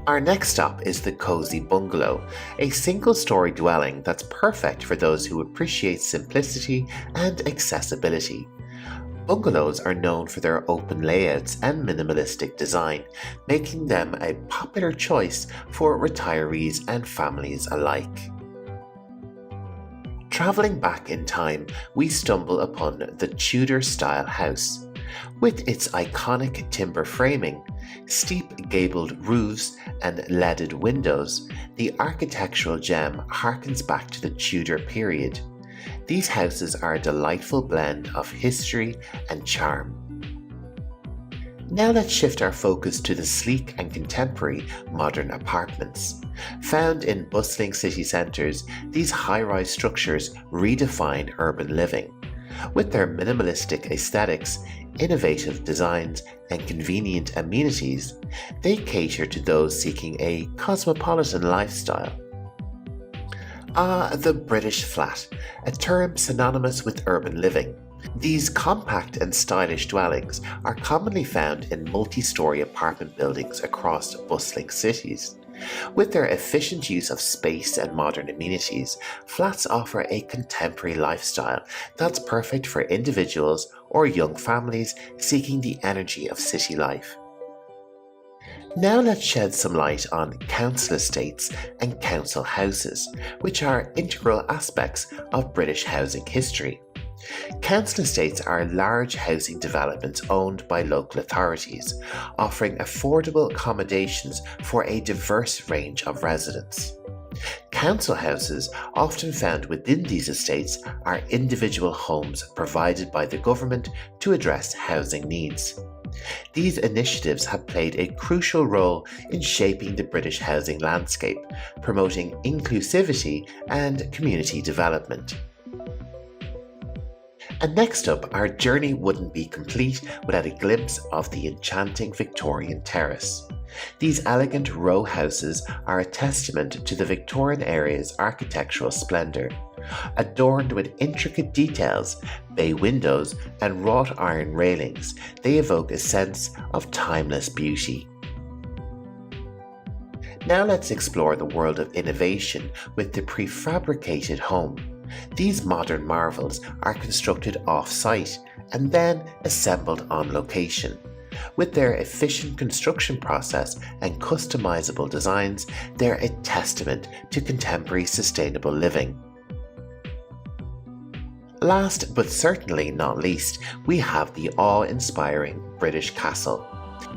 Our next stop is the Cozy Bungalow, a single-story dwelling that's perfect for those who appreciate simplicity and accessibility. Bungalows are known for their open layouts and minimalistic design, making them a popular choice for retirees and families alike. Travelling back in time, we stumble upon the Tudor-style house. With its iconic timber framing, steep gabled roofs, and leaded windows, the architectural gem harkens back to the Tudor period. These houses are a delightful blend of history and charm. Now let's shift our focus to the sleek and contemporary modern apartments. Found in bustling city centres, these high-rise structures redefine urban living. With their minimalistic aesthetics, innovative designs, and convenient amenities, they cater to those seeking a cosmopolitan lifestyle. The British flat, a term synonymous with urban living. These compact and stylish dwellings are commonly found in multi-story apartment buildings across bustling cities. With their efficient use of space and modern amenities, flats offer a contemporary lifestyle that's perfect for individuals or young families seeking the energy of city life. Now let's shed some light on council estates and council houses, which are integral aspects of British housing history. Council estates are large housing developments owned by local authorities, offering affordable accommodations for a diverse range of residents. Council houses, often found within these estates, are individual homes provided by the government to address housing needs. These initiatives have played a crucial role in shaping the British housing landscape, promoting inclusivity and community development. And next up, our journey wouldn't be complete without a glimpse of the enchanting Victorian terrace. These elegant row houses are a testament to the Victorian era's architectural splendour. Adorned with intricate details, bay windows, and wrought iron railings, they evoke a sense of timeless beauty. Now let's explore the world of innovation with the prefabricated home. These modern marvels are constructed off-site and then assembled on location. With their efficient construction process and customizable designs, they're a testament to contemporary sustainable living. Last but certainly not least, we have the awe-inspiring British Castle.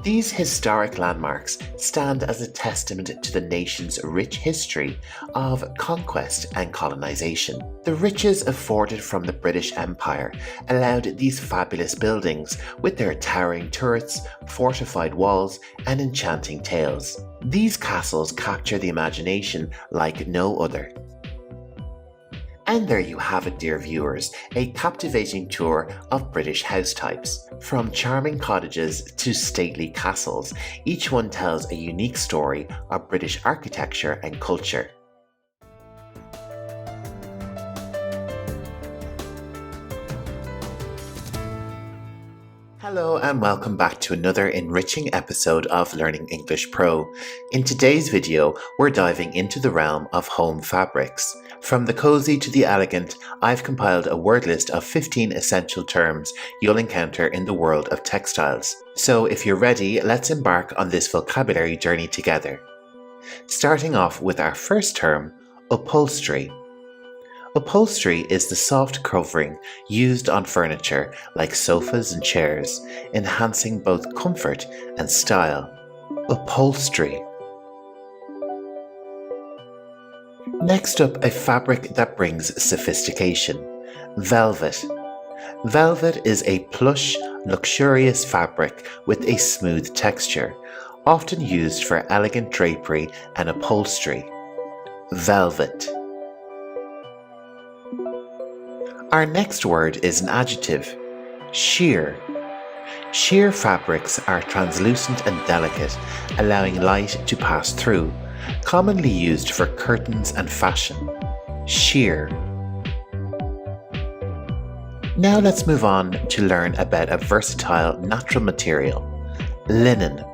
These historic landmarks stand as a testament to the nation's rich history of conquest and colonization. The riches afforded from the British Empire allowed these fabulous buildings, with their towering turrets, fortified walls, and enchanting tales. These castles capture the imagination like no other. And there you have it, dear viewers, a captivating tour of British house types. From charming cottages to stately castles, each one tells a unique story of British architecture and culture. Hello and welcome back to another enriching episode of Learning English Pro. In today's video, we're diving into the realm of home fabrics. From the cozy to the elegant, I've compiled a word list of 15 essential terms you'll encounter in the world of textiles. So if you're ready, let's embark on this vocabulary journey together. Starting off with our first term, upholstery. Upholstery is the soft covering used on furniture like sofas and chairs, enhancing both comfort and style. Upholstery. Next up, a fabric that brings sophistication. Velvet. Velvet is a plush, luxurious fabric with a smooth texture, often used for elegant drapery and upholstery. Velvet. Our next word is an adjective, sheer. Sheer fabrics are translucent and delicate, allowing light to pass through, commonly used for curtains and fashion. Sheer. Now let's move on to learn about a versatile natural material, linen.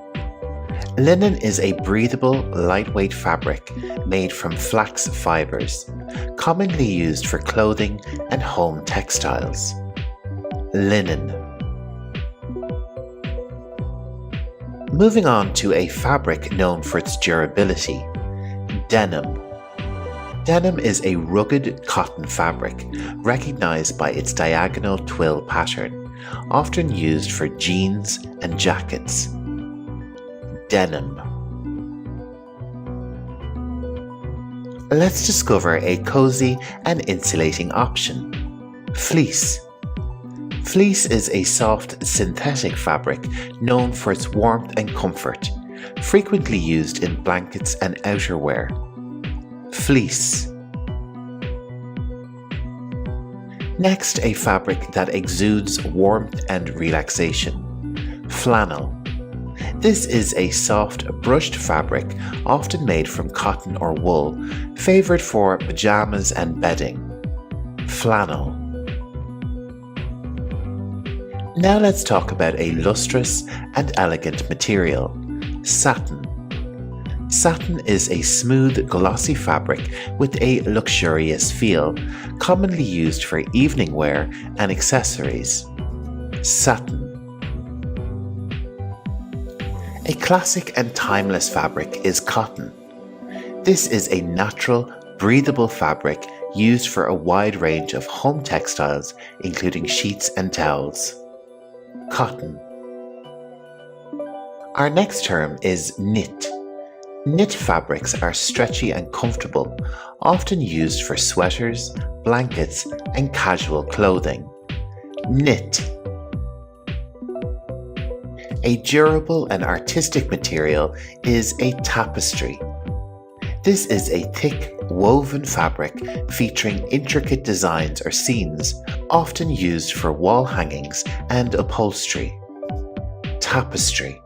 Linen is a breathable, lightweight fabric made from flax fibers, commonly used for clothing and home textiles. Linen. Moving on to a fabric known for its durability, denim. Denim is a rugged cotton fabric recognized by its diagonal twill pattern, often used for jeans and jackets. Denim. Let's discover a cozy and insulating option, fleece. Fleece is a soft synthetic fabric known for its warmth and comfort, frequently used in blankets and outerwear. Fleece. Next, a fabric that exudes warmth and relaxation, flannel. This is a soft, brushed fabric often made from cotton or wool, favoured for pajamas and bedding. Flannel. Now let's talk about a lustrous and elegant material, satin. Satin is a smooth, glossy fabric with a luxurious feel, commonly used for evening wear and accessories. Satin. A classic and timeless fabric is cotton. This is a natural, breathable fabric used for a wide range of home textiles, including sheets and towels. Cotton. Our next term is knit. Knit fabrics are stretchy and comfortable, often used for sweaters, blankets, and casual clothing. Knit. A durable and artistic material is a tapestry. This is a thick, woven fabric featuring intricate designs or scenes, often used for wall hangings and upholstery. Tapestry.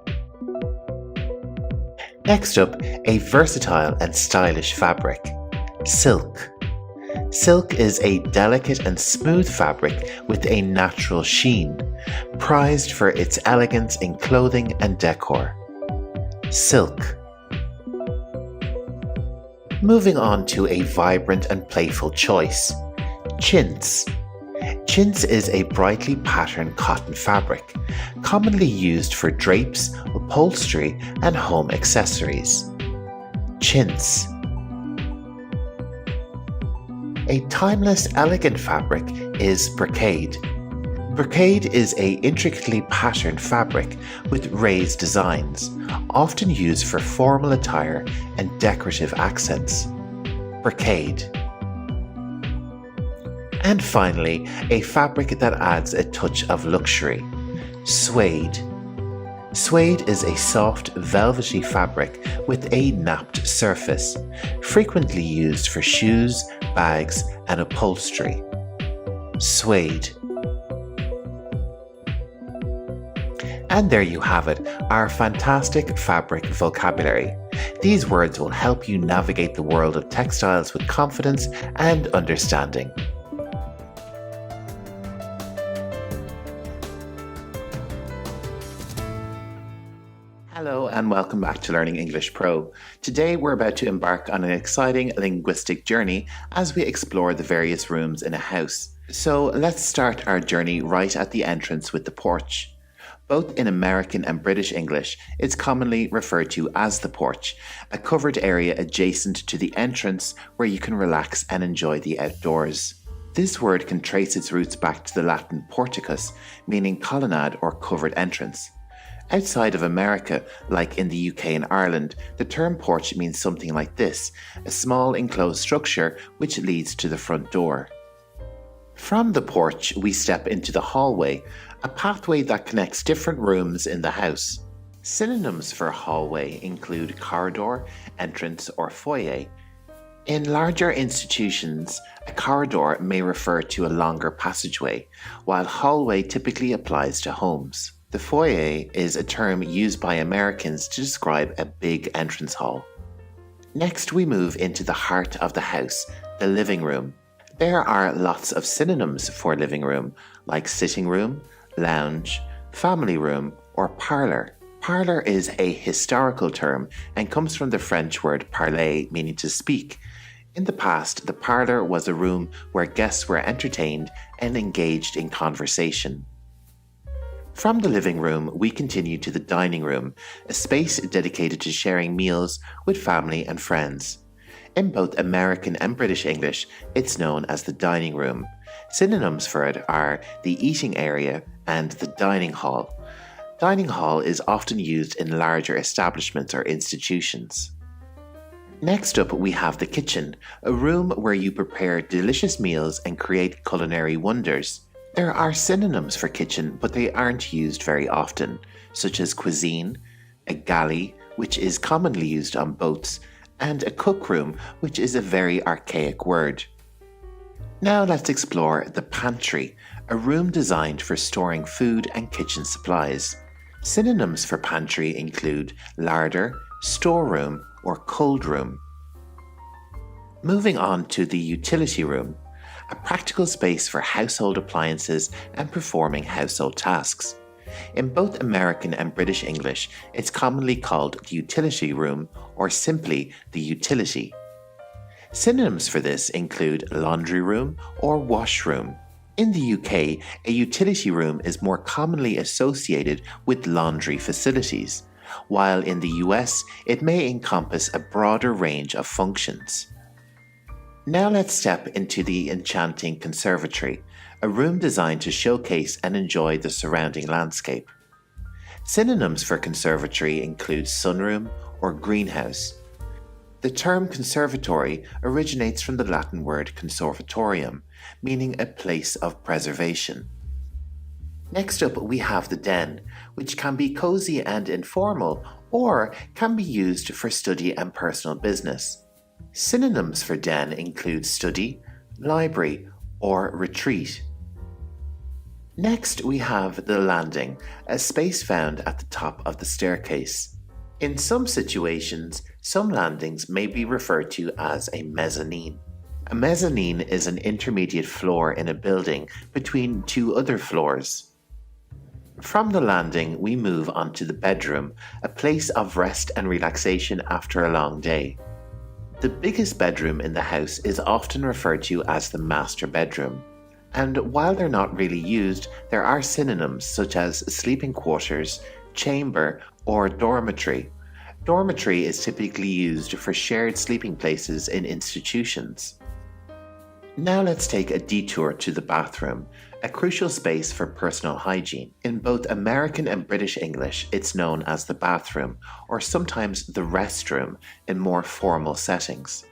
Next up, a versatile and stylish fabric, silk. Silk is a delicate and smooth fabric with a natural sheen, prized for its elegance in clothing and decor. Silk. Moving on to a vibrant and playful choice, chintz. Chintz is a brightly patterned cotton fabric, commonly used for drapes, upholstery, and home accessories. Chintz. A timeless, elegant fabric is brocade. Brocade is a intricately patterned fabric with raised designs, often used for formal attire and decorative accents. Brocade. And finally, a fabric that adds a touch of luxury, suede. Suede is a soft, velvety fabric with a napped surface, frequently used for shoes, bags, and upholstery. Suede. And there you have it, our fantastic fabric vocabulary. These words will help you navigate the world of textiles with confidence and understanding. Hello and welcome back to Learning English Pro. Today we're about to embark on an exciting linguistic journey as we explore the various rooms in a house. So let's start our journey right at the entrance with the porch. Both in American and British English, it's commonly referred to as the porch, a covered area adjacent to the entrance where you can relax and enjoy the outdoors. This word can trace its roots back to the Latin porticus, meaning colonnade or covered entrance. Outside of America, like in the UK and Ireland, the term porch means something like this, a small enclosed structure which leads to the front door. From the porch, we step into the hallway, a pathway that connects different rooms in the house. Synonyms for hallway include corridor, entrance or foyer. In larger institutions, a corridor may refer to a longer passageway, while hallway typically applies to homes. The foyer is a term used by Americans to describe a big entrance hall. Next, we move into the heart of the house, the living room. There are lots of synonyms for living room, like sitting room, lounge, family room, or parlor. Parlor is a historical term and comes from the French word parler, meaning to speak. In the past, the parlor was a room where guests were entertained and engaged in conversation. From the living room, we continue to the dining room, a space dedicated to sharing meals with family and friends. In both American and British English, it's known as the dining room. Synonyms for it are the eating area and the dining hall. Dining hall is often used in larger establishments or institutions. Next up, we have the kitchen, a room where you prepare delicious meals and create culinary wonders. There are synonyms for kitchen, but they aren't used very often, such as cuisine, a galley, which is commonly used on boats, and a cookroom, which is a very archaic word. Now let's explore the pantry, a room designed for storing food and kitchen supplies. Synonyms for pantry include larder, storeroom, or cold room. Moving on to the utility room, a practical space for household appliances and performing household tasks. In both American and British English, it's commonly called the utility room or simply the utility. Synonyms for this include laundry room or washroom. In the UK, a utility room is more commonly associated with laundry facilities, while in the US, it may encompass a broader range of functions. Now let's step into the enchanting conservatory, a room designed to showcase and enjoy the surrounding landscape. Synonyms for conservatory include sunroom or greenhouse. The term conservatory originates from the Latin word conservatorium, meaning a place of preservation. Next up, we have the den, which can be cozy and informal or can be used for study and personal business. Synonyms for den include study, library, or retreat. Next, we have the landing, a space found at the top of the staircase. In some situations, some landings may be referred to as a mezzanine. A mezzanine is an intermediate floor in a building between two other floors. From the landing, we move on to the bedroom, a place of rest and relaxation after a long day. The biggest bedroom in the house is often referred to as the master bedroom. And while they're not really used, there are synonyms such as sleeping quarters, chamber, or dormitory. Dormitory is typically used for shared sleeping places in institutions. Now let's take a detour to the bathroom, a crucial space for personal hygiene. In both American and British English, it's known as the bathroom, or sometimes the restroom in more formal settings.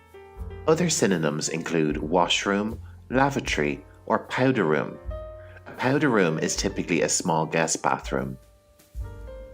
Other synonyms include washroom, lavatory, or powder room. A powder room is typically a small guest bathroom.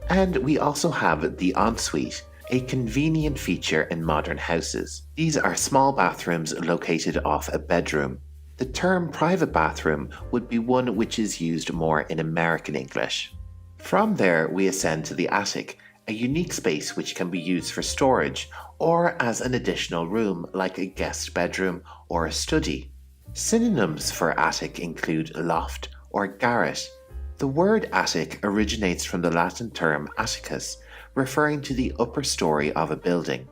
And we also have the ensuite, a convenient feature in modern houses. These are small bathrooms located off a bedroom. The term private bathroom would be one which is used more in American English. From there, we ascend to the attic, a unique space which can be used for storage or as an additional room like a guest bedroom or a study. Synonyms for attic include loft or garret. The word attic originates from the Latin term atticus, referring to the upper story of a building.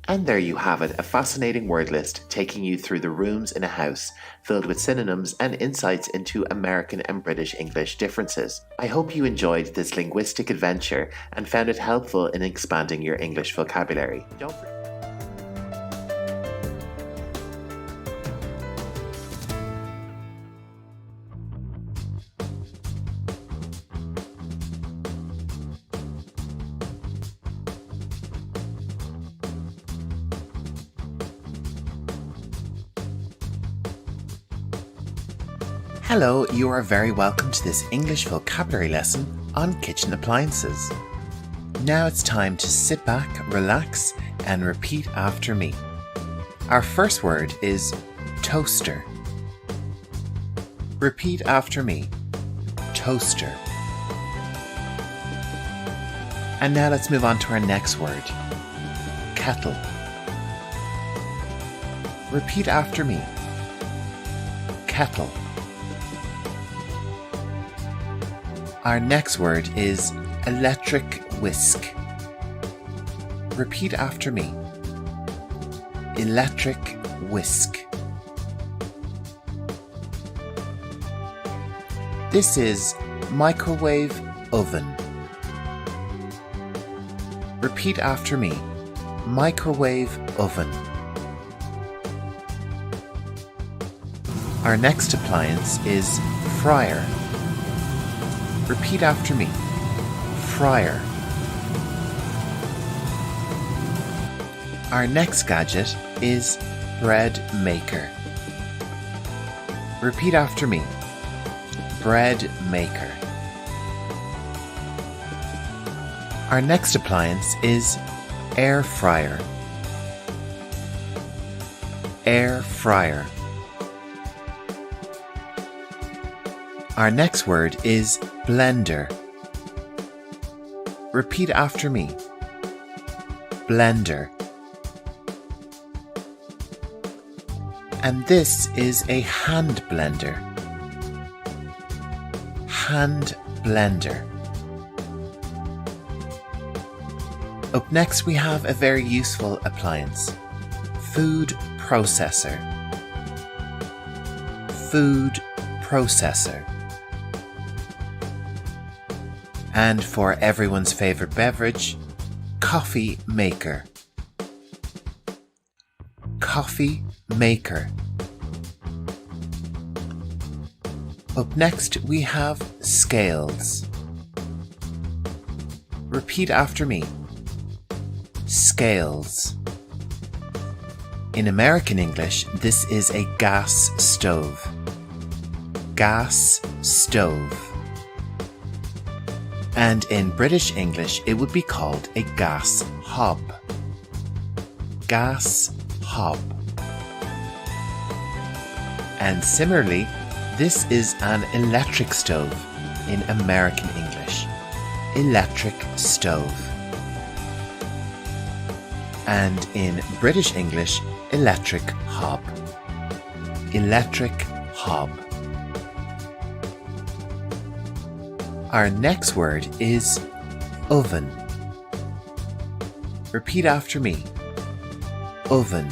And there you have it, a fascinating word list taking you through the rooms in a house, filled with synonyms and insights into American and British English differences. I hope you enjoyed this linguistic adventure and found it helpful in expanding your English vocabulary. Hello, you are very welcome to this English vocabulary lesson on kitchen appliances. Now it's time to sit back, relax, and repeat after me. Our first word is toaster. Repeat after me. Toaster. And now let's move on to our next word. Kettle. Repeat after me. Kettle. Our next word is electric whisk. Repeat after me. Electric whisk. This is microwave oven. Repeat after me. Microwave oven. Our next appliance is fryer. Repeat after me. Fryer. Our next gadget is bread maker. Repeat after me. Bread maker. Our next appliance is air fryer. Air fryer. Our next word is blender. Repeat after me. Blender. And this is a hand blender. Hand blender. Up next we have a very useful appliance. Food processor. Food processor. And for everyone's favourite beverage, coffee maker. Coffee maker. Up next we have scales. Repeat after me. Scales. In American English, this is a gas stove. Gas stove. And in British English, it would be called a gas hob. Gas hob. And similarly, this is an electric stove in American English. Electric stove. And in British English, electric hob. Electric hob. Our next word is oven. Repeat after me. Oven.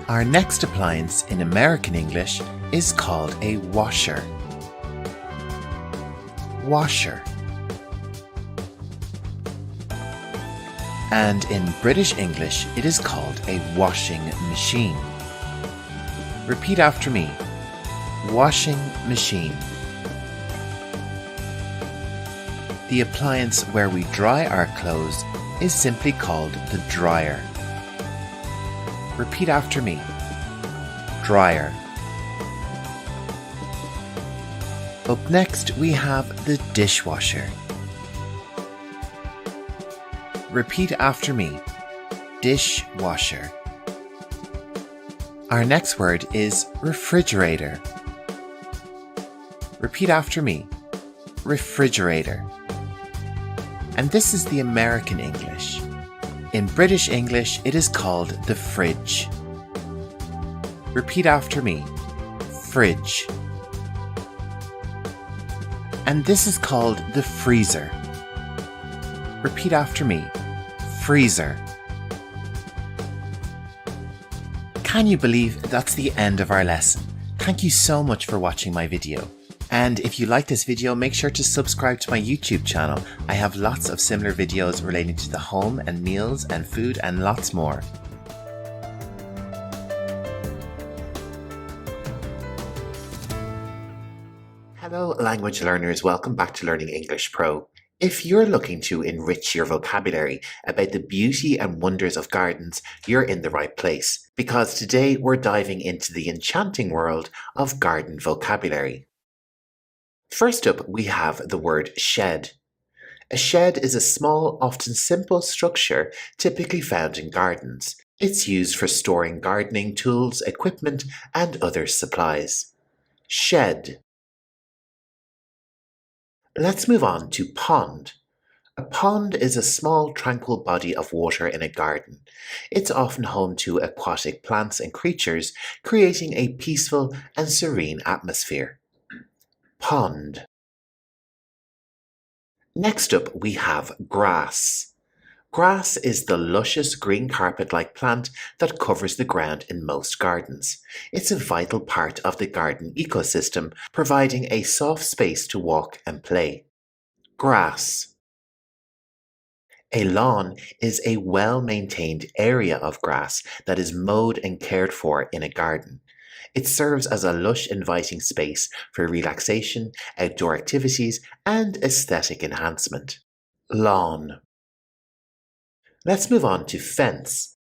Our next appliance in American English is called a washer. Washer. And in British English, it is called a washing machine. Repeat after me. Washing machine. The appliance where we dry our clothes is simply called the dryer. Repeat after me. Dryer. Up next we have the dishwasher. Repeat after me. Dishwasher. Our next word is refrigerator. Repeat after me. Refrigerator. And this is the American English. In British English, it is called the fridge. Repeat after me. Fridge. And this is called the freezer. Repeat after me. Freezer. Can you believe that's the end of our lesson? Thank you so much for watching my video. And if you like this video, make sure to subscribe to my YouTube channel. I have lots of similar videos relating to the home and meals and food and lots more. Hello language learners, welcome back to Learning English Pro. If you're looking to enrich your vocabulary about the beauty and wonders of gardens, you're in the right place, because today we're diving into the enchanting world of garden vocabulary. First up, we have the word shed. A shed is a small, often simple structure typically found in gardens. It's used for storing gardening tools, equipment, and other supplies. Shed. Let's move on to pond. A pond is a small, tranquil body of water in a garden. It's often home to aquatic plants and creatures, creating a peaceful and serene atmosphere. Pond. Next up, we have grass. Grass is the luscious green carpet-like plant that covers the ground in most gardens. It's a vital part of the garden ecosystem, providing a soft space to walk and play. Grass. A lawn is a well-maintained area of grass that is mowed and cared for in a garden. It serves as a lush, inviting space for relaxation, outdoor activities, and aesthetic enhancement. Lawn. Let's move on to fence.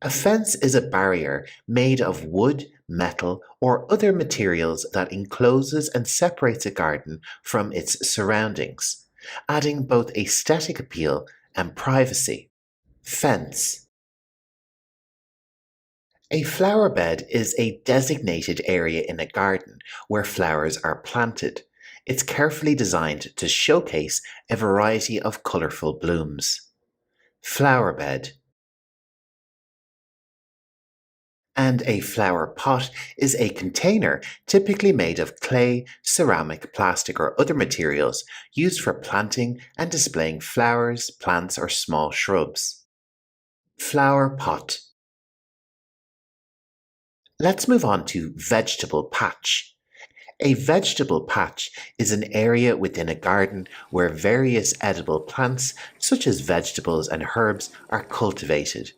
A fence is a barrier made of wood, metal, or other materials that encloses and separates a garden from its surroundings, adding both aesthetic appeal and privacy. Fence. A flower bed is a designated area in a garden where flowers are planted. It's carefully designed to showcase a variety of colorful blooms. Flower bed. And a flower pot is a container typically made of clay, ceramic, plastic, or other materials used for planting and displaying flowers, plants, or small shrubs. Flower pot. Let's move on to vegetable patch. A vegetable patch is an area within a garden where various edible plants, such as vegetables and herbs, are cultivated.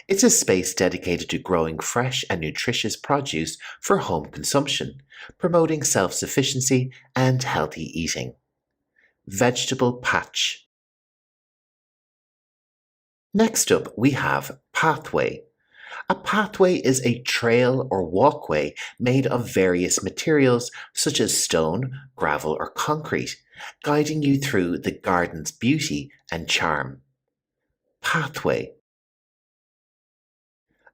It's a space dedicated to growing fresh and nutritious produce for home consumption, promoting self-sufficiency and healthy eating. Vegetable patch. Next up, we have pathway. A pathway is a trail or walkway made of various materials such as stone, gravel, or concrete, guiding you through the garden's beauty and charm. Pathway.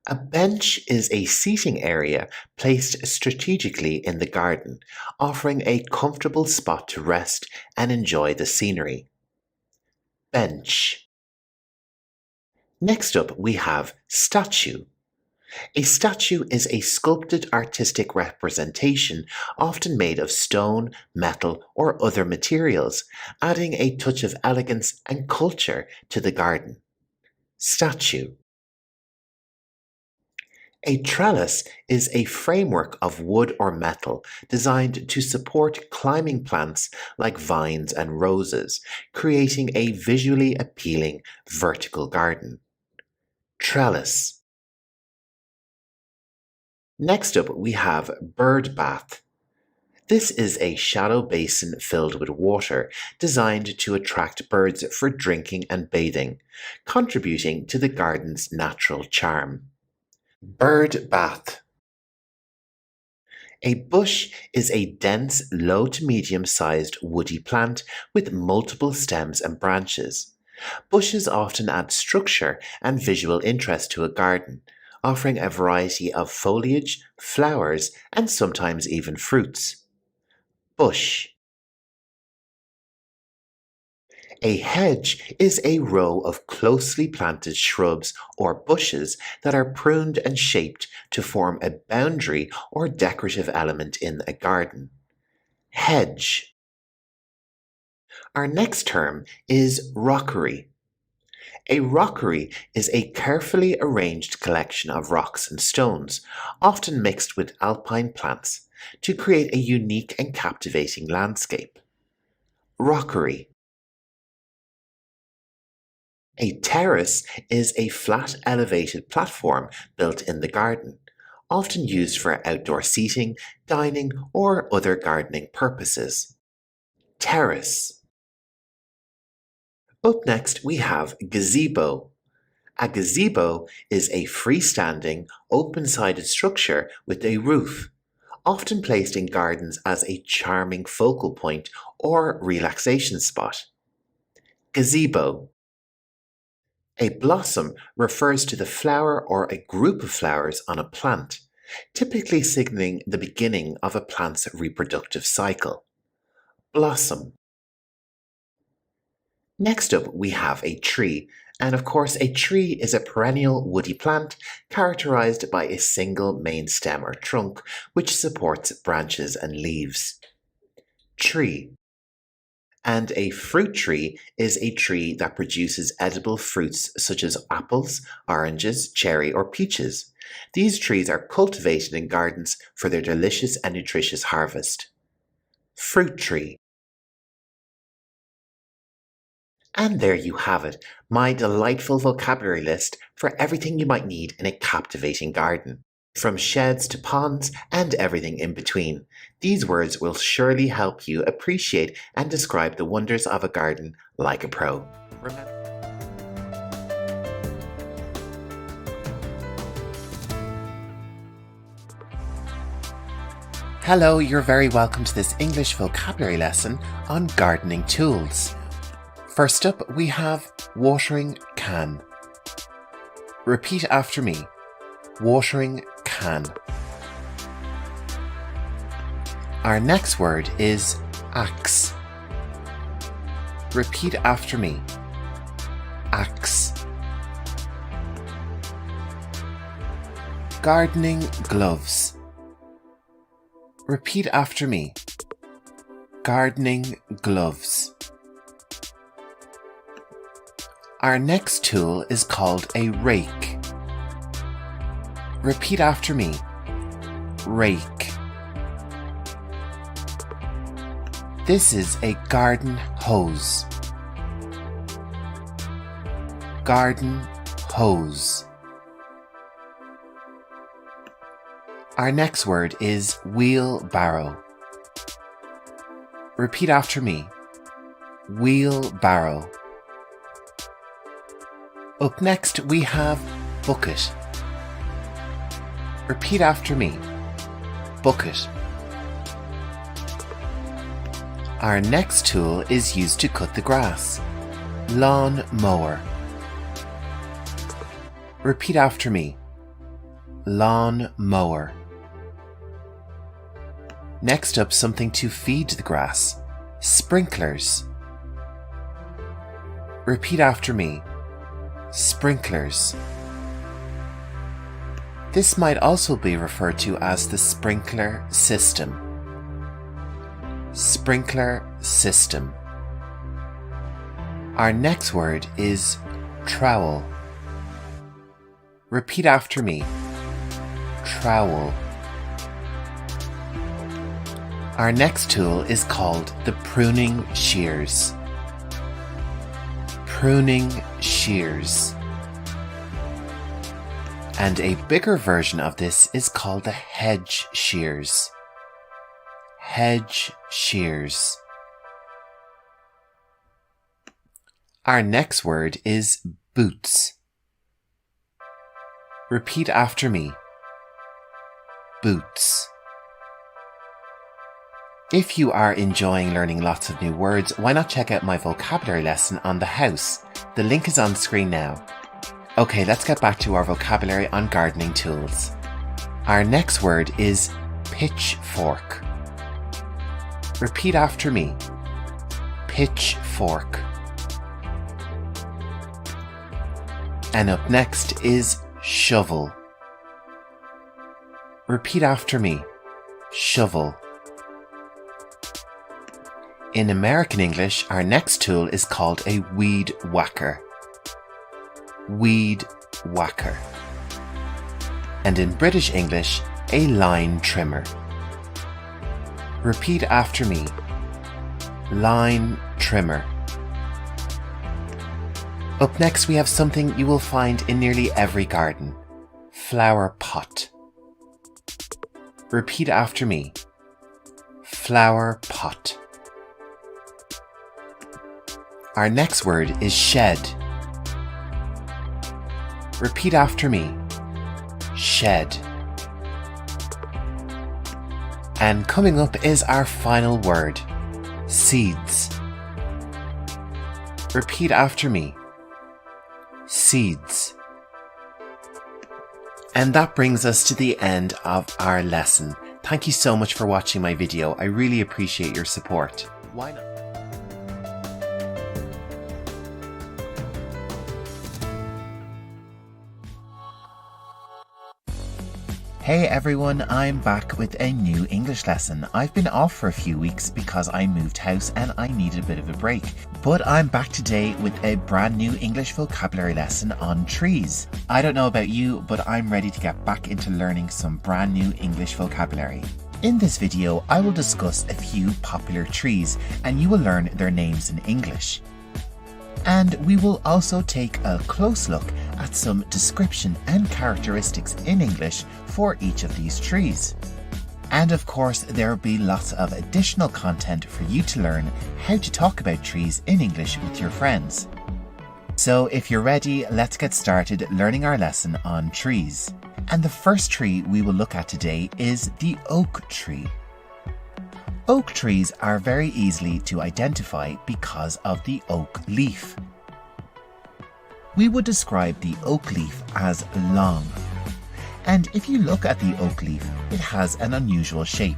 A bench is a seating area placed strategically in the garden, offering a comfortable spot to rest and enjoy the scenery. Bench. Next up, we have statue. A statue is a sculpted artistic representation, often made of stone, metal, or other materials, adding a touch of elegance and culture to the garden. Statue. A trellis is a framework of wood or metal designed to support climbing plants like vines and roses, creating a visually appealing vertical garden. Trellis. Next up, we have bird bath. This is a shallow basin filled with water designed to attract birds for drinking and bathing, contributing to the garden's natural charm. Bird bath. A bush is a dense, low to medium-sized woody plant with multiple stems and branches. Bushes often add structure and visual interest to a garden, offering a variety of foliage, flowers, and sometimes even fruits. Bush. A hedge is a row of closely planted shrubs or bushes that are pruned and shaped to form a boundary or decorative element in a garden. Hedge. Our next term is rockery. A rockery is a carefully arranged collection of rocks and stones, often mixed with alpine plants, to create a unique and captivating landscape. Rockery. A terrace is a flat elevated platform built in the garden, often used for outdoor seating, dining, or other gardening purposes. Terrace. Up next, we have gazebo. A gazebo is a freestanding, open-sided structure with a roof, often placed in gardens as a charming focal point or relaxation spot. Gazebo. A blossom refers to the flower or a group of flowers on a plant, typically signaling the beginning of a plant's reproductive cycle. Blossom. Next up, we have a tree, and of course a tree is a perennial woody plant characterized by a single main stem or trunk which supports branches and leaves. Tree. And a fruit tree is a tree that produces edible fruits such as apples, oranges, cherry, or peaches. These trees are cultivated in gardens for their delicious and nutritious harvest. Fruit tree. And there you have it, my delightful vocabulary list for everything you might need in a captivating garden. From sheds to ponds and everything in between. These words will surely help you appreciate and describe the wonders of a garden like a pro. Hello, you're very welcome to this English vocabulary lesson on gardening tools. First up, we have watering can. Repeat after me. Watering can. Our next word is axe. Repeat after me. Axe. Gardening gloves. Repeat after me. Gardening gloves. Our next tool is called a rake. Repeat after me. Rake. This is a garden hose. Garden hose. Our next word is wheelbarrow. Repeat after me. Wheelbarrow. Up next we have bucket. Repeat after me. Bucket. Our next tool is used to cut the grass. Lawn mower. Repeat after me. Lawn mower. Next up, something to feed the grass. Sprinklers. Repeat after me. Sprinklers. This might also be referred to as the sprinkler system. Sprinkler system. Our next word is trowel. Repeat after me. Trowel. Our next tool is called the pruning shears. Pruning shears. And a bigger version of this is called the hedge shears. Hedge shears. Our next word is boots. Repeat after me. Boots. If you are enjoying learning lots of new words, why not check out my vocabulary lesson on the house? The link is on screen now. Okay, let's get back to our vocabulary on gardening tools. Our next word is pitchfork. Repeat after me. Pitchfork. And up next is shovel. Repeat after me. Shovel. In American English, our next tool is called a weed whacker. Weed whacker. And in British English, a line trimmer. Repeat after me. Line trimmer. Up next we have something you will find in nearly every garden. Flower pot. Repeat after me. Flower pot. Our next word is shed. Repeat after me. Shed. And coming up is our final word. Seeds. Repeat after me. Seeds. And that brings us to the end of our lesson. Thank you so much for watching my video. I really appreciate your support. Why not? Hey everyone, I'm back with a new English lesson. I've been off for a few weeks because I moved house and I needed a bit of a break. But I'm back today with a brand new English vocabulary lesson on trees. I don't know about you, but I'm ready to get back into learning some brand new English vocabulary. In this video, I will discuss a few popular trees and you will learn their names in English. And we will also take a close look at some description and characteristics in English for each of these trees. And of course, there will be lots of additional content for you to learn how to talk about trees in English with your friends. So if you're ready, let's get started learning our lesson on trees. And the first tree we will look at today is the oak tree. Oak trees are very easily to identify because of the oak leaf. We would describe the oak leaf as long. And if you look at the oak leaf, it has an unusual shape.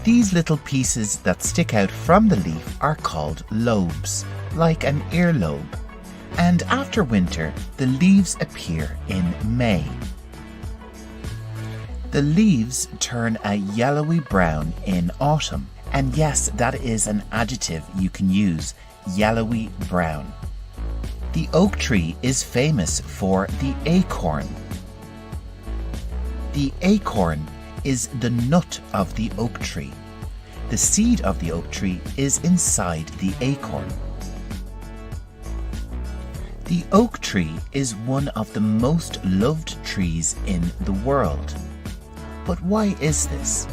These little pieces that stick out from the leaf are called lobes, like an earlobe. And after winter, the leaves appear in May. The leaves turn a yellowy brown in autumn. And yes, that is an adjective you can use, yellowy brown. The oak tree is famous for the acorn. The acorn is the nut of the oak tree. The seed of the oak tree is inside the acorn. The oak tree is one of the most loved trees in the world. But why is this?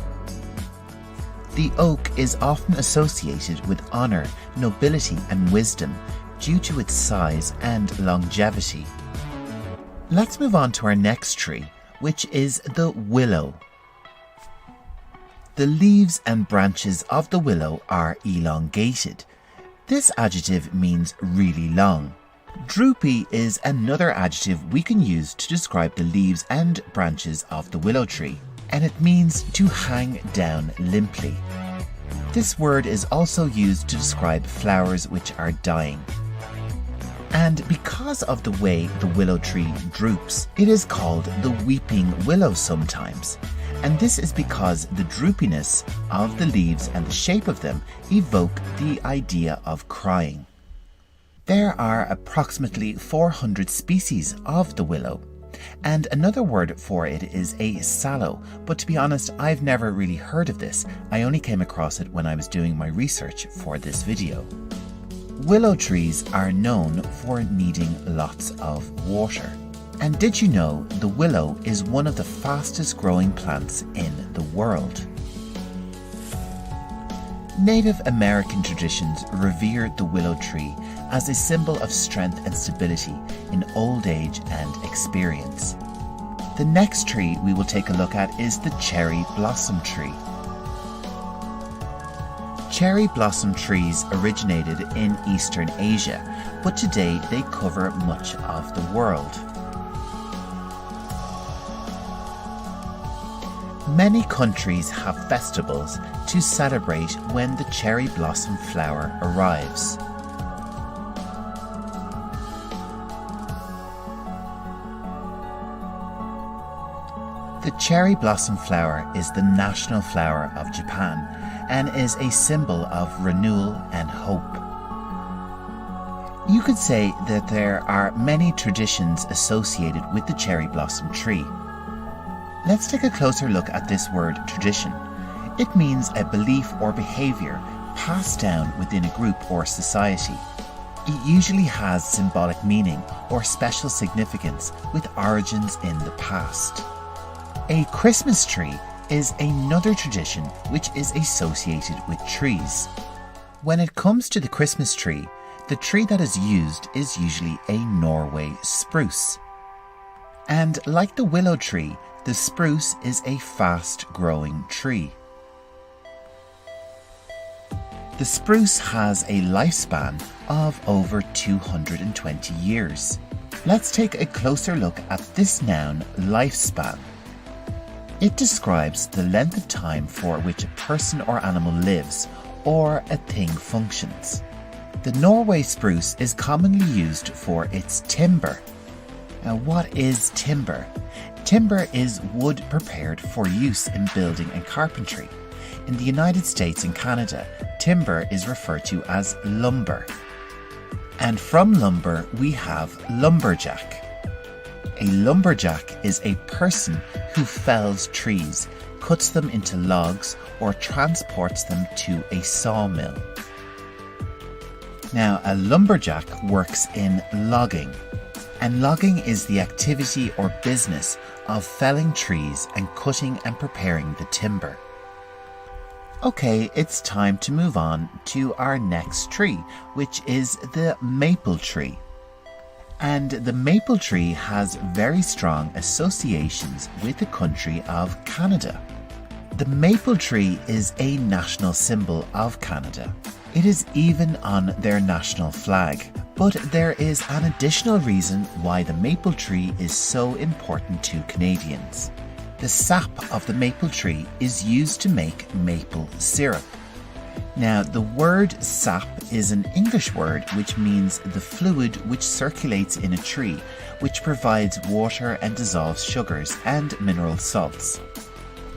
The oak is often associated with honor, nobility, and wisdom due to its size and longevity. Let's move on to our next tree, which is the willow. The leaves and branches of the willow are elongated. This adjective means really long. Droopy is another adjective we can use to describe the leaves and branches of the willow tree, and it means to hang down limply. This word is also used to describe flowers which are dying. And because of the way the willow tree droops, it is called the weeping willow sometimes. And this is because the droopiness of the leaves and the shape of them evoke the idea of crying. There are approximately 400 species of the willow. And another word for it is a sallow, but to be honest, I've never really heard of this. I only came across it when I was doing my research for this video. Willow trees are known for needing lots of water. And did you know the willow is one of the fastest growing plants in the world? Native American traditions revered the willow tree as a symbol of strength and stability in old age and experience. The next tree we will take a look at is the cherry blossom tree. Cherry blossom trees originated in Eastern Asia, but today they cover much of the world. Many countries have festivals to celebrate when the cherry blossom flower arrives. The cherry blossom flower is the national flower of Japan and is a symbol of renewal and hope. You could say that there are many traditions associated with the cherry blossom tree. Let's take a closer look at this word tradition. It means a belief or behaviour passed down within a group or society. It usually has symbolic meaning or special significance with origins in the past. A Christmas tree is another tradition which is associated with trees. When it comes to the Christmas tree, the tree that is used is usually a Norway spruce. And like the willow tree, the spruce is a fast-growing tree. The spruce has a lifespan of over 220 years. Let's take a closer look at this noun, lifespan. It describes the length of time for which a person or animal lives, or a thing functions. The Norway spruce is commonly used for its timber. Now, what is timber? Timber is wood prepared for use in building and carpentry. In the United States and Canada, timber is referred to as lumber. And from lumber, we have lumberjack. A lumberjack is a person who fells trees, cuts them into logs, or transports them to a sawmill. Now, a lumberjack works in logging, and logging is the activity or business of felling trees and cutting and preparing the timber. Okay, it's time to move on to our next tree, which is the maple tree. And the maple tree has very strong associations with the country of Canada. The maple tree is a national symbol of Canada. It is even on their national flag. But there is an additional reason why the maple tree is so important to Canadians. The sap of the maple tree is used to make maple syrup. Now, the word sap is an English word which means the fluid which circulates in a tree, which provides water and dissolves sugars and mineral salts.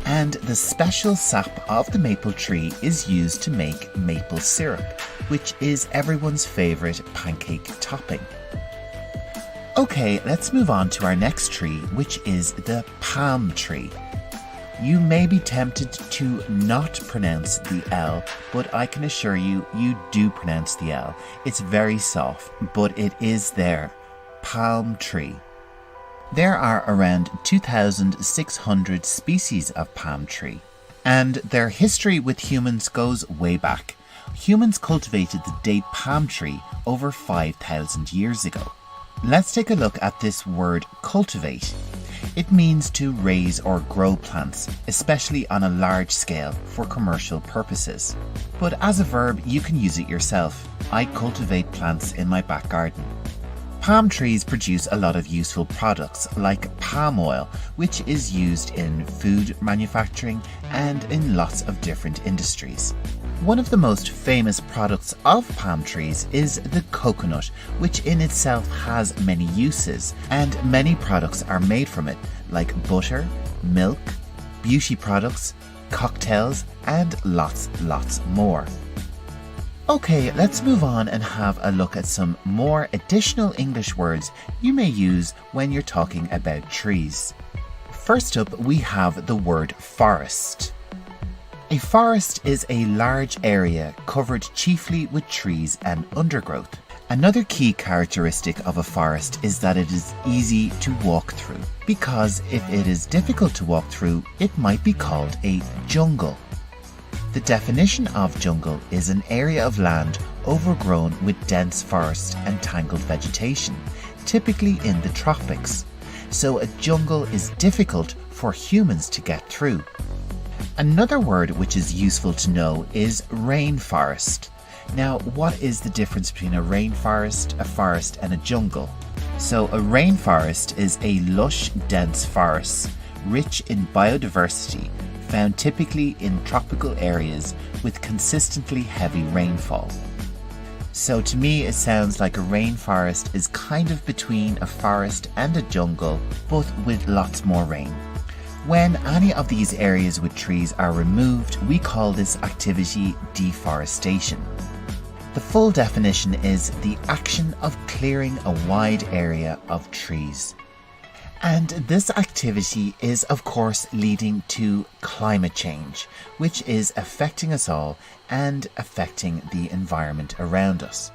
And the special sap of the maple tree is used to make maple syrup, which is everyone's favourite pancake topping. Okay, let's move on to our next tree, which is the palm tree. You may be tempted to not pronounce the L, but I can assure you, you do pronounce the L. It's very soft, but it is there. Palm tree. There are around 2,600 species of palm tree, and their history with humans goes way back. Humans cultivated the date palm tree over 5,000 years ago. Let's take a look at this word cultivate. It means to raise or grow plants, especially on a large scale for commercial purposes. But as a verb, you can use it yourself. I cultivate plants in my back garden. Palm trees produce a lot of useful products like palm oil, which is used in food manufacturing and in lots of different industries. One of the most famous products of palm trees is the coconut, which in itself has many uses, and many products are made from it, like butter, milk, beauty products, cocktails, and lots more. Okay, let's move on and have a look at some more additional English words you may use when you're talking about trees. First up, we have the word forest. A forest is a large area covered chiefly with trees and undergrowth. Another key characteristic of a forest is that it is easy to walk through, because if it is difficult to walk through, it might be called a jungle. The definition of jungle is an area of land overgrown with dense forest and tangled vegetation, typically in the tropics. So a jungle is difficult for humans to get through. Another word which is useful to know is rainforest. Now, what is the difference between a rainforest, a forest, and a jungle? So a rainforest is a lush, dense forest, rich in biodiversity, found typically in tropical areas with consistently heavy rainfall. So to me, it sounds like a rainforest is kind of between a forest and a jungle, but with lots more rain. When any of these areas with trees are removed, we call this activity deforestation. The full definition is the action of clearing a wide area of trees. And this activity is, of course, leading to climate change, which is affecting us all and affecting the environment around us.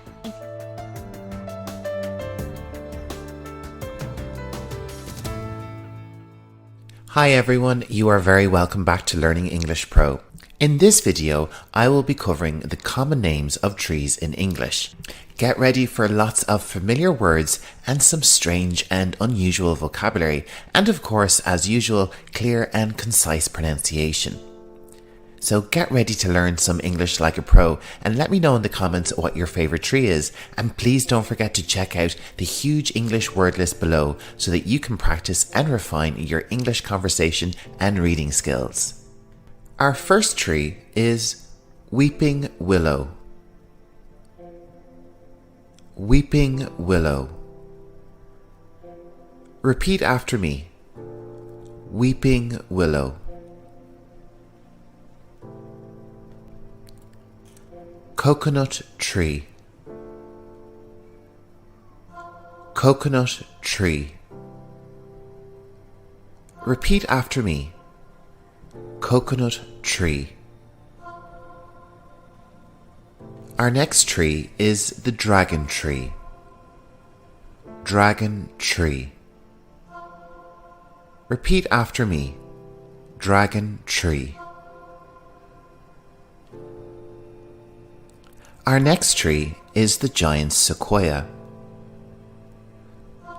Hi everyone, you are very welcome back to Learning English Pro. In this video, I will be covering the common names of trees in English. Get ready for lots of familiar words and some strange and unusual vocabulary, and of course, as usual, clear and concise pronunciation. So get ready to learn some English like a pro and let me know in the comments what your favorite tree is. And please don't forget to check out the huge English word list below so that you can practice and refine your English conversation and reading skills. Our first tree is weeping willow. Weeping willow. Repeat after me. Weeping willow. Coconut tree. Coconut tree. Repeat after me. Coconut tree. Our next tree is the dragon tree. Dragon tree. Repeat after me. Dragon tree. Our next tree is the giant sequoia.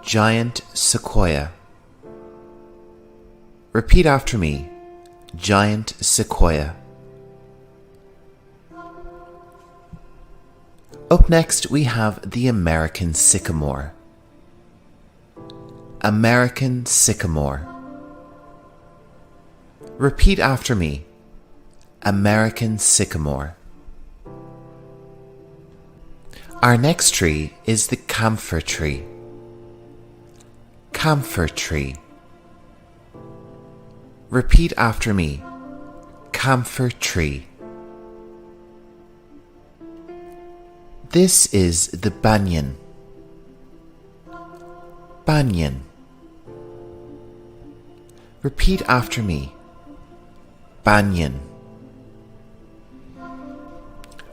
Giant sequoia. Repeat after me. Giant sequoia. Up next we have the American sycamore. American sycamore. Repeat after me. American sycamore. Our next tree is the camphor tree. Camphor tree. Repeat after me. Camphor tree. This is the banyan. Banyan. Repeat after me. Banyan.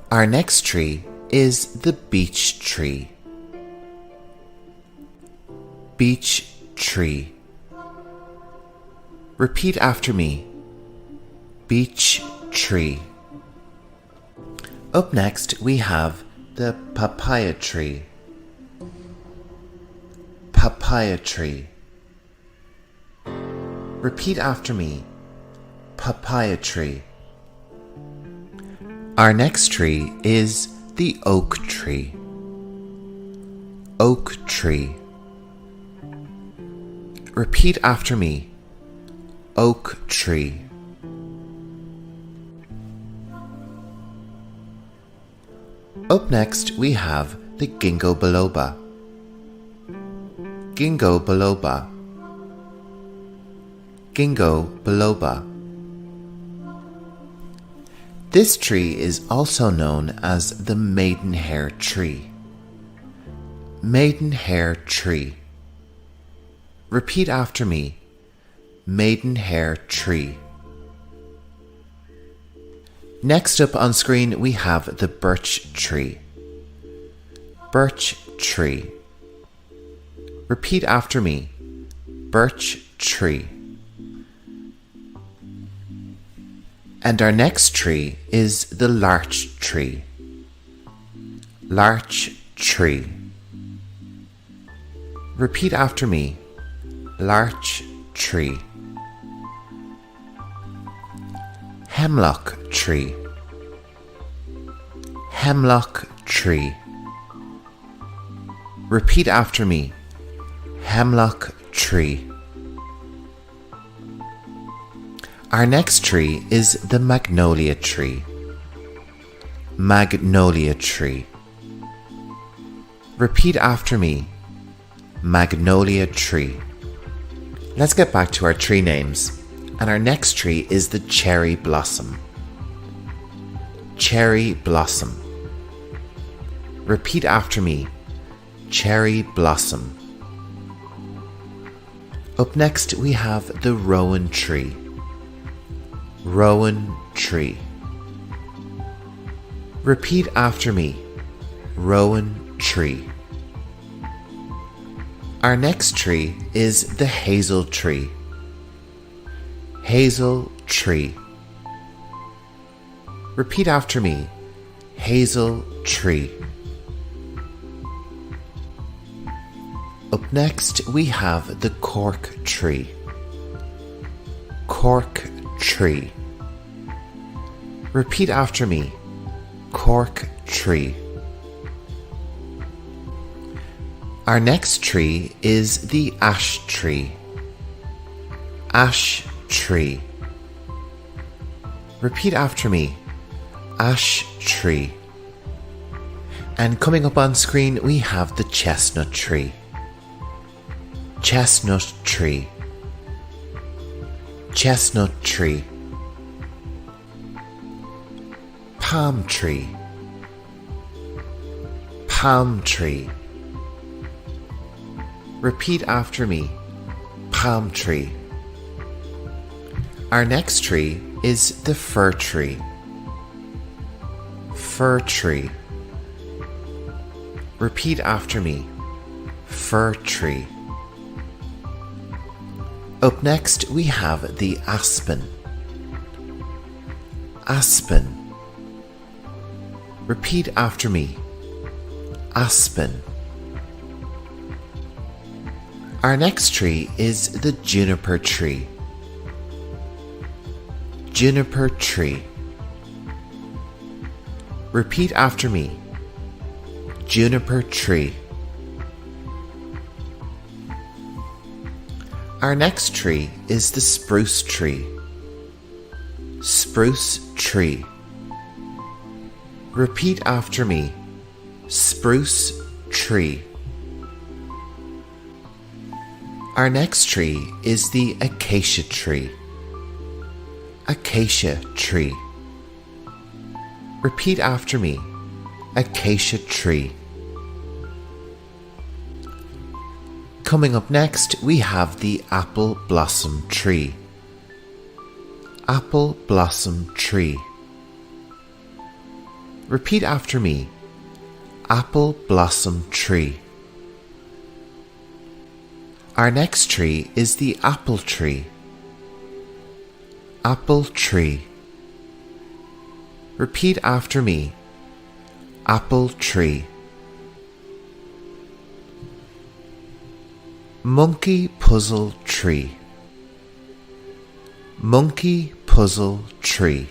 Our next tree is the beech tree. Beech tree. Repeat after me. Beech tree. Up next we have the papaya tree. Papaya tree. Repeat after me. Papaya tree. Our next tree is the oak tree. Oak tree. Repeat after me. Oak tree. Up next we have the ginkgo biloba. Ginkgo biloba. Ginkgo biloba. This tree is also known as the maidenhair tree. Maidenhair tree. Repeat after me. Maidenhair tree. Next up on screen we have the birch tree. Birch tree. Repeat after me. Birch tree. And our next tree is the larch tree. Larch tree. Repeat after me. Larch tree. Hemlock tree. Hemlock tree. Repeat after me. Hemlock tree. Our next tree is the magnolia tree. Magnolia tree. Repeat after me. Magnolia tree. Let's get back to our tree names. And our next tree is the cherry blossom. Cherry blossom. Repeat after me. Cherry blossom. Up next we have the rowan tree. Rowan tree. Repeat after me. Rowan tree. Our next tree is the hazel tree. Hazel tree. Repeat after me. Hazel tree. Up next we have the cork tree. Cork tree. Repeat after me. Cork tree. Our next tree is the ash tree. Ash tree. Repeat after me. Ash tree. And coming up on screen, we have the chestnut tree. Chestnut tree. Chestnut tree. Palm tree. Palm tree. Repeat after me. Palm tree. Our next tree is the fir tree. Fir tree. Repeat after me. Fir tree. Up next, we have the aspen. Aspen. Repeat after me. Aspen. Our next tree is the juniper tree. Juniper tree. Repeat after me. Juniper tree. Our next tree is the spruce tree. Spruce tree. Repeat after me. Spruce tree. Our next tree is the acacia tree. Acacia tree. Repeat after me. Acacia tree. Coming up next, we have the apple blossom tree. Apple blossom tree. Repeat after me. Apple blossom tree. Our next tree is the apple tree. Apple tree. Repeat after me. Apple tree. Monkey puzzle tree. Monkey puzzle tree.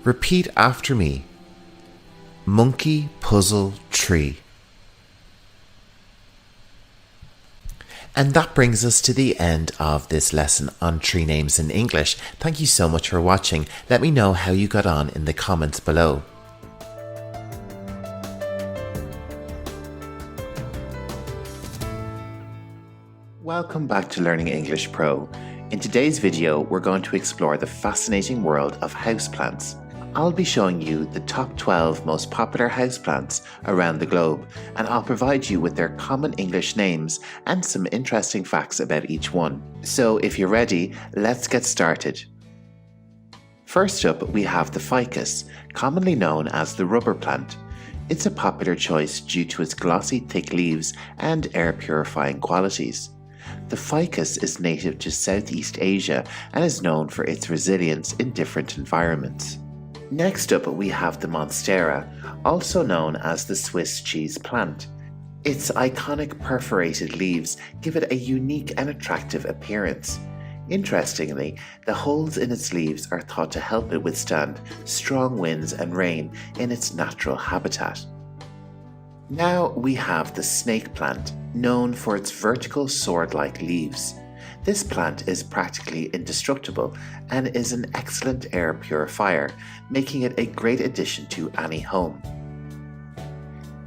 Repeat after me. Monkey puzzle tree. And that brings us to the end of this lesson on tree names in English. Thank you so much for watching. Let me know how you got on in the comments below. Welcome back to Learning English Pro. In today's video, we're going to explore the fascinating world of houseplants. I'll be showing you the top 12 most popular houseplants around the globe, and I'll provide you with their common English names and some interesting facts about each one. So if you're ready, let's get started. First up, we have the ficus, commonly known as the rubber plant. It's a popular choice due to its glossy, thick leaves and air purifying qualities. The ficus is native to Southeast Asia and is known for its resilience in different environments. Next up, we have the monstera, also known as the Swiss cheese plant. Its iconic perforated leaves give it a unique and attractive appearance. Interestingly, the holes in its leaves are thought to help it withstand strong winds and rain in its natural habitat. Now we have the snake plant, known for its vertical sword-like leaves. This plant is practically indestructible and is an excellent air purifier, making it a great addition to any home.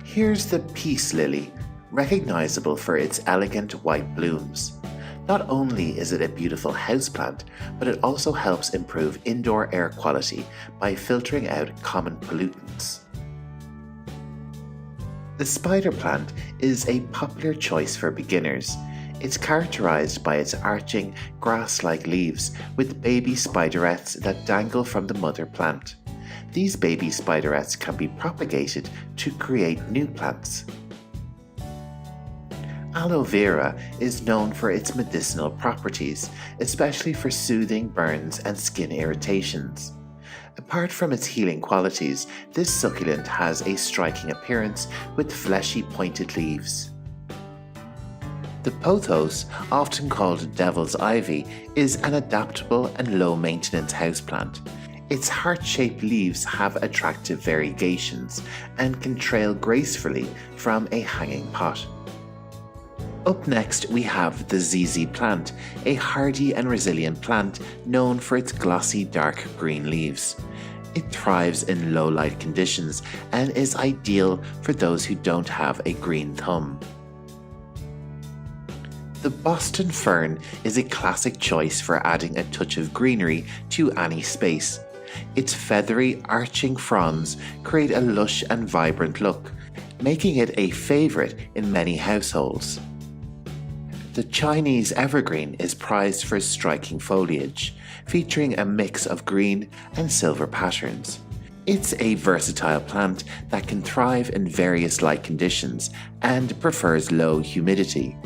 Here's the peace lily, recognizable for its elegant white blooms. Not only is it a beautiful houseplant, but it also helps improve indoor air quality by filtering out common pollutants. The spider plant is a popular choice for beginners. It's characterized by its arching, grass-like leaves with baby spiderets that dangle from the mother plant. These baby spiderets can be propagated to create new plants. Aloe vera is known for its medicinal properties, especially for soothing burns and skin irritations. Apart from its healing qualities, this succulent has a striking appearance with fleshy pointed leaves. The pothos, often called devil's ivy, is an adaptable and low-maintenance houseplant. Its heart-shaped leaves have attractive variegations and can trail gracefully from a hanging pot. Up next we have the ZZ plant, a hardy and resilient plant known for its glossy dark green leaves. It thrives in low light conditions and is ideal for those who don't have a green thumb. The Boston fern is a classic choice for adding a touch of greenery to any space. Its feathery, arching fronds create a lush and vibrant look, making it a favourite in many households. The Chinese evergreen is prized for its striking foliage, featuring a mix of green and silver patterns. It's a versatile plant that can thrive in various light conditions and prefers low humidity.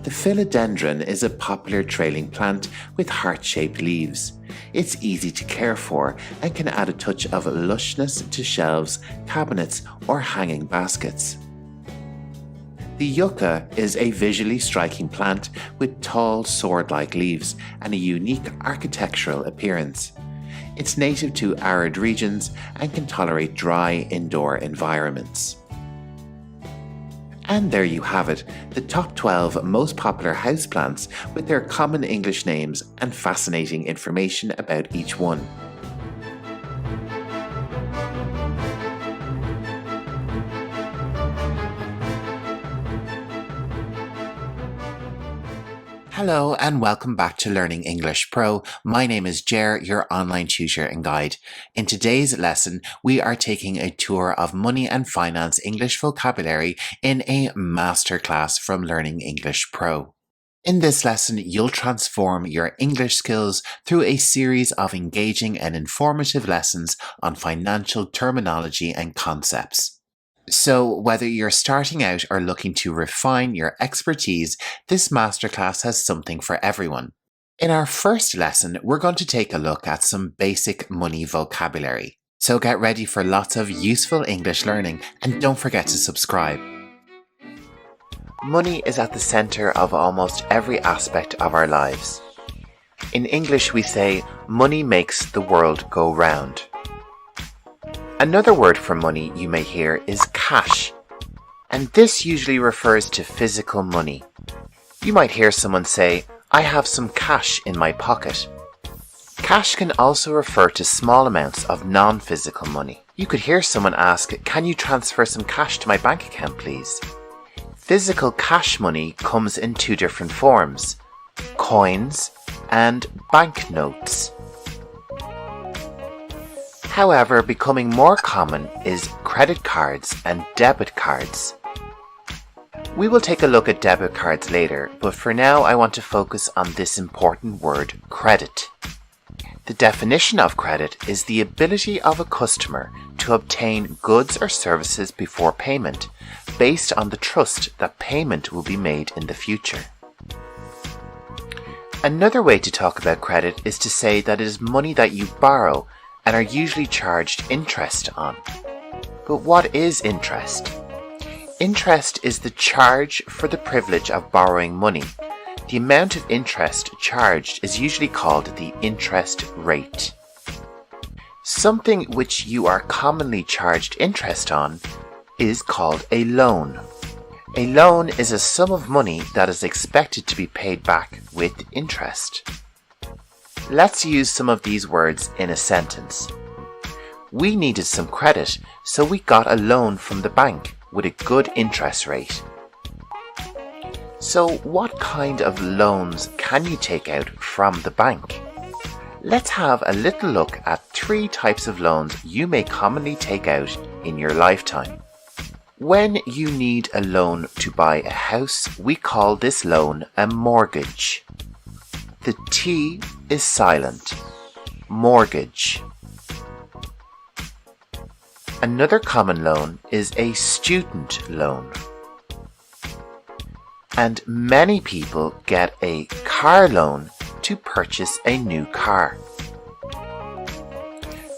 The philodendron is a popular trailing plant with heart-shaped leaves. It's easy to care for and can add a touch of lushness to shelves, cabinets, or hanging baskets. The yucca is a visually striking plant with tall sword-like leaves and a unique architectural appearance. It's native to arid regions and can tolerate dry indoor environments. And there you have it, the top 12 most popular houseplants with their common English names and fascinating information about each one. Hello and welcome back to Learning English Pro. My name is Jer, your online tutor and guide. In today's lesson, we are taking a tour of money and finance English vocabulary in a masterclass from Learning English Pro. In this lesson, you'll transform your English skills through a series of engaging and informative lessons on financial terminology and concepts. So whether you're starting out or looking to refine your expertise, this masterclass has something for everyone. In our first lesson, we're going to take a look at some basic money vocabulary. So get ready for lots of useful English learning and don't forget to subscribe. Money is at the center of almost every aspect of our lives. In English we say, money makes the world go round. Another word for money you may hear is cash, and this usually refers to physical money. You might hear someone say, I have some cash in my pocket. Cash can also refer to small amounts of non-physical money. You could hear someone ask, can you transfer some cash to my bank account please? Physical cash money comes in two different forms, coins and banknotes. However, becoming more common is credit cards and debit cards. We will take a look at debit cards later, but for now I want to focus on this important word, credit. The definition of credit is the ability of a customer to obtain goods or services before payment, based on the trust that payment will be made in the future. Another way to talk about credit is to say that it is money that you borrow and are usually charged interest on. But what is interest? Interest is the charge for the privilege of borrowing money. The amount of interest charged is usually called the interest rate. Something which you are commonly charged interest on is called a loan. A loan is a sum of money that is expected to be paid back with interest. Let's use some of these words in a sentence. We needed some credit, so we got a loan from the bank with a good interest rate. So what kind of loans can you take out from the bank? Let's have a little look at 3 types of loans you may commonly take out in your lifetime. When you need a loan to buy a house, we call this loan a mortgage. The T is silent. Mortgage. Another common loan is a student loan. And many people get a car loan to purchase a new car.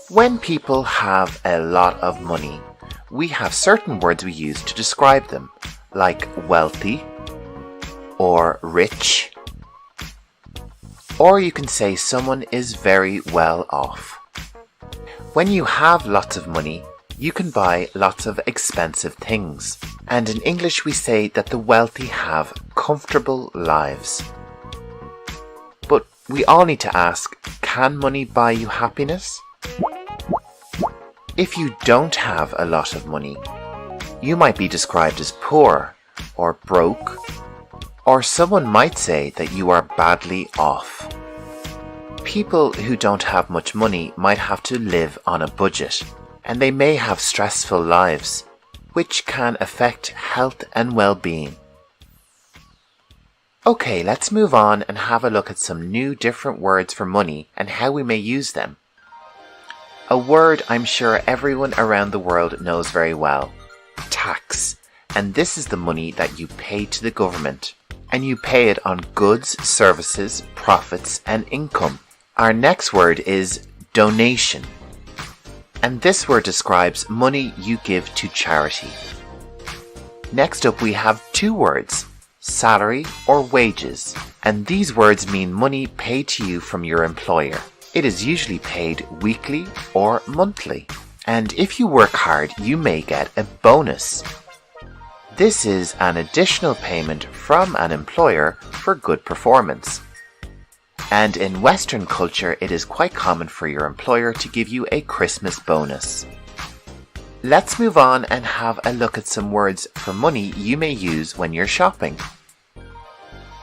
When people have a lot of money, we have certain words we use to describe them, like wealthy or rich. Or you can say someone is very well off. When you have lots of money, you can buy lots of expensive things. And in English we say that the wealthy have comfortable lives. But we all need to ask, can money buy you happiness? If you don't have a lot of money, you might be described as poor or broke, or someone might say that you are badly off. People who don't have much money might have to live on a budget, and they may have stressful lives, which can affect health and well-being. Okay, let's move on and have a look at some new different words for money and how we may use them. A word I'm sure everyone around the world knows very well: tax. And this is the money that you pay to the government. And you pay it on goods, services, profits, and income. Our next word is donation. And this word describes money you give to charity. Next up we have two words: salary or wages. And these words mean money paid to you from your employer. It is usually paid weekly or monthly. And if you work hard, you may get a bonus. This is an additional payment from an employer for good performance. And in Western culture, it is quite common for your employer to give you a Christmas bonus. Let's move on and have a look at some words for money you may use when you're shopping.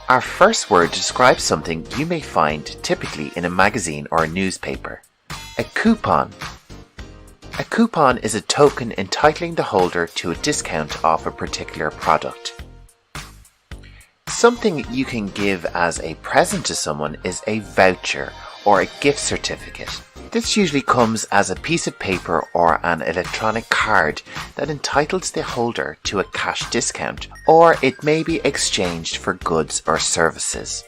Our first word describes something you may find typically in a magazine or a newspaper: a coupon. A coupon is a token entitling the holder to a discount off a particular product. Something you can give as a present to someone is a voucher or a gift certificate. This usually comes as a piece of paper or an electronic card that entitles the holder to a cash discount, or it may be exchanged for goods or services.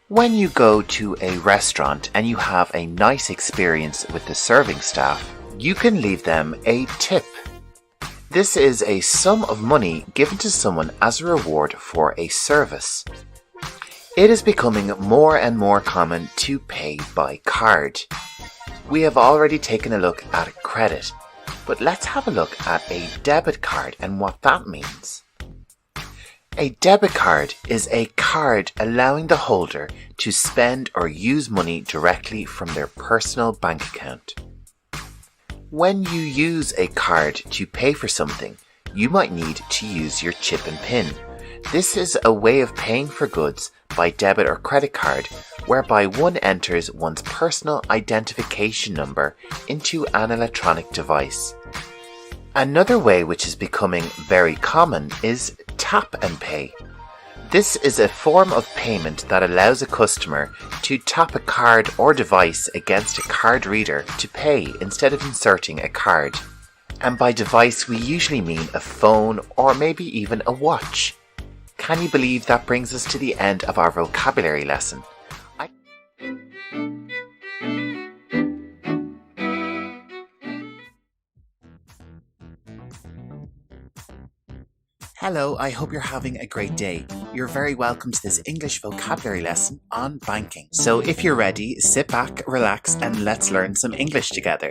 When you go to a restaurant and you have a nice experience with the serving staff, you can leave them a tip. This is a sum of money given to someone as a reward for a service. It is becoming more and more common to pay by card. We have already taken a look at credit, but let's have a look at a debit card and what that means. A debit card is a card allowing the holder to spend or use money directly from their personal bank account. When you use a card to pay for something, you might need to use your chip and pin. This is a way of paying for goods by debit or credit card, whereby one enters one's personal identification number into an electronic device. Another way which is becoming very common is tap and pay. This is a form of payment that allows a customer to tap a card or device against a card reader to pay instead of inserting a card. And by device we usually mean a phone or maybe even a watch. Can you believe that brings us to the end of our vocabulary lesson? Hello, I hope you're having a great day. You're very welcome to this English vocabulary lesson on banking. So if you're ready, sit back, relax, and let's learn some English together.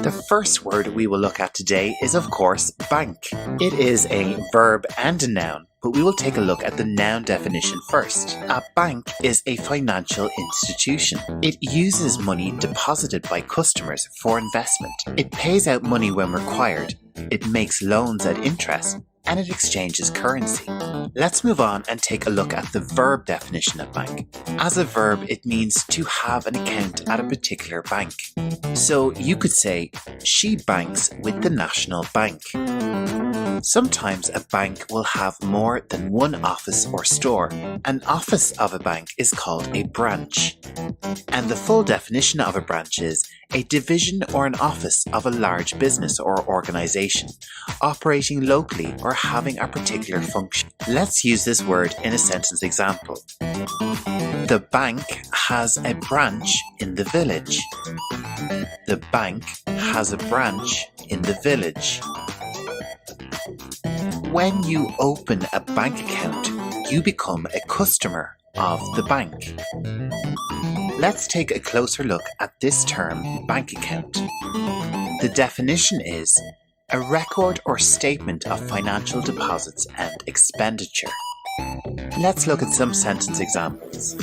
The first word we will look at today is, of course, bank. It is a verb and a noun, but we will take a look at the noun definition first. A bank is a financial institution. It uses money deposited by customers for investment. It pays out money when required. It makes loans at interest, and it exchanges currency. Let's move on and take a look at the verb definition of bank. As a verb, it means to have an account at a particular bank. So you could say, she banks with the National Bank. Sometimes a bank will have more than one office or store. An office of a bank is called a branch. And the full definition of a branch is a division or an office of a large business or organization, operating locally or having a particular function. Let's use this word in a sentence example. The bank has a branch in the village. The bank has a branch in the village. When you open a bank account, you become a customer of the bank. Let's take a closer look at this term, bank account. The definition is a record or statement of financial deposits and expenditure. Let's look at some sentence examples.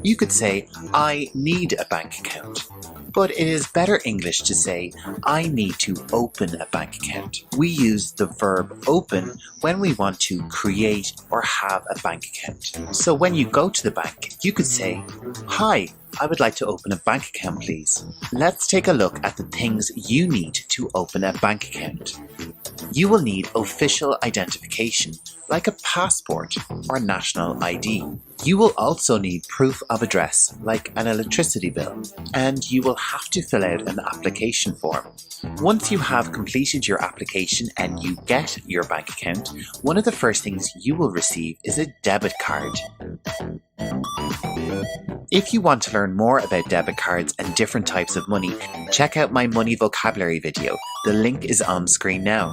You could say, I need a bank account. But it is better English to say, I need to open a bank account. We use the verb open when we want to create or have a bank account. So when you go to the bank, you could say, Hi, I would like to open a bank account, please. Let's take a look at the things you need to open a bank account. You will need official identification, like a passport or national ID. You will also need proof of address, like an electricity bill, and you will have to fill out an application form. Once you have completed your application and you get your bank account, one of the first things you will receive is a debit card. If you want to learn more about debit cards and different types of money, check out my money vocabulary video. The link is on screen now.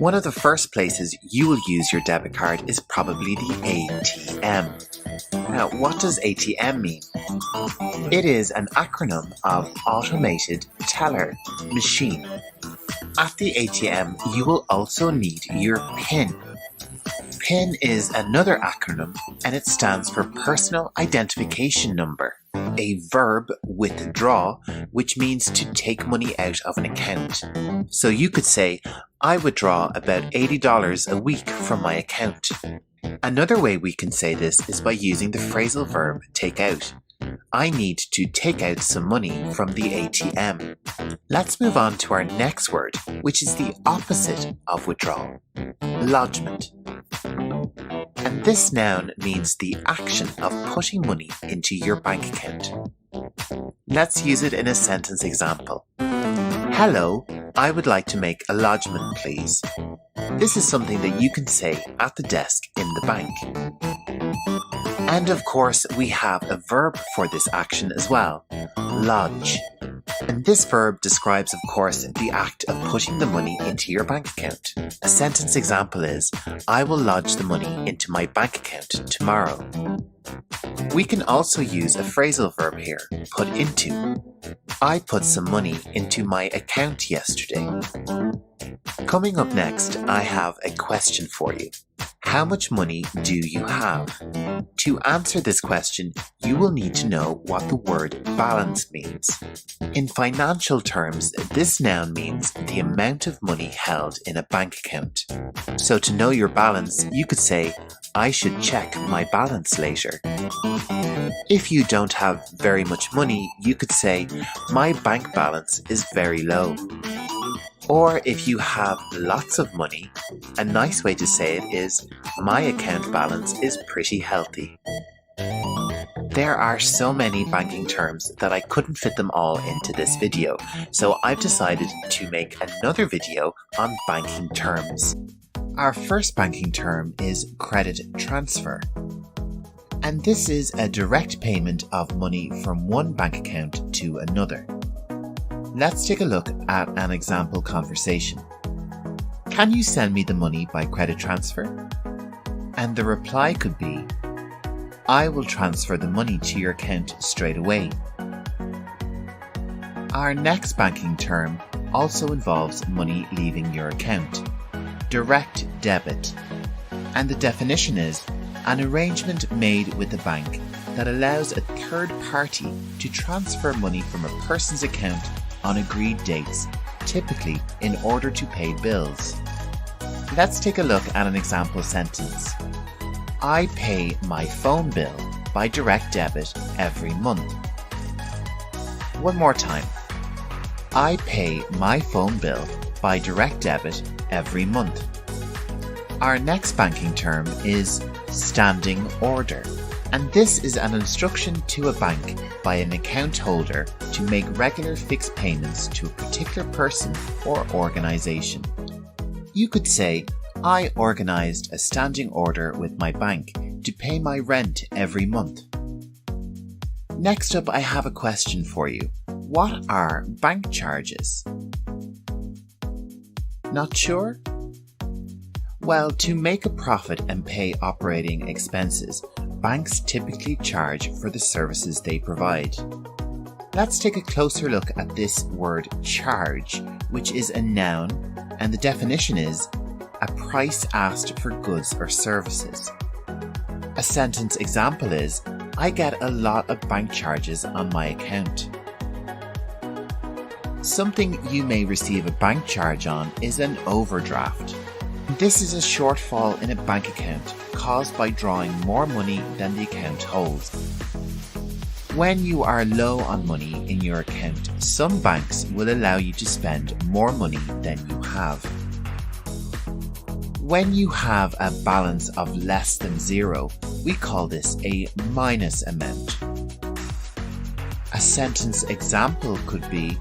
One of the first places you will use your debit card is probably the ATM. Now, what does ATM mean? It is an acronym of Automated Teller Machine. At the ATM, you will also need your PIN. PIN is another acronym and it stands for Personal Identification Number. A verb, withdraw, which means to take money out of an account. So you could say, I withdraw about $80 a week from my account. Another way we can say this is by using the phrasal verb take out. I need to take out some money from the ATM. Let's move on to our next word, which is the opposite of withdrawal, lodgement. And this noun means the action of putting money into your bank account. Let's use it in a sentence example. Hello, I would like to make a lodgement, please. This is something that you can say at the desk in the bank. And of course, we have a verb for this action as well, lodge. And this verb describes, of course, the act of putting the money into your bank account. A sentence example is, I will lodge the money into my bank account tomorrow. We can also use a phrasal verb here, put into. I put some money into my account yesterday. Coming up next, I have a question for you. How much money do you have? To answer this question, you will need to know what the word balance means. In financial terms, this noun means the amount of money held in a bank account. So to know your balance, you could say, I should check my balance later. If you don't have very much money, you could say, my bank balance is very low. Or if you have lots of money, a nice way to say it is, my account balance is pretty healthy. There are so many banking terms that I couldn't fit them all into this video, so I've decided to make another video on banking terms. Our first banking term is credit transfer. And this is a direct payment of money from one bank account to another. Let's take a look at an example conversation. Can you send me the money by credit transfer? And the reply could be, I will transfer the money to your account straight away. Our next banking term also involves money leaving your account, direct debit. And the definition is an arrangement made with the bank that allows a third party to transfer money from a person's account on agreed dates, typically in order to pay bills. Let's take a look at an example sentence. I pay my phone bill by direct debit every month. One more time. I pay my phone bill by direct debit every month. Our next banking term is standing order. And this is an instruction to a bank by an account holder to make regular fixed payments to a particular person or organization. You could say, I organized a standing order with my bank to pay my rent every month. Next up, I have a question for you. What are bank charges? Not sure? Well, to make a profit and pay operating expenses, banks typically charge for the services they provide. Let's take a closer look at this word charge, which is a noun, and the definition is a price asked for goods or services. A sentence example is, I get a lot of bank charges on my account. Something you may receive a bank charge on is an overdraft. This is a shortfall in a bank account caused by drawing more money than the account holds. When you are low on money in your account, some banks will allow you to spend more money than you have. When you have a balance of less than zero, we call this a minus amount. A sentence example could be,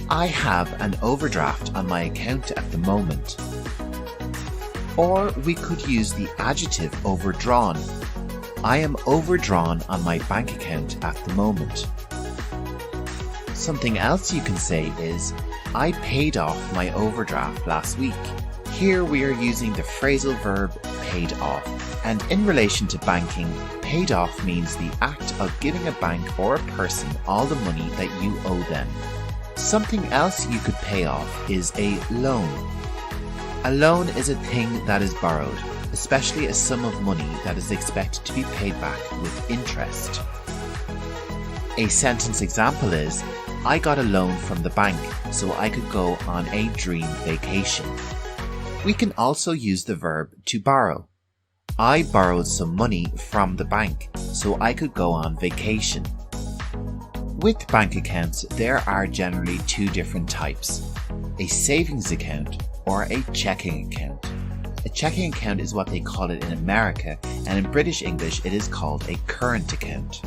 I have an overdraft on my account at the moment. Or we could use the adjective overdrawn. I am overdrawn on my bank account at the moment. Something else you can say is, I paid off my overdraft last week. Here we are using the phrasal verb paid off. And in relation to banking, paid off means the act of giving a bank or a person all the money that you owe them. Something else you could pay off is a loan. A loan is a thing that is borrowed, especially a sum of money that is expected to be paid back with interest. A sentence example is, I got a loan from the bank so I could go on a dream vacation. We can also use the verb to borrow. I borrowed some money from the bank so I could go on vacation. With bank accounts, there are generally two different types, a savings account or a checking account. A checking account is what they call it in America, and in British English it is called a current account.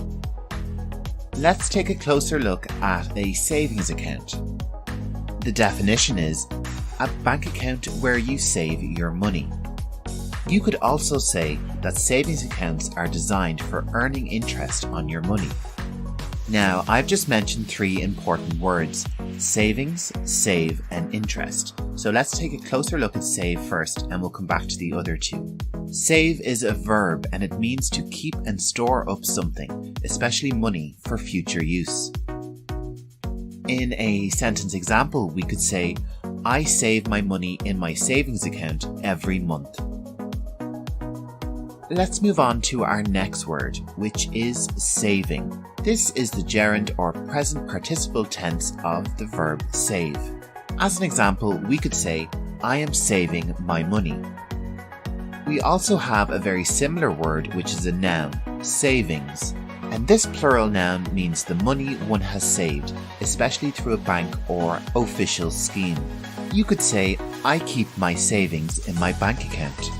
Let's take a closer look at a savings account. The definition is a bank account where you save your money. You could also say that savings accounts are designed for earning interest on your money. Now, I've just mentioned three important words, savings, save, and interest. So let's take a closer look at save first, and we'll come back to the other two. Save is a verb, and it means to keep and store up something, especially money, for future use. In a sentence example, we could say, I save my money in my savings account every month. Let's move on to our next word, which is saving. This is the gerund or present participle tense of the verb save. As an example, we could say, I am saving my money. We also have a very similar word, which is a noun, savings. And this plural noun means the money one has saved, especially through a bank or official scheme. You could say, I keep my savings in my bank account.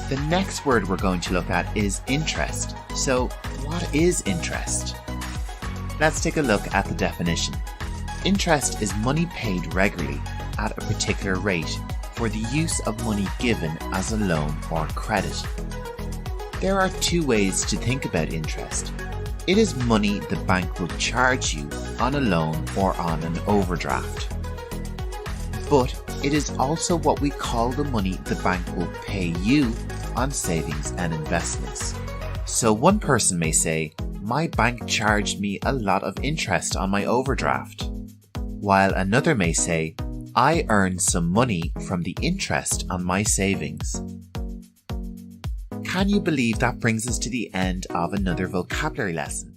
The next word we're going to look at is interest. So, what is interest? Let's take a look at the definition. Interest is money paid regularly at a particular rate for the use of money given as a loan or credit. There are two ways to think about interest. It is money the bank will charge you on a loan or on an overdraft. But it is also what we call the money the bank will pay you on savings and investments. So one person may say, my bank charged me a lot of interest on my overdraft, while another may say, I earned some money from the interest on my savings. Can you believe that brings us to the end of another vocabulary lesson?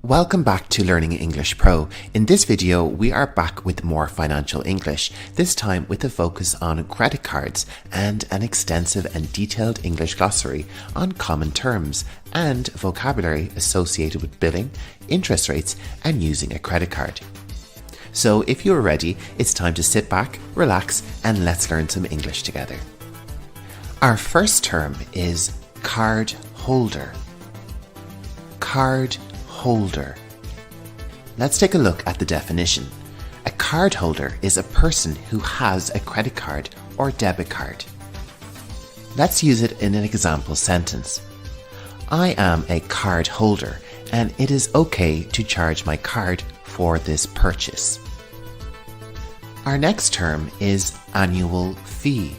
Welcome back to Learning English Pro. In this video, we are back with more financial English, this time with a focus on credit cards and an extensive and detailed English glossary on common terms and vocabulary associated with billing, interest rates, and using a credit card. So if you're ready, it's time to sit back, relax, and let's learn some English together. Our first term is card holder. Card holder. Let's take a look at the definition. A card holder is a person who has a credit card or debit card. Let's use it in an example sentence. I am a card holder and it is okay to charge my card for this purchase. Our next term is annual fee.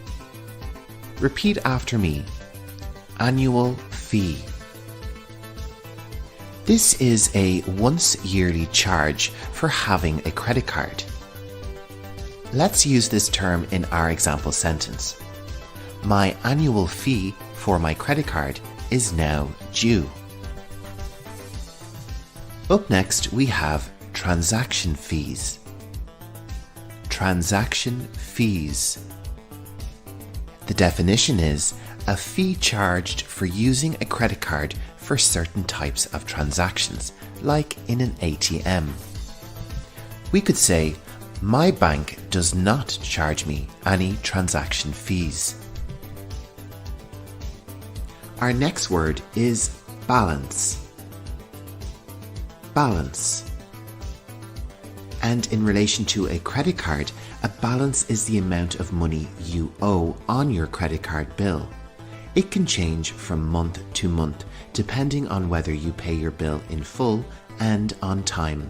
Repeat after me. Annual fee. This is a once-yearly charge for having a credit card. Let's use this term in our example sentence. My annual fee for my credit card is now due. Up next, we have transaction fees. Transaction fees. The definition is a fee charged for using a credit card for certain types of transactions, like in an ATM. We could say, my bank does not charge me any transaction fees. Our next word is balance. Balance. And in relation to a credit card, a balance is the amount of money you owe on your credit card bill. It can change from month to month, depending on whether you pay your bill in full and on time.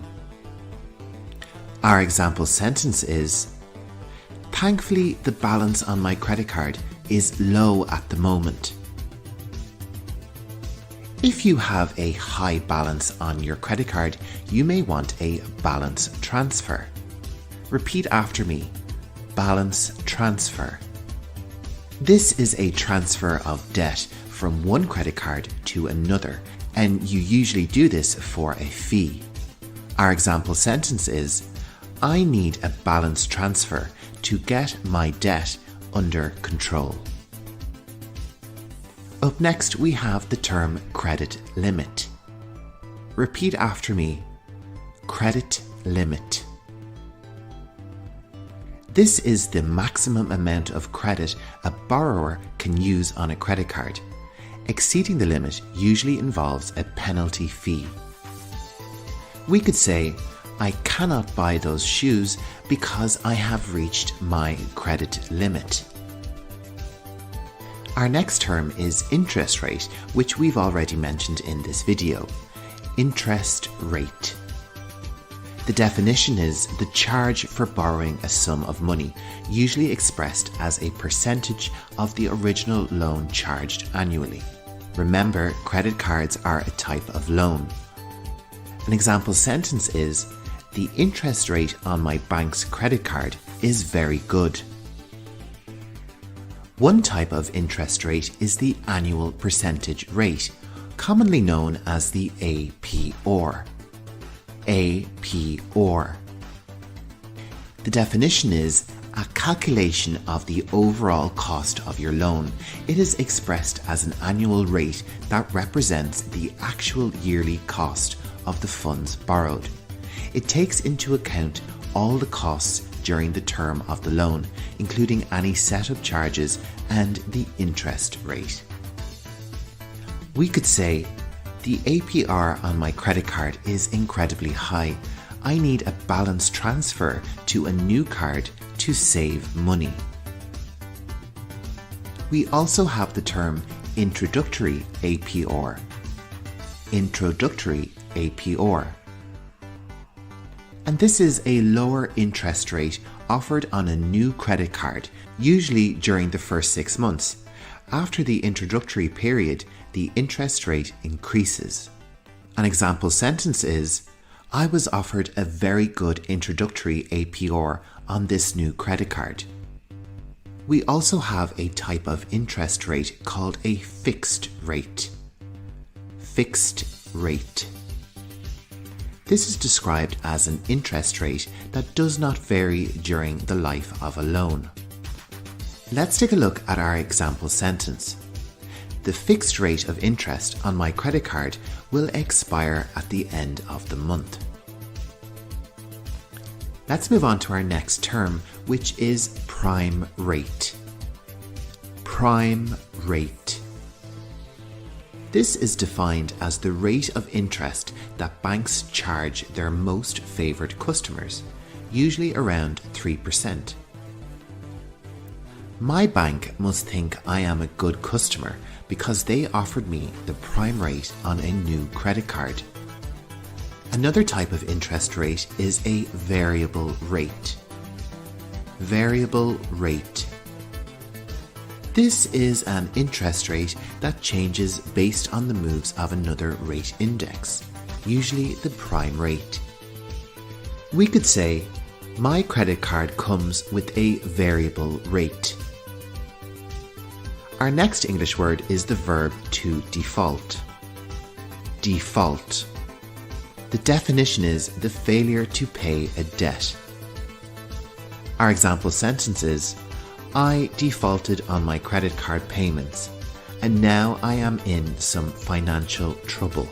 Our example sentence is, thankfully, the balance on my credit card is low at the moment. If you have a high balance on your credit card, you may want a balance transfer. Repeat after me. Balance transfer. This is a transfer of debt from one credit card to another, and you usually do this for a fee. Our example sentence is, I need a balance transfer to get my debt under control. Up next, we have the term credit limit. Repeat after me. Credit limit. This is the maximum amount of credit a borrower can use on a credit card. Exceeding the limit usually involves a penalty fee. We could say, I cannot buy those shoes because I have reached my credit limit. Our next term is interest rate, which we've already mentioned in this video. Interest rate. The definition is the charge for borrowing a sum of money, usually expressed as a percentage of the original loan charged annually. Remember, credit cards are a type of loan. An example sentence is, the interest rate on my bank's credit card is very good. One type of interest rate is the annual percentage rate, commonly known as the APR. APR. The definition is a calculation of the overall cost of your loan. It is expressed as an annual rate that represents the actual yearly cost of the funds borrowed. It takes into account all the costs during the term of the loan, including any setup charges and the interest rate. We could say, the APR on my credit card is incredibly high. I need a balance transfer to a new card to save money. We also have the term introductory APR. Introductory APR. And this is a lower interest rate offered on a new credit card, usually during the first 6 months. After the introductory period, the interest rate increases. An example sentence is, I was offered a very good introductory APR on this new credit card. We also have a type of interest rate called a fixed rate. Fixed rate. This is described as an interest rate that does not vary during the life of a loan. Let's take a look at our example sentence. The fixed rate of interest on my credit card will expire at the end of the month. Let's move on to our next term, which is prime rate. Prime rate. This is defined as the rate of interest that banks charge their most favoured customers, usually around 3%. My bank must think I am a good customer because they offered me the prime rate on a new credit card. Another type of interest rate is a variable rate. variable rate. This is an interest rate that changes based on the moves of another rate index, usually the prime rate. We could say, my credit card comes with a variable rate. Our next English word is the verb to default. Default. The definition is the failure to pay a debt. Our example sentence is, I defaulted on my credit card payments, and now I am in some financial trouble.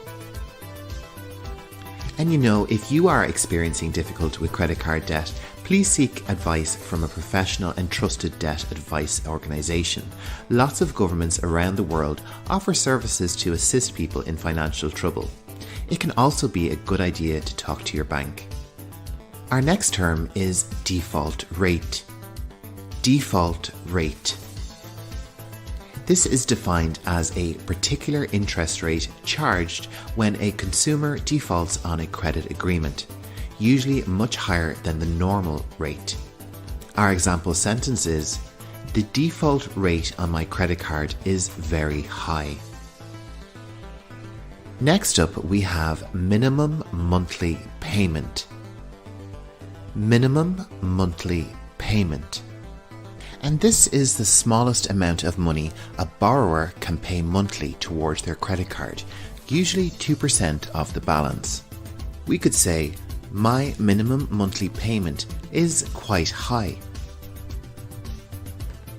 And you know, if you are experiencing difficulty with credit card debt, please seek advice from a professional and trusted debt advice organisation. Lots of governments around the world offer services to assist people in financial trouble. It can also be a good idea to talk to your bank. Our next term is default rate. Default rate. This is defined as a particular interest rate charged when a consumer defaults on a credit agreement, usually much higher than the normal rate. Our example sentence is, the default rate on my credit card is very high. Next up, we have minimum monthly payment. Minimum monthly payment. And this is the smallest amount of money a borrower can pay monthly towards their credit card, usually 2% of the balance. We could say, my minimum monthly payment is quite high.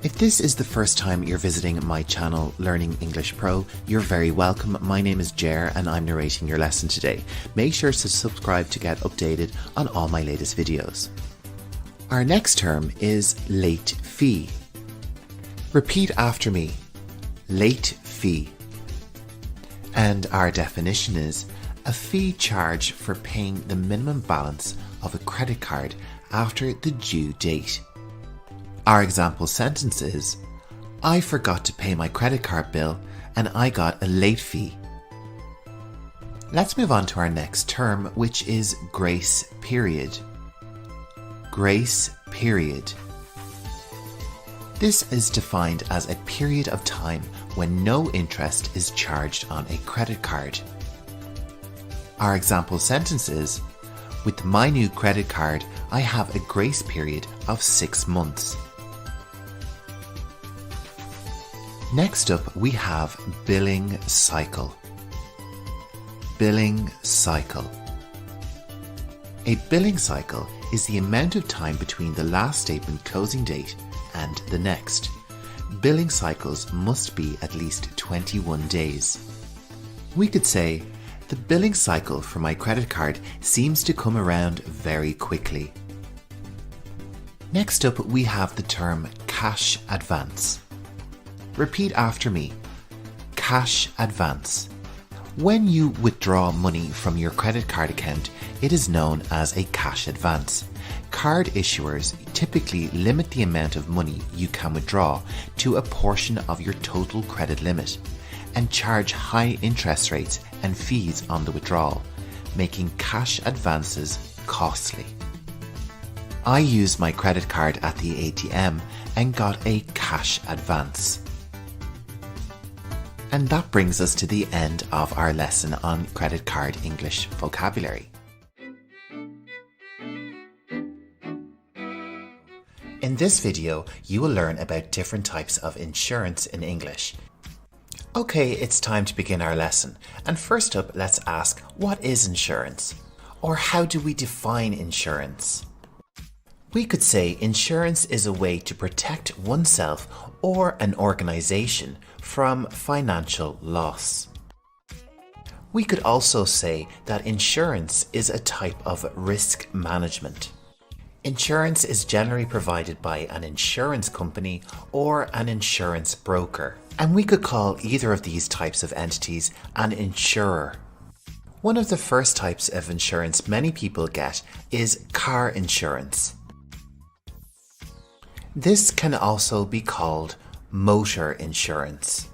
If this is the first time you're visiting my channel, Learning English Pro, you're very welcome. My name is Jer and I'm narrating your lesson today. Make sure to subscribe to get updated on all my latest videos. Our next term is late fee. Repeat after me. Late fee. And our definition is a fee charged for paying the minimum balance of a credit card after the due date. Our example sentence is, I forgot to pay my credit card bill and I got a late fee. Let's move on to our next term, which is grace period. Grace period. This is defined as a period of time when no interest is charged on a credit card. Our example sentence is, with my new credit card, I have a grace period of 6 months. Next up, we have billing cycle. Billing cycle. A billing cycle is the amount of time between the last statement closing date and the next. Billing cycles must be at least 21 days. We could say, the billing cycle for my credit card seems to come around very quickly. Next up, we have the term cash advance. Repeat after me. Cash advance. When you withdraw money from your credit card account, it is known as a cash advance. Card issuers typically limit the amount of money you can withdraw to a portion of your total credit limit and charge high interest rates and fees on the withdrawal, making cash advances costly. I used my credit card at the ATM and got a cash advance. And that brings us to the end of our lesson on credit card English vocabulary. In this video, you will learn about different types of insurance in English. Okay, it's time to begin our lesson. And first up, let's ask, what is insurance? Or how do we define insurance? We could say insurance is a way to protect oneself or an organization from financial loss. We could also say that insurance is a type of risk management. Insurance is generally provided by an insurance company or an insurance broker, and we could call either of these types of entities an insurer. One of the first types of insurance many people get is car insurance. This can also be called motor insurance.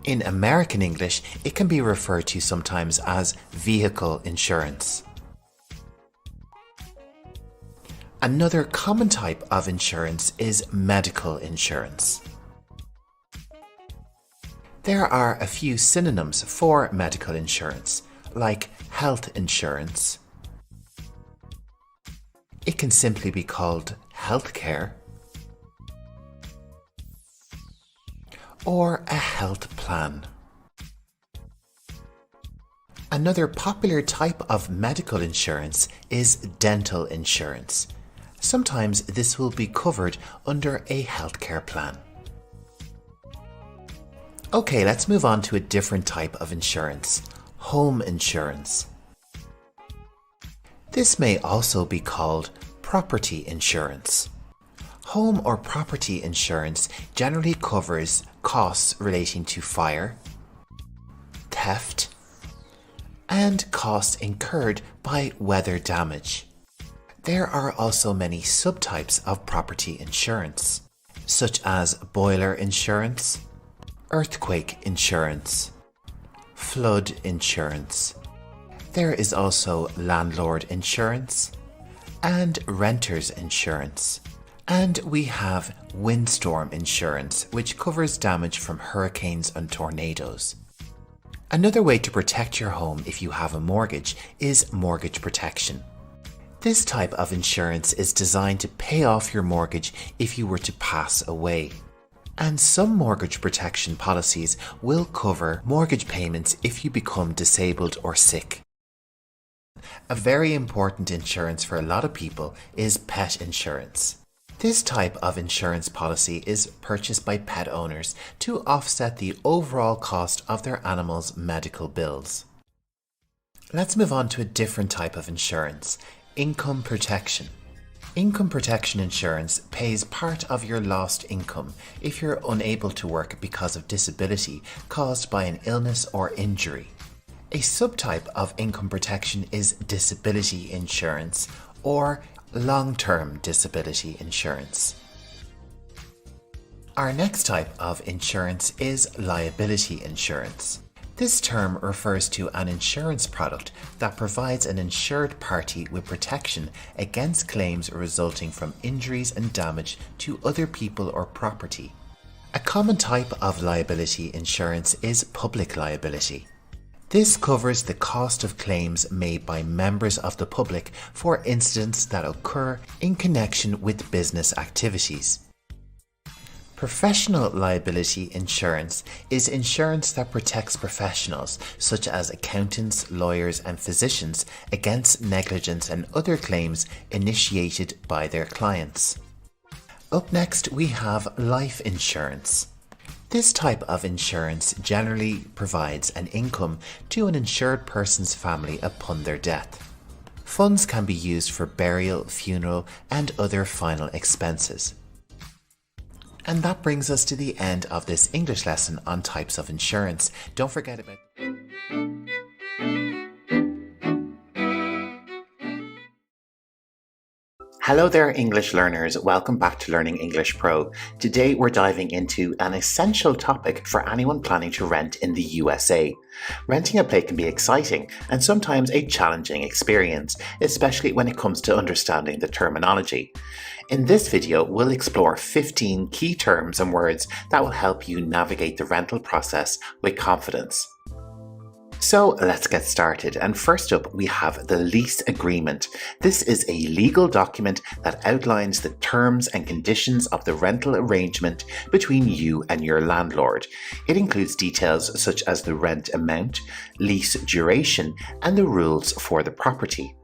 In American English, it can be referred to sometimes as vehicle insurance. Another common type of insurance is medical insurance. There are a few synonyms for medical insurance, like health insurance. It can simply be called healthcare or a health plan. Another popular type of medical insurance is dental insurance. Sometimes this will be covered under a healthcare plan. Okay, let's move on to a different type of insurance, home insurance. This may also be called property insurance. Home or property insurance generally covers costs relating to fire, theft, and costs incurred by weather damage. There are also many subtypes of property insurance, such as boiler insurance, earthquake insurance, flood insurance. There is also landlord insurance and renters insurance. And we have windstorm insurance, which covers damage from hurricanes and tornadoes. Another way to protect your home if you have a mortgage is mortgage protection. This type of insurance is designed to pay off your mortgage if you were to pass away. And some mortgage protection policies will cover mortgage payments if you become disabled or sick. A very important insurance for a lot of people is pet insurance. This type of insurance policy is purchased by pet owners to offset the overall cost of their animals' medical bills. Let's move on to a different type of insurance, income protection. Income protection insurance pays part of your lost income if you're unable to work because of disability caused by an illness or injury. A subtype of income protection is disability insurance or long-term disability insurance. Our next type of insurance is liability insurance. This term refers to an insurance product that provides an insured party with protection against claims resulting from injuries and damage to other people or property. A common type of liability insurance is public liability. This covers the cost of claims made by members of the public for incidents that occur in connection with business activities. Professional liability insurance is insurance that protects professionals such as accountants, lawyers, and physicians against negligence and other claims initiated by their clients. Up next, we have life insurance. This type of insurance generally provides an income to an insured person's family upon their death. Funds can be used for burial, funeral, and other final expenses. And that brings us to the end of this English lesson on types of insurance. Don't forget about... Hello there, English learners. Welcome back to Learning English Pro. Today we're diving into an essential topic for anyone planning to rent in the USA. Renting a place can be exciting and sometimes a challenging experience, especially when it comes to understanding the terminology. In this video, we'll explore 15 key terms and words that will help you navigate the rental process with confidence. So let's get started, and first up we have the lease agreement. This is a legal document that outlines the terms and conditions of the rental arrangement between you and your landlord. It includes details such as the rent amount, lease duration, and the rules for the property.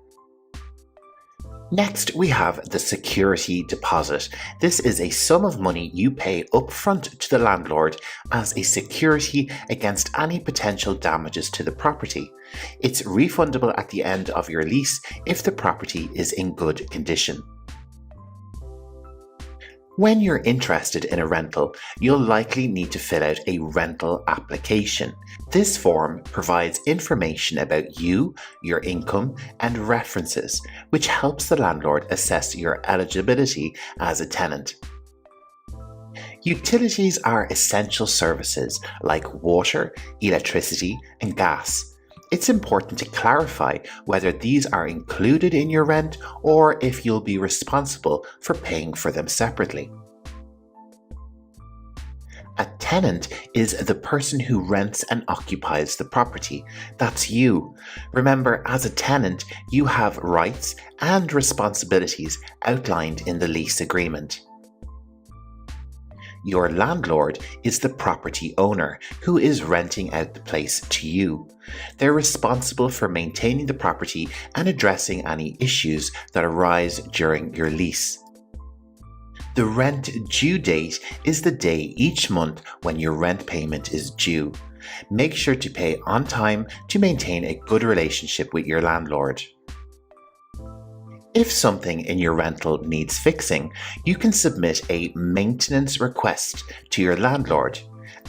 Next, we have the security deposit. This is a sum of money you pay upfront to the landlord as a security against any potential damages to the property. It's refundable at the end of your lease if the property is in good condition. When you're interested in a rental, you'll likely need to fill out a rental application. This form provides information about you, your income, and references, which helps the landlord assess your eligibility as a tenant. Utilities are essential services like water, electricity, and gas. It's important to clarify whether these are included in your rent or if you'll be responsible for paying for them separately. A tenant is the person who rents and occupies the property. That's you. Remember, as a tenant, you have rights and responsibilities outlined in the lease agreement. Your landlord is the property owner who is renting out the place to you. They're responsible for maintaining the property and addressing any issues that arise during your lease. The rent due date is the day each month when your rent payment is due. Make sure to pay on time to maintain a good relationship with your landlord. If something in your rental needs fixing, you can submit a maintenance request to your landlord,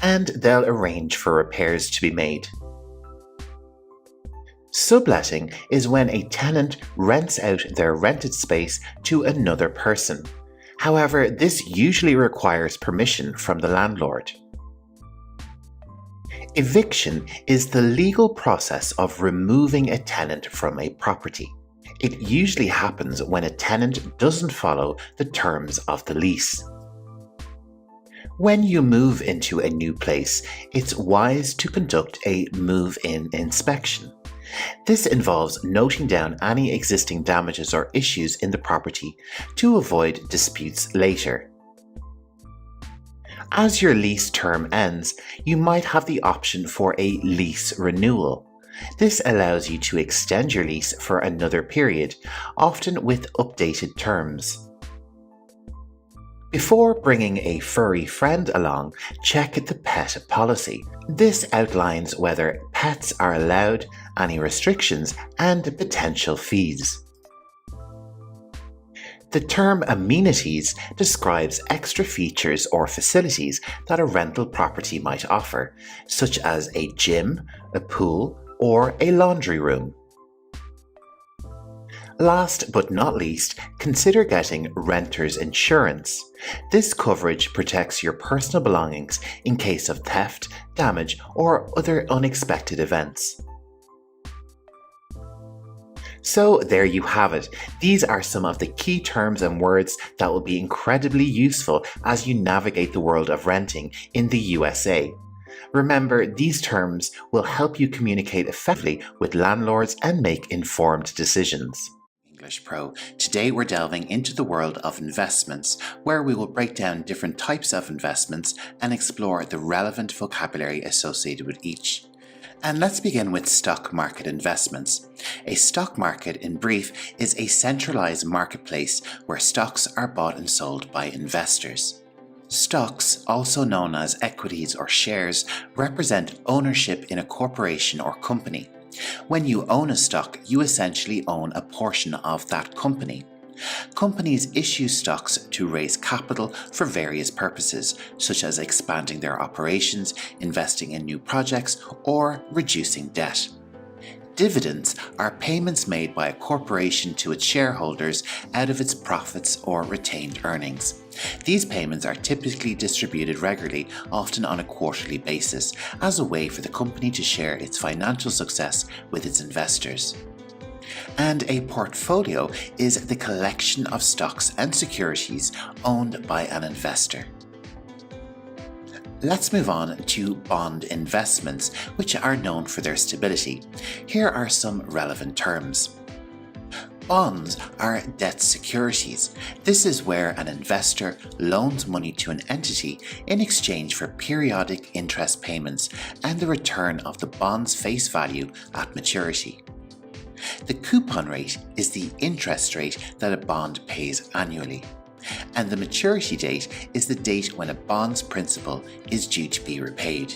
and they'll arrange for repairs to be made. Subletting is when a tenant rents out their rented space to another person. However, this usually requires permission from the landlord. Eviction is the legal process of removing a tenant from a property. It usually happens when a tenant doesn't follow the terms of the lease. When you move into a new place, it's wise to conduct a move-in inspection. This involves noting down any existing damages or issues in the property to avoid disputes later. As your lease term ends, you might have the option for a lease renewal. This allows you to extend your lease for another period, often with updated terms. Before bringing a furry friend along, check the pet policy. This outlines whether pets are allowed, any restrictions, and potential fees. The term amenities describes extra features or facilities that a rental property might offer, such as a gym, a pool, or a laundry room. Last but not least, consider getting renter's insurance. This coverage protects your personal belongings in case of theft, damage, or other unexpected events. So there you have it. These are some of the key terms and words that will be incredibly useful as you navigate the world of renting in the USA. Remember, these terms will help you communicate effectively with landlords and make informed decisions. English Pro. Today we're delving into the world of investments, where we will break down different types of investments and explore the relevant vocabulary associated with each. And let's begin with stock market investments. A stock market, in brief, is a centralized marketplace where stocks are bought and sold by investors. Stocks, also known as equities or shares, represent ownership in a corporation or company. When you own a stock, you essentially own a portion of that company. Companies issue stocks to raise capital for various purposes, such as expanding their operations, investing in new projects, or reducing debt. Dividends are payments made by a corporation to its shareholders out of its profits or retained earnings. These payments are typically distributed regularly, often on a quarterly basis, as a way for the company to share its financial success with its investors. And a portfolio is the collection of stocks and securities owned by an investor. Let's move on to bond investments, which are known for their stability. Here are some relevant terms. Bonds are debt securities. This is where an investor loans money to an entity in exchange for periodic interest payments and the return of the bond's face value at maturity. The coupon rate is the interest rate that a bond pays annually, and the maturity date is the date when a bond's principal is due to be repaid.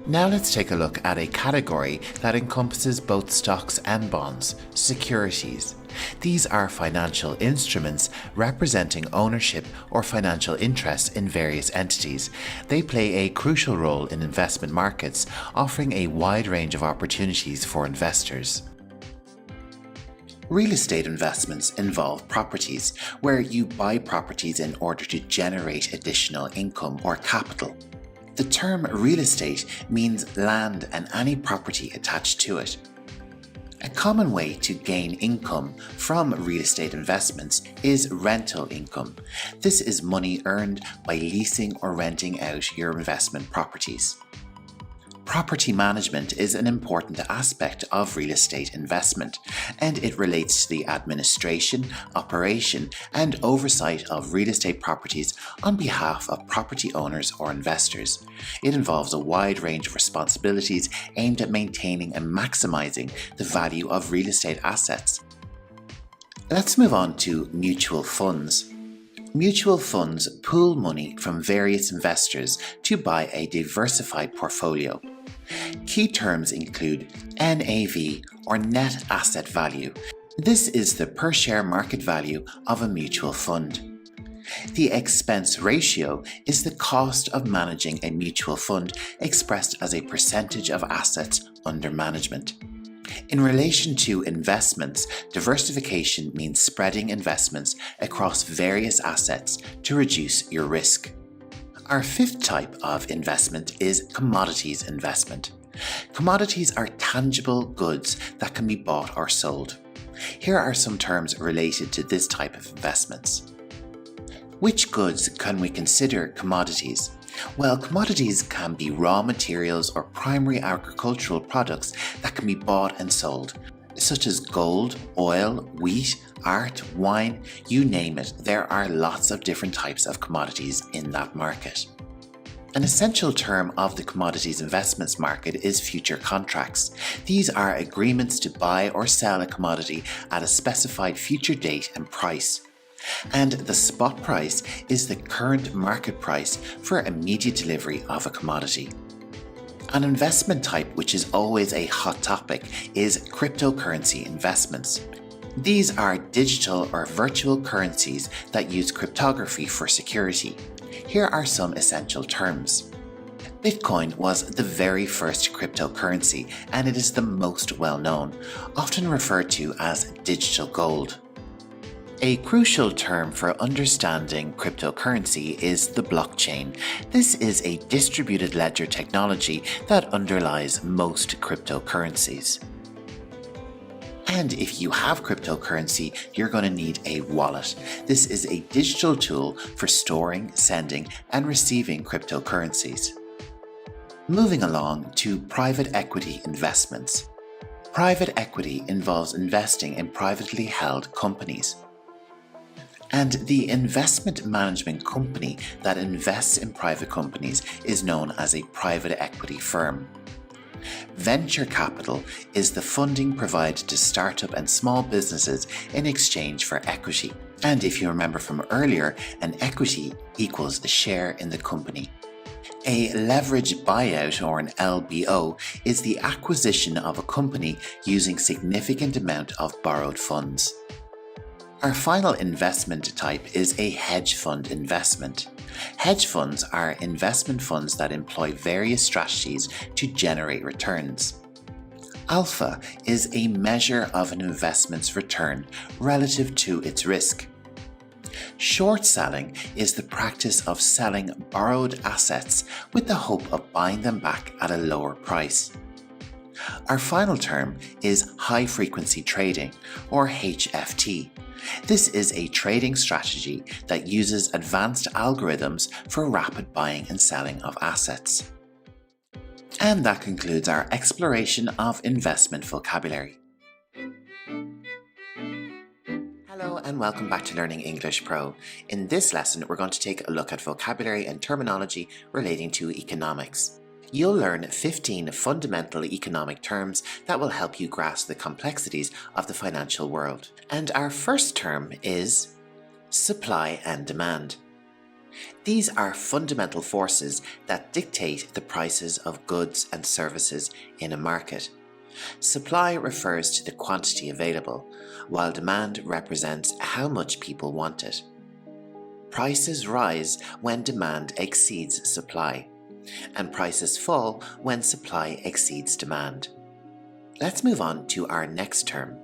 Now let's take a look at a category that encompasses both stocks and bonds, securities. These are financial instruments representing ownership or financial interest in various entities. They play a crucial role in investment markets, offering a wide range of opportunities for investors. Real estate investments involve properties, where you buy properties in order to generate additional income or capital. The term real estate means land and any property attached to it. A common way to gain income from real estate investments is rental income. This is money earned by leasing or renting out your investment properties. Property management is an important aspect of real estate investment, and it relates to the administration, operation, and oversight of real estate properties on behalf of property owners or investors. It involves a wide range of responsibilities aimed at maintaining and maximizing the value of real estate assets. Let's move on to mutual funds. Mutual funds pool money from various investors to buy a diversified portfolio. Key terms include NAV or net asset value. This is the per share market value of a mutual fund. The expense ratio is the cost of managing a mutual fund expressed as a percentage of assets under management. In relation to investments, diversification means spreading investments across various assets to reduce your risk. Our fifth type of investment is commodities investment. Commodities are tangible goods that can be bought or sold. Here are some terms related to this type of investments. Which goods can we consider commodities? Well, commodities can be raw materials or primary agricultural products that can be bought and sold, such as gold, oil, wheat, art, wine, you name it. There are lots of different types of commodities in that market. An essential term of the commodities investments market is future contracts. These are agreements to buy or sell a commodity at a specified future date and price. And the spot price is the current market price for immediate delivery of a commodity. An investment type which is always a hot topic is cryptocurrency investments. These are digital or virtual currencies that use cryptography for security. Here are some essential terms. Bitcoin was the very first cryptocurrency, and it is the most well known, often referred to as digital gold. A crucial term for understanding cryptocurrency is the blockchain. This is a distributed ledger technology that underlies most cryptocurrencies. And if you have cryptocurrency, you're going to need a wallet. This is a digital tool for storing, sending, and receiving cryptocurrencies. Moving along to private equity investments. Private equity involves investing in privately held companies. And the investment management company that invests in private companies is known as a private equity firm. Venture capital is the funding provided to startup and small businesses in exchange for equity. And if you remember from earlier, an equity equals a share in the company. A leveraged buyout, or an LBO, is the acquisition of a company using significant amount of borrowed funds. Our final investment type is a hedge fund investment. Hedge funds are investment funds that employ various strategies to generate returns. Alpha is a measure of an investment's return relative to its risk. Short selling is the practice of selling borrowed assets with the hope of buying them back at a lower price. Our final term is high frequency trading, or HFT. This is a trading strategy that uses advanced algorithms for rapid buying and selling of assets. And that concludes our exploration of investment vocabulary. Hello and welcome back to Learning English Pro. In this lesson, we're going to take a look at vocabulary and terminology relating to economics. You'll learn 15 fundamental economic terms that will help you grasp the complexities of the financial world. And our first term is supply and demand. These are fundamental forces that dictate the prices of goods and services in a market. Supply refers to the quantity available, while demand represents how much people want it. Prices rise when demand exceeds supply, and prices fall when supply exceeds demand. Let's move on to our next term.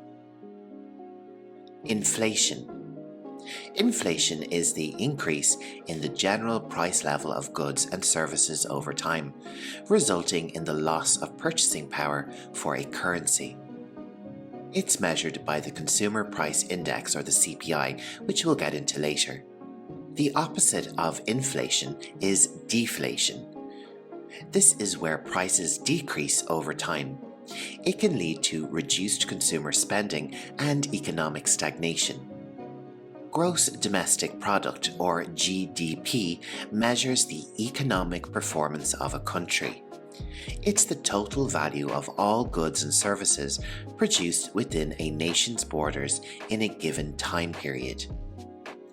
Inflation. Inflation is the increase in the general price level of goods and services over time, resulting in the loss of purchasing power for a currency. It's measured by the Consumer Price Index, or the CPI, which we'll get into later. The opposite of inflation is deflation. This is where prices decrease over time. It can lead to reduced consumer spending and economic stagnation. Gross Domestic Product, or GDP, measures the economic performance of a country. It's the total value of all goods and services produced within a nation's borders in a given time period.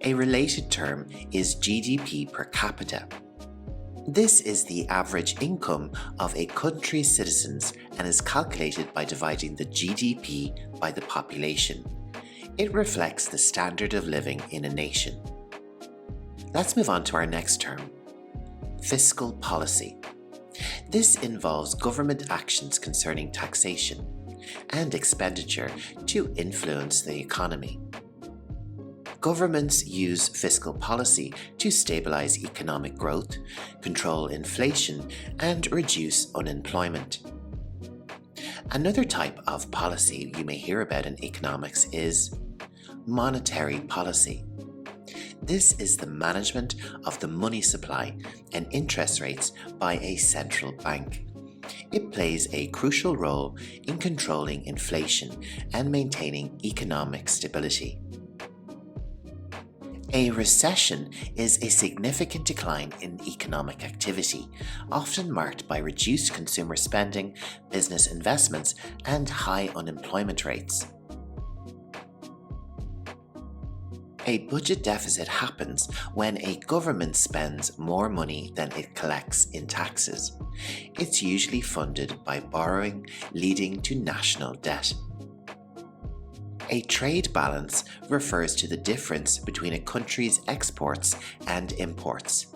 A related term is GDP per capita. This is the average income of a country's citizens and is calculated by dividing the GDP by the population. It reflects the standard of living in a nation. Let's move on to our next term, fiscal policy. This involves government actions concerning taxation and expenditure to influence the economy. Governments use fiscal policy to stabilize economic growth, control inflation, and reduce unemployment. Another type of policy you may hear about in economics is monetary policy. This is the management of the money supply and interest rates by a central bank. It plays a crucial role in controlling inflation and maintaining economic stability. A recession is a significant decline in economic activity, often marked by reduced consumer spending, business investments, and high unemployment rates. A budget deficit happens when a government spends more money than it collects in taxes. It's usually funded by borrowing, leading to national debt. A trade balance refers to the difference between a country's exports and imports.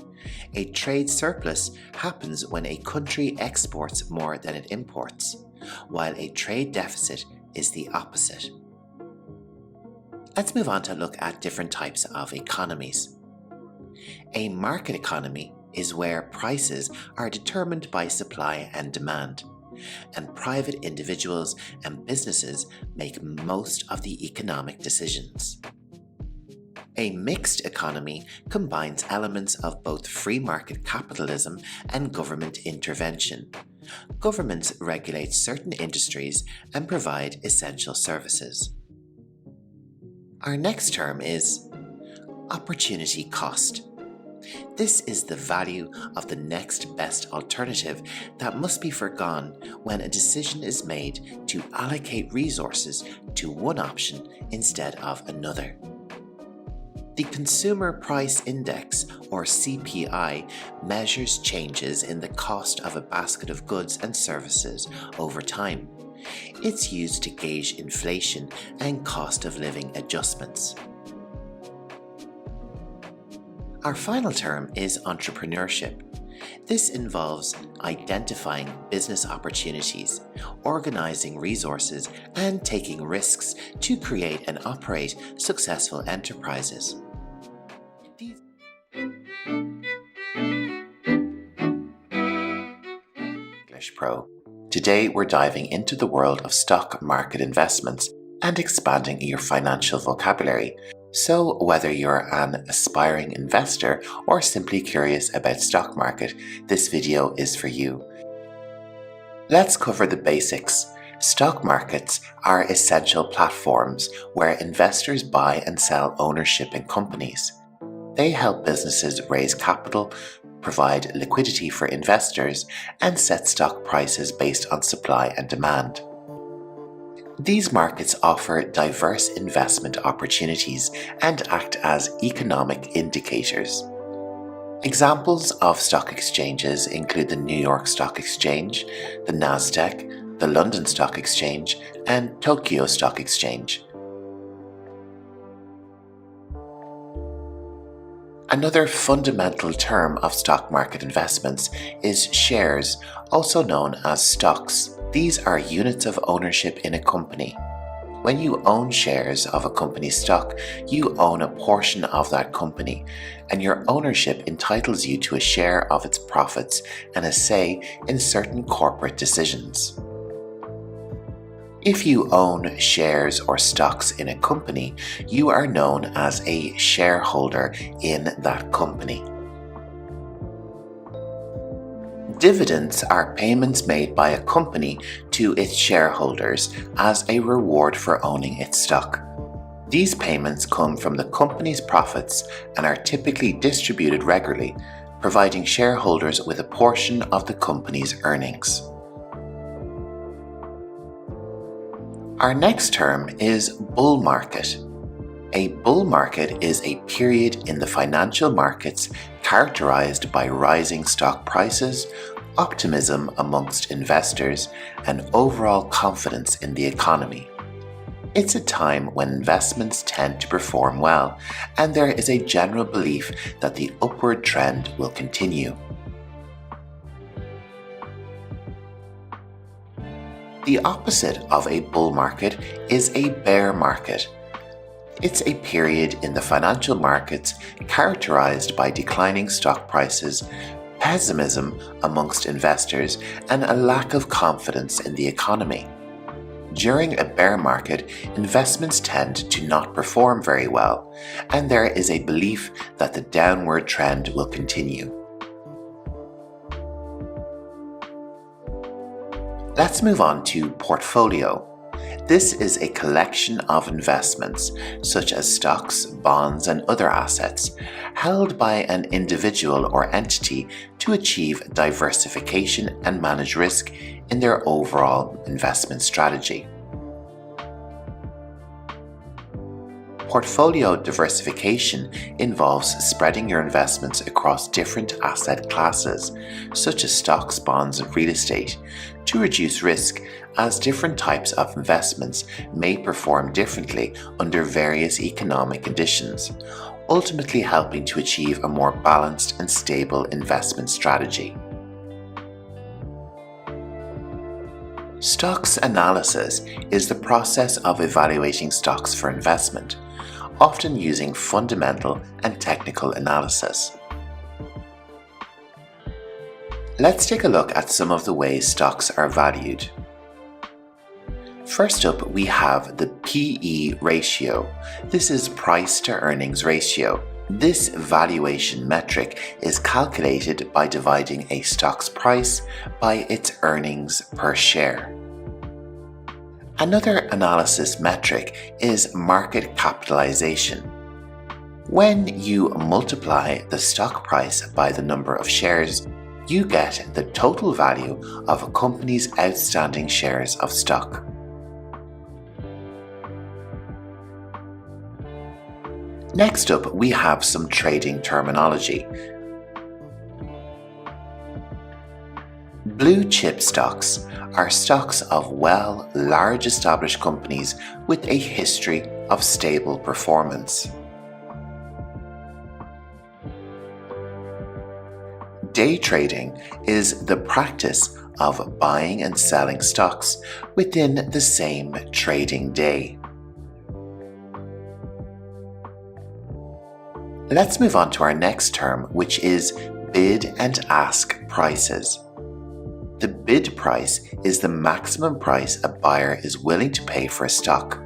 A trade surplus happens when a country exports more than it imports, while a trade deficit is the opposite. Let's move on to look at different types of economies. A market economy is where prices are determined by supply and demand, and private individuals and businesses make most of the economic decisions. A mixed economy combines elements of both free market capitalism and government intervention. Governments regulate certain industries and provide essential services. Our next term is opportunity cost. This is the value of the next best alternative that must be forgone when a decision is made to allocate resources to one option instead of another. The Consumer Price Index, or CPI, measures changes in the cost of a basket of goods and services over time. It's used to gauge inflation and cost of living adjustments. Our final term is entrepreneurship. This involves identifying business opportunities, organizing resources, and taking risks to create and operate successful enterprises. English Pro. Today we're diving into the world of stock market investments and expanding your financial vocabulary. So whether you're an aspiring investor or simply curious about stock market, this video is for you. Let's cover the basics. Stock markets are essential platforms where investors buy and sell ownership in companies. They help businesses raise capital, provide liquidity for investors, and set stock prices based on supply and demand. These markets offer diverse investment opportunities and act as economic indicators. Examples of stock exchanges include the New York Stock Exchange, the Nasdaq, the London Stock Exchange, and Tokyo Stock Exchange. Another fundamental term of stock market investments is shares, also known as stocks. These are units of ownership in a company. When you own shares of a company's stock, you own a portion of that company, and your ownership entitles you to a share of its profits and a say in certain corporate decisions. If you own shares or stocks in a company, you are known as a shareholder in that company. Dividends are payments made by a company to its shareholders as a reward for owning its stock. These payments come from the company's profits and are typically distributed regularly, providing shareholders with a portion of the company's earnings. Our next term is bull market. A bull market is a period in the financial markets characterized by rising stock prices, optimism amongst investors, and overall confidence in the economy. It's a time when investments tend to perform well, and there is a general belief that the upward trend will continue. The opposite of a bull market is a bear market. It's a period in the financial markets characterized by declining stock prices, pessimism amongst investors, and a lack of confidence in the economy. During a bear market, investments tend to not perform very well, and there is a belief that the downward trend will continue. Let's move on to portfolio. This is a collection of investments, such as stocks, bonds, and other assets, held by an individual or entity to achieve diversification and manage risk in their overall investment strategy. Portfolio diversification involves spreading your investments across different asset classes, such as stocks, bonds, and real estate, to reduce risk, as different types of investments may perform differently under various economic conditions, ultimately helping to achieve a more balanced and stable investment strategy. Stocks analysis is the process of evaluating stocks for investment, often using fundamental and technical analysis. Let's take a look at some of the ways stocks are valued. First up, we have the PE ratio. This is price to earnings ratio. This valuation metric is calculated by dividing a stock's price by its earnings per share. Another analysis metric is market capitalization. When you multiply the stock price by the number of shares, you get the total value of a company's outstanding shares of stock. Next up, we have some trading terminology. Blue chip stocks are stocks of large established companies with a history of stable performance. Day trading is the practice of buying and selling stocks within the same trading day. Let's move on to our next term, which is bid and ask prices. The bid price is the maximum price a buyer is willing to pay for a stock,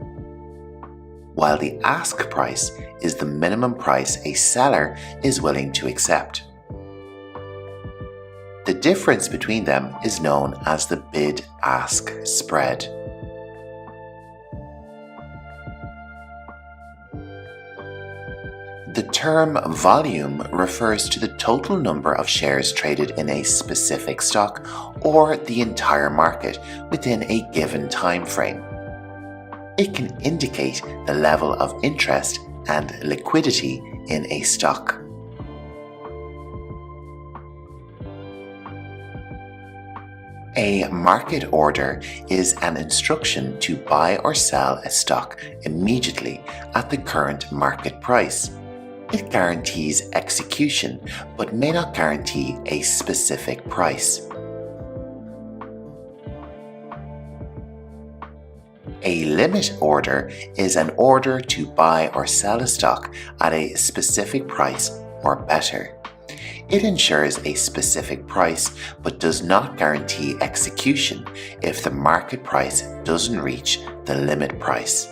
while the ask price is the minimum price a seller is willing to accept. The difference between them is known as the bid-ask spread. The term volume refers to the total number of shares traded in a specific stock or the entire market within a given time frame. It can indicate the level of interest and liquidity in a stock. A market order is an instruction to buy or sell a stock immediately at the current market price. It guarantees execution, but may not guarantee a specific price. A limit order is an order to buy or sell a stock at a specific price or better. It ensures a specific price but does not guarantee execution if the market price doesn't reach the limit price.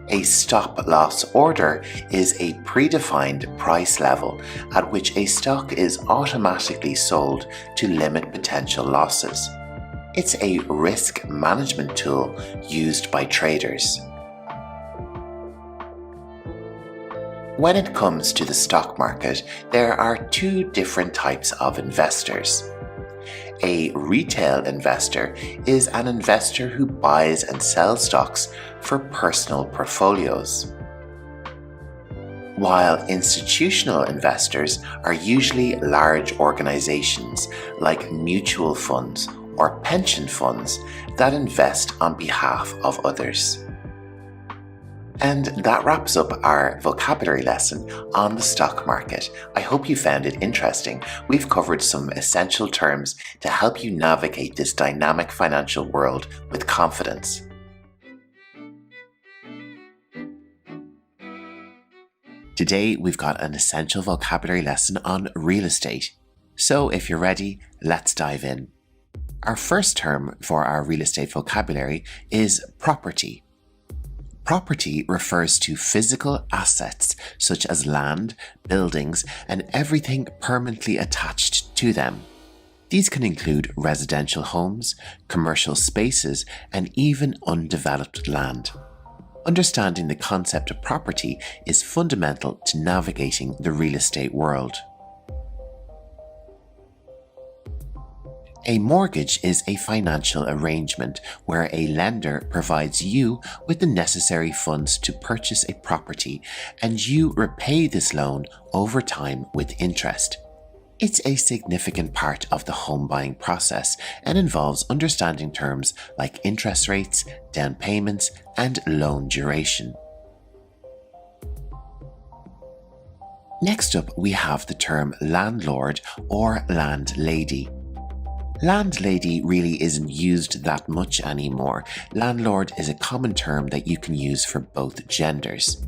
A stop-loss order is a predefined price level at which a stock is automatically sold to limit potential losses. It's a risk management tool used by traders. When it comes to the stock market, there are two different types of investors. A retail investor is an investor who buys and sells stocks for personal portfolios, while institutional investors are usually large organizations like mutual funds or pension funds that invest on behalf of others. And that wraps up our vocabulary lesson on the stock market. I hope you found it interesting. We've covered some essential terms to help you navigate this dynamic financial world with confidence. Today, we've got an essential vocabulary lesson on real estate. So if you're ready, let's dive in. Our first term for our real estate vocabulary is property. Property refers to physical assets such as land, buildings, and everything permanently attached to them. These can include residential homes, commercial spaces, and even undeveloped land. Understanding the concept of property is fundamental to navigating the real estate world. A mortgage is a financial arrangement where a lender provides you with the necessary funds to purchase a property and you repay this loan over time with interest. It's a significant part of the home buying process and involves understanding terms like interest rates, down payments, and loan duration. Next up, we have the term landlord or landlady. Landlady really isn't used that much anymore. Landlord is a common term that you can use for both genders.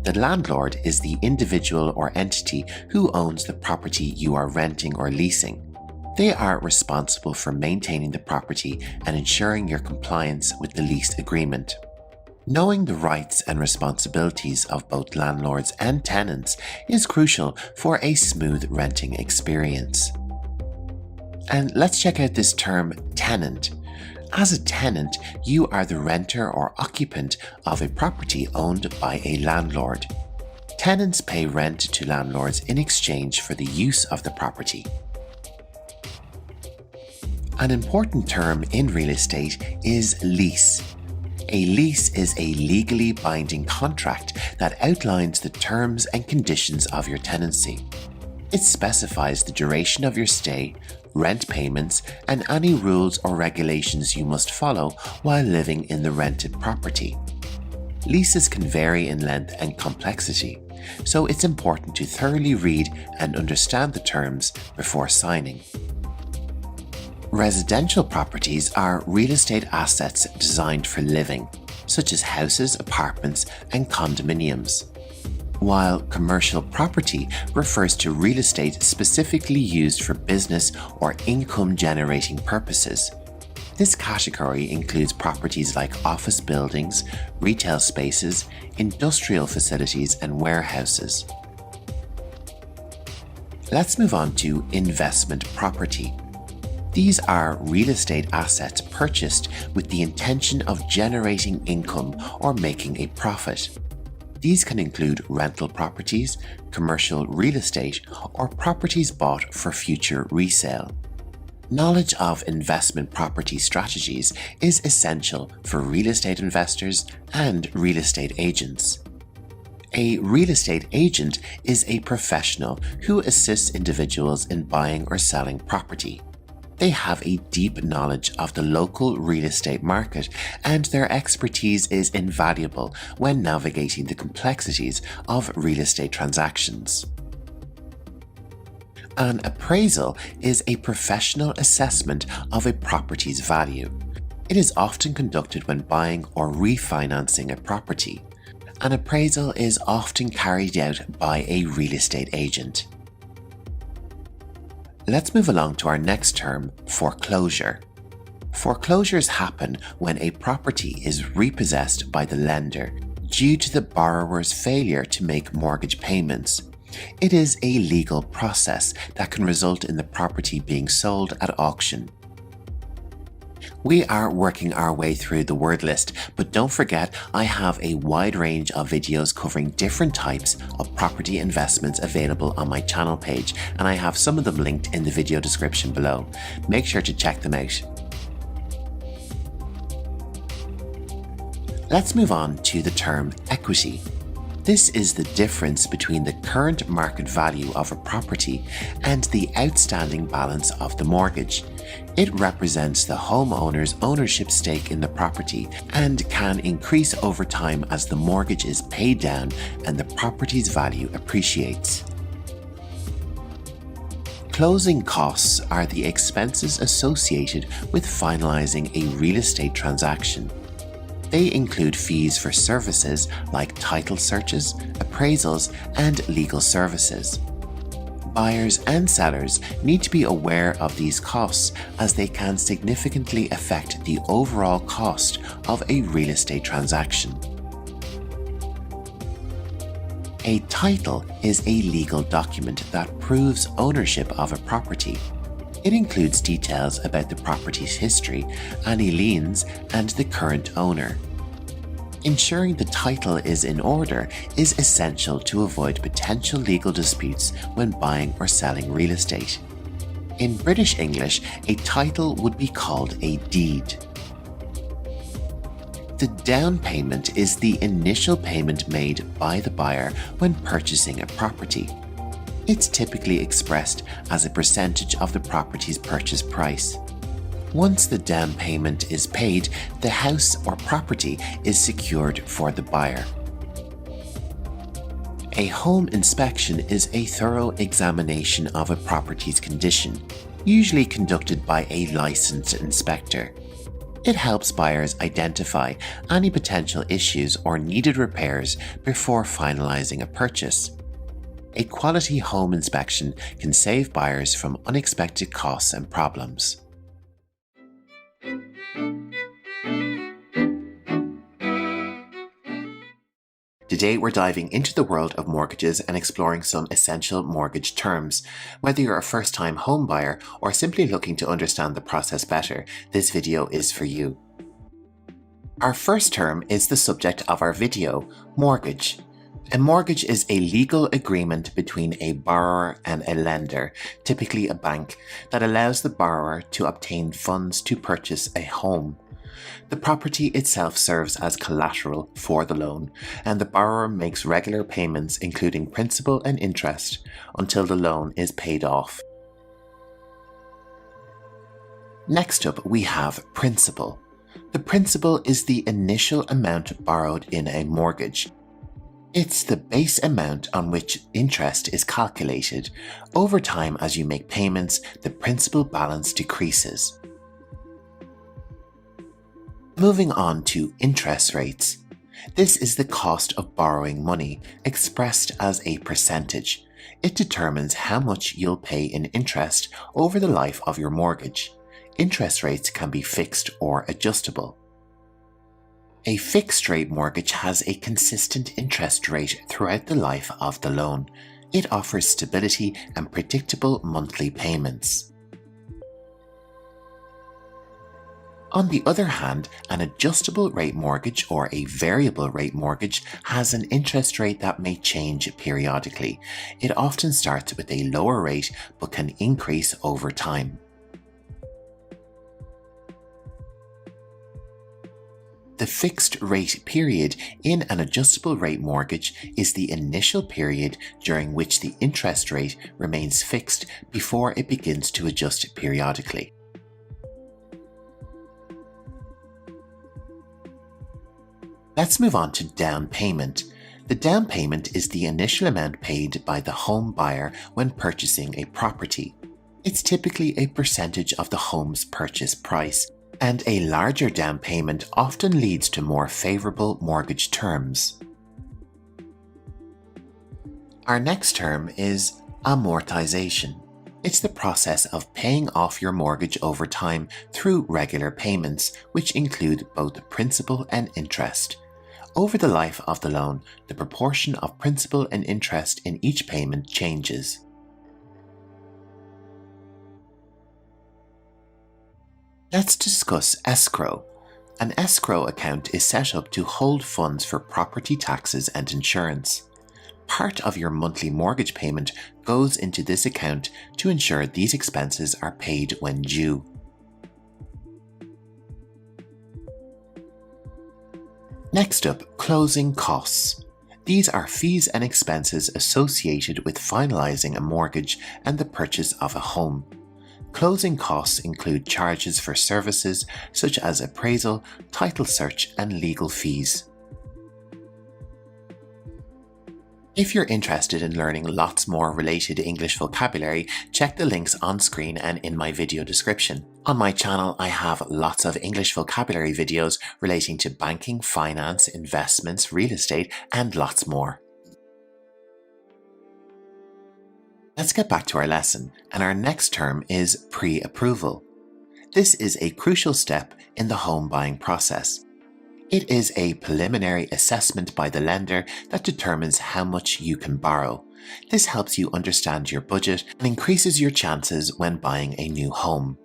The landlord is the individual or entity who owns the property you are renting or leasing. They are responsible for maintaining the property and ensuring your compliance with the lease agreement. Knowing the rights and responsibilities of both landlords and tenants is crucial for a smooth renting experience. And let's check out this term tenant. As a tenant, you are the renter or occupant of a property owned by a landlord. Tenants pay rent to landlords in exchange for the use of the property. An important term in real estate is lease. A lease is a legally binding contract that outlines the terms and conditions of your tenancy. It specifies the duration of your stay, rent payments, and any rules or regulations you must follow while living in the rented property. Leases can vary in length and complexity, so it's important to thoroughly read and understand the terms before signing. Residential properties are real estate assets designed for living, such as houses, apartments, and condominiums, while commercial property refers to real estate specifically used for business or income-generating purposes. This category includes properties like office buildings, retail spaces, industrial facilities, and warehouses. Let's move on to investment property. These are real estate assets purchased with the intention of generating income or making a profit. These can include rental properties, commercial real estate, or properties bought for future resale. Knowledge of investment property strategies is essential for real estate investors and real estate agents. A real estate agent is a professional who assists individuals in buying or selling property. They have a deep knowledge of the local real estate market, and their expertise is invaluable when navigating the complexities of real estate transactions. An appraisal is a professional assessment of a property's value. It is often conducted when buying or refinancing a property. An appraisal is often carried out by a real estate agent. Let's move along to our next term, foreclosure. Foreclosures happen when a property is repossessed by the lender due to the borrower's failure to make mortgage payments. It is a legal process that can result in the property being sold at auction. We are working our way through the word list, but don't forget I have a wide range of videos covering different types of property investments available on my channel page, and I have some of them linked in the video description below. Make sure to check them out. Let's move on to the term equity. This is the difference between the current market value of a property and the outstanding balance of the mortgage. It represents the homeowner's ownership stake in the property and can increase over time as the mortgage is paid down and the property's value appreciates. Closing costs are the expenses associated with finalizing a real estate transaction. They include fees for services like title searches, appraisals, and legal services. Buyers and sellers need to be aware of these costs as they can significantly affect the overall cost of a real estate transaction. A title is a legal document that proves ownership of a property. It includes details about the property's history, any liens, and the current owner. Ensuring the title is in order is essential to avoid potential legal disputes when buying or selling real estate. In British English, a title would be called a deed. The down payment is the initial payment made by the buyer when purchasing a property. It's typically expressed as a percentage of the property's purchase price. Once the down payment is paid, the house or property is secured for the buyer. A home inspection is a thorough examination of a property's condition, usually conducted by a licensed inspector. It helps buyers identify any potential issues or needed repairs before finalizing a purchase. A quality home inspection can save buyers from unexpected costs and problems. Today we're diving into the world of mortgages and exploring some essential mortgage terms. Whether you're a first-time home buyer or simply looking to understand the process better, this video is for you. Our first term is the subject of our video, mortgage. A mortgage is a legal agreement between a borrower and a lender, typically a bank, that allows the borrower to obtain funds to purchase a home. The property itself serves as collateral for the loan, and the borrower makes regular payments including principal and interest until the loan is paid off. Next up, we have principal. The principal is the initial amount borrowed in a mortgage. It's the base amount on which interest is calculated. Over time, as you make payments, the principal balance decreases. Moving on to interest rates. This is the cost of borrowing money, expressed as a percentage. It determines how much you'll pay in interest over the life of your mortgage. Interest rates can be fixed or adjustable. A fixed-rate mortgage has a consistent interest rate throughout the life of the loan. It offers stability and predictable monthly payments. On the other hand, an adjustable rate mortgage or a variable rate mortgage has an interest rate that may change periodically. It often starts with a lower rate but can increase over time. The fixed rate period in an adjustable rate mortgage is the initial period during which the interest rate remains fixed before it begins to adjust periodically. Let's move on to down payment. The down payment is the initial amount paid by the home buyer when purchasing a property. It's typically a percentage of the home's purchase price, and a larger down payment often leads to more favorable mortgage terms. Our next term is amortization. It's the process of paying off your mortgage over time through regular payments, which include both principal and interest. Over the life of the loan, the proportion of principal and interest in each payment changes. Let's discuss escrow. An escrow account is set up to hold funds for property taxes and insurance. Part of your monthly mortgage payment goes into this account to ensure these expenses are paid when due. Next up, closing costs. These are fees and expenses associated with finalizing a mortgage and the purchase of a home. Closing costs include charges for services such as appraisal, title search, and legal fees. If you're interested in learning lots more related English vocabulary, check the links on screen and in my video description. On my channel, I have lots of English vocabulary videos relating to banking, finance, investments, real estate, and lots more. Let's get back to our lesson, and our next term is pre-approval. This is a crucial step in the home buying process. It is a preliminary assessment by the lender that determines how much you can borrow. This helps you understand your budget and increases your chances when buying a new home.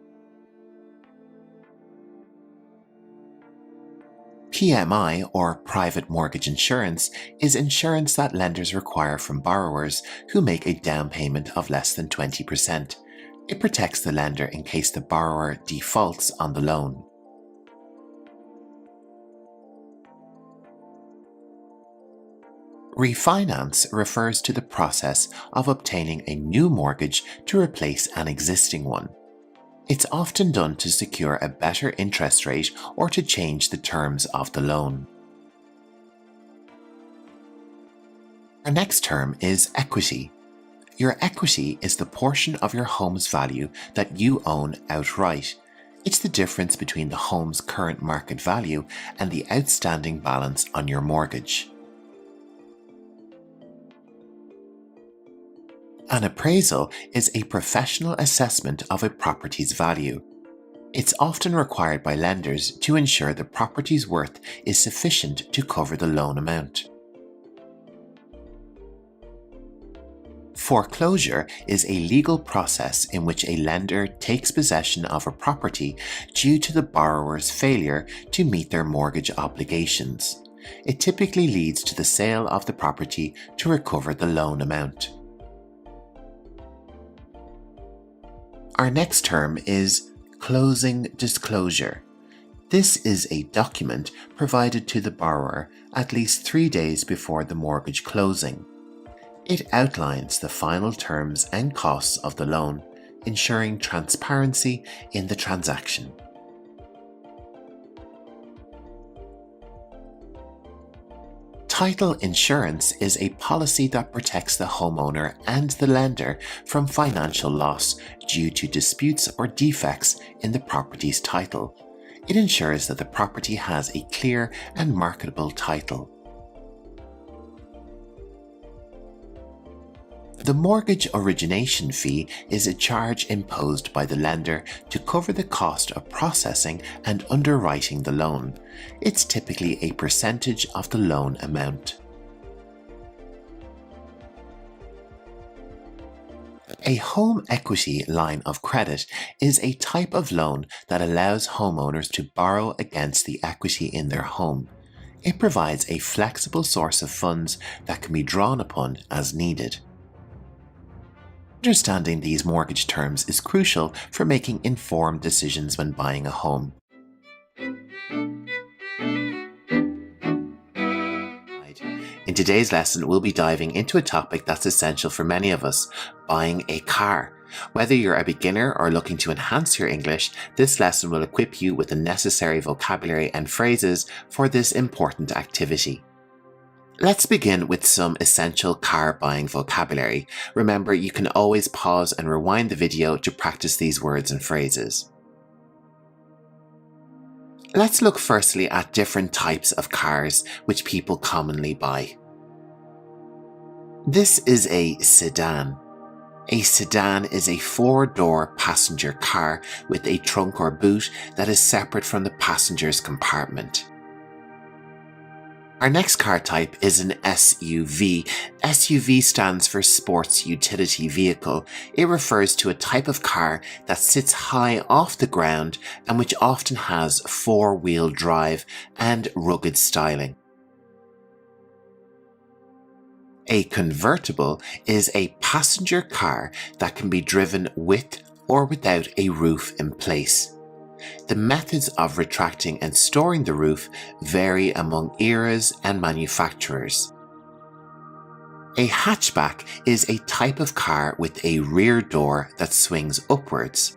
PMI, or private mortgage insurance, is insurance that lenders require from borrowers who make a down payment of less than 20%. It protects the lender in case the borrower defaults on the loan. Refinance refers to the process of obtaining a new mortgage to replace an existing one. It's often done to secure a better interest rate or to change the terms of the loan. Our next term is equity. Your equity is the portion of your home's value that you own outright. It's the difference between the home's current market value and the outstanding balance on your mortgage. An appraisal is a professional assessment of a property's value. It's often required by lenders to ensure the property's worth is sufficient to cover the loan amount. Foreclosure is a legal process in which a lender takes possession of a property due to the borrower's failure to meet their mortgage obligations. It typically leads to the sale of the property to recover the loan amount. Our next term is closing disclosure. This is a document provided to the borrower at least 3 days before the mortgage closing. It outlines the final terms and costs of the loan, ensuring transparency in the transaction. Title insurance is a policy that protects the homeowner and the lender from financial loss due to disputes or defects in the property's title. It ensures that the property has a clear and marketable title. The mortgage origination fee is a charge imposed by the lender to cover the cost of processing and underwriting the loan. It's typically a percentage of the loan amount. A home equity line of credit is a type of loan that allows homeowners to borrow against the equity in their home. It provides a flexible source of funds that can be drawn upon as needed. Understanding these mortgage terms is crucial for making informed decisions when buying a home. In today's lesson, we'll be diving into a topic that's essential for many of us, buying a car. Whether you're a beginner or looking to enhance your English, this lesson will equip you with the necessary vocabulary and phrases for this important activity. Let's begin with some essential car buying vocabulary. Remember, you can always pause and rewind the video to practice these words and phrases. Let's look firstly at different types of cars which people commonly buy. This is a sedan. A sedan is a four-door passenger car with a trunk or boot that is separate from the passenger's compartment. Our next car type is an SUV. SUV stands for Sports Utility Vehicle. It refers to a type of car that sits high off the ground and which often has four-wheel drive and rugged styling. A convertible is a passenger car that can be driven with or without a roof in place. The methods of retracting and storing the roof vary among eras and manufacturers. A hatchback is a type of car with a rear door that swings upwards.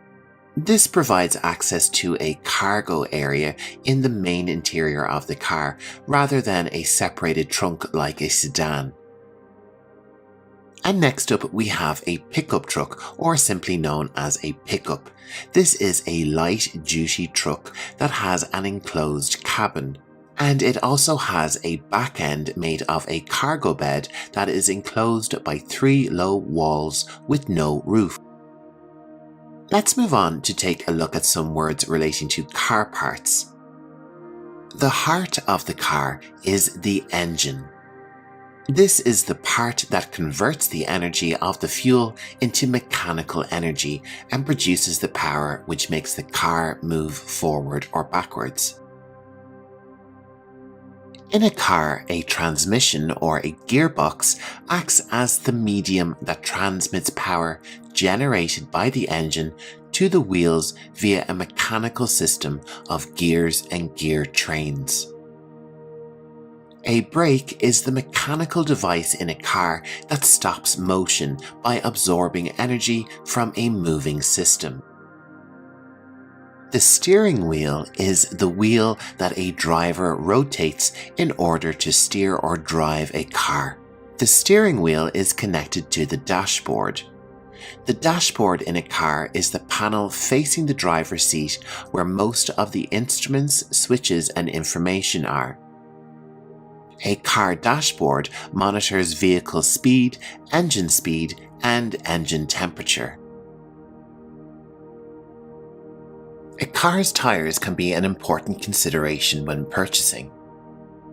This provides access to a cargo area in the main interior of the car rather than a separated trunk like a sedan. And next up we have a pickup truck, or simply known as a pickup. This is a light-duty truck that has an enclosed cabin, and it also has a back end made of a cargo bed that is enclosed by three low walls with no roof. Let's move on to take a look at some words relating to car parts. The heart of the car is the engine. This is the part that converts the energy of the fuel into mechanical energy and produces the power which makes the car move forward or backwards. In a car, a transmission or a gearbox acts as the medium that transmits power generated by the engine to the wheels via a mechanical system of gears and gear trains. A brake is the mechanical device in a car that stops motion by absorbing energy from a moving system. The steering wheel is the wheel that a driver rotates in order to steer or drive a car. The steering wheel is connected to the dashboard. The dashboard in a car is the panel facing the driver's seat where most of the instruments, switches, and information are. A car dashboard monitors vehicle speed, and engine temperature. A car's tires can be an important consideration when purchasing.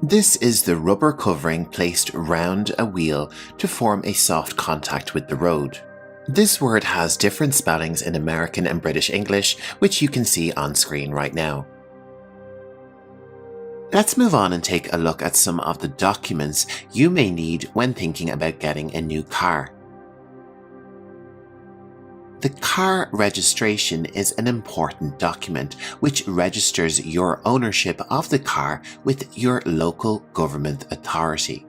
This is the rubber covering placed round a wheel to form a soft contact with the road. This word has different spellings in American and British English, which you can see on screen right now. Let's move on and take a look at some of the documents you may need when thinking about getting a new car. The car registration is an important document which registers your ownership of the car with your local government authority.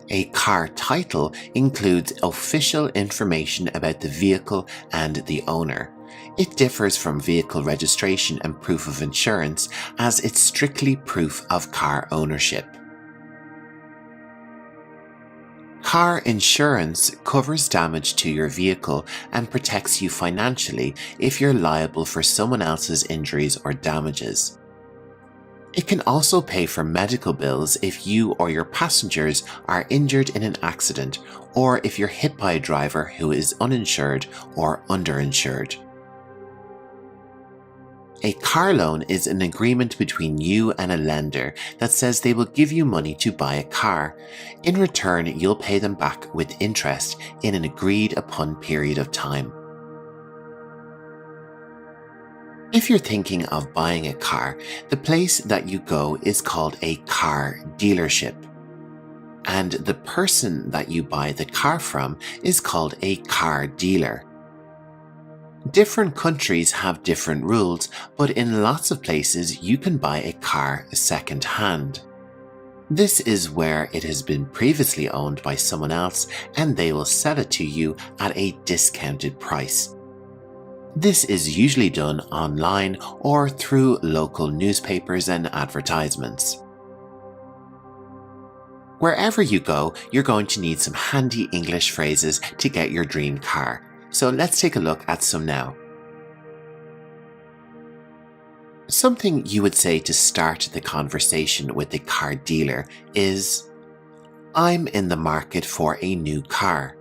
A car title includes official information about the vehicle and the owner. It differs from vehicle registration and proof of insurance as it's strictly proof of car ownership. Car insurance covers damage to your vehicle and protects you financially if you're liable for someone else's injuries or damages. It can also pay for medical bills if you or your passengers are injured in an accident or if you're hit by a driver who is uninsured or underinsured. A car loan is an agreement between you and a lender that says they will give you money to buy a car. In return, you'll pay them back with interest in an agreed upon period of time. If you're thinking of buying a car, the place that you go is called a car dealership. And the person that you buy the car from is called a car dealer. Different countries have different rules, but in lots of places you can buy a car second hand. This is where it has been previously owned by someone else and they will sell it to you at a discounted price. This is usually done online or through local newspapers and advertisements. Wherever you go, you're going to need some handy English phrases to get your dream car. So let's take a look at some now. Something you would say to start the conversation with the car dealer is, "I'm in the market for a new car."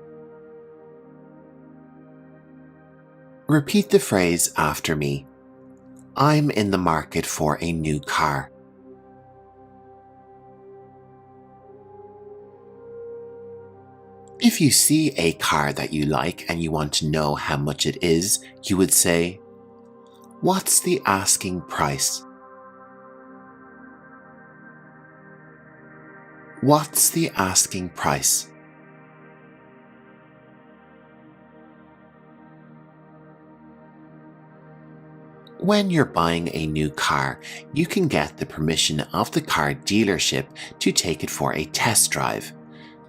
Repeat the phrase after me. I'm in the market for a new car. If you see a car that you like and you want to know how much it is, you would say, "What's the asking price?" What's the asking price? When you're buying a new car, you can get the permission of the car dealership to take it for a test drive.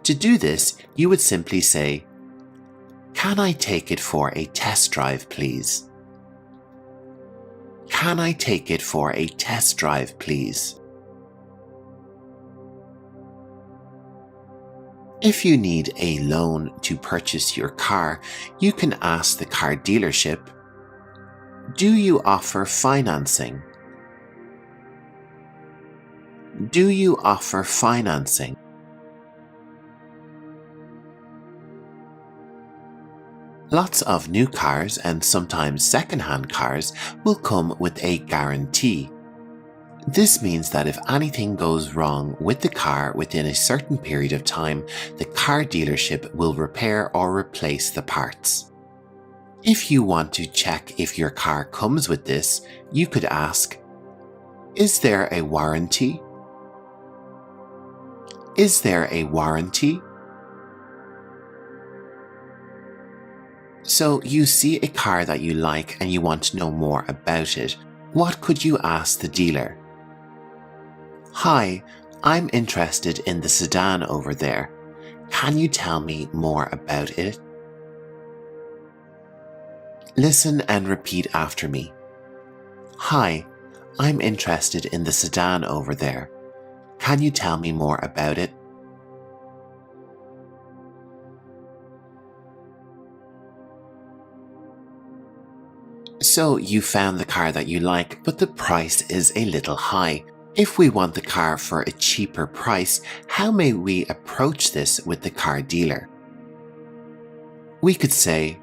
To do this, you would simply say, "Can I take it for a test drive, please?" Can I take it for a test drive, please? If you need a loan to purchase your car, you can ask the car dealership, "Do you offer financing?" Do you offer financing? Lots of new cars and sometimes second-hand cars will come with a guarantee. This means that if anything goes wrong with the car within a certain period of time, the car dealership will repair or replace the parts. If you want to check if your car comes with this, you could ask, "Is there a warranty?" Is there a warranty? So you see a car that you like and you want to know more about it. What could you ask the dealer? "Hi, I'm interested in the sedan over there. Can you tell me more about it?" Listen and repeat after me. "Hi, I'm interested in the sedan over there. Can you tell me more about it?" So you found the car that you like, but the price is a little high. If we want the car for a cheaper price, how may we approach this with the car dealer? We could say,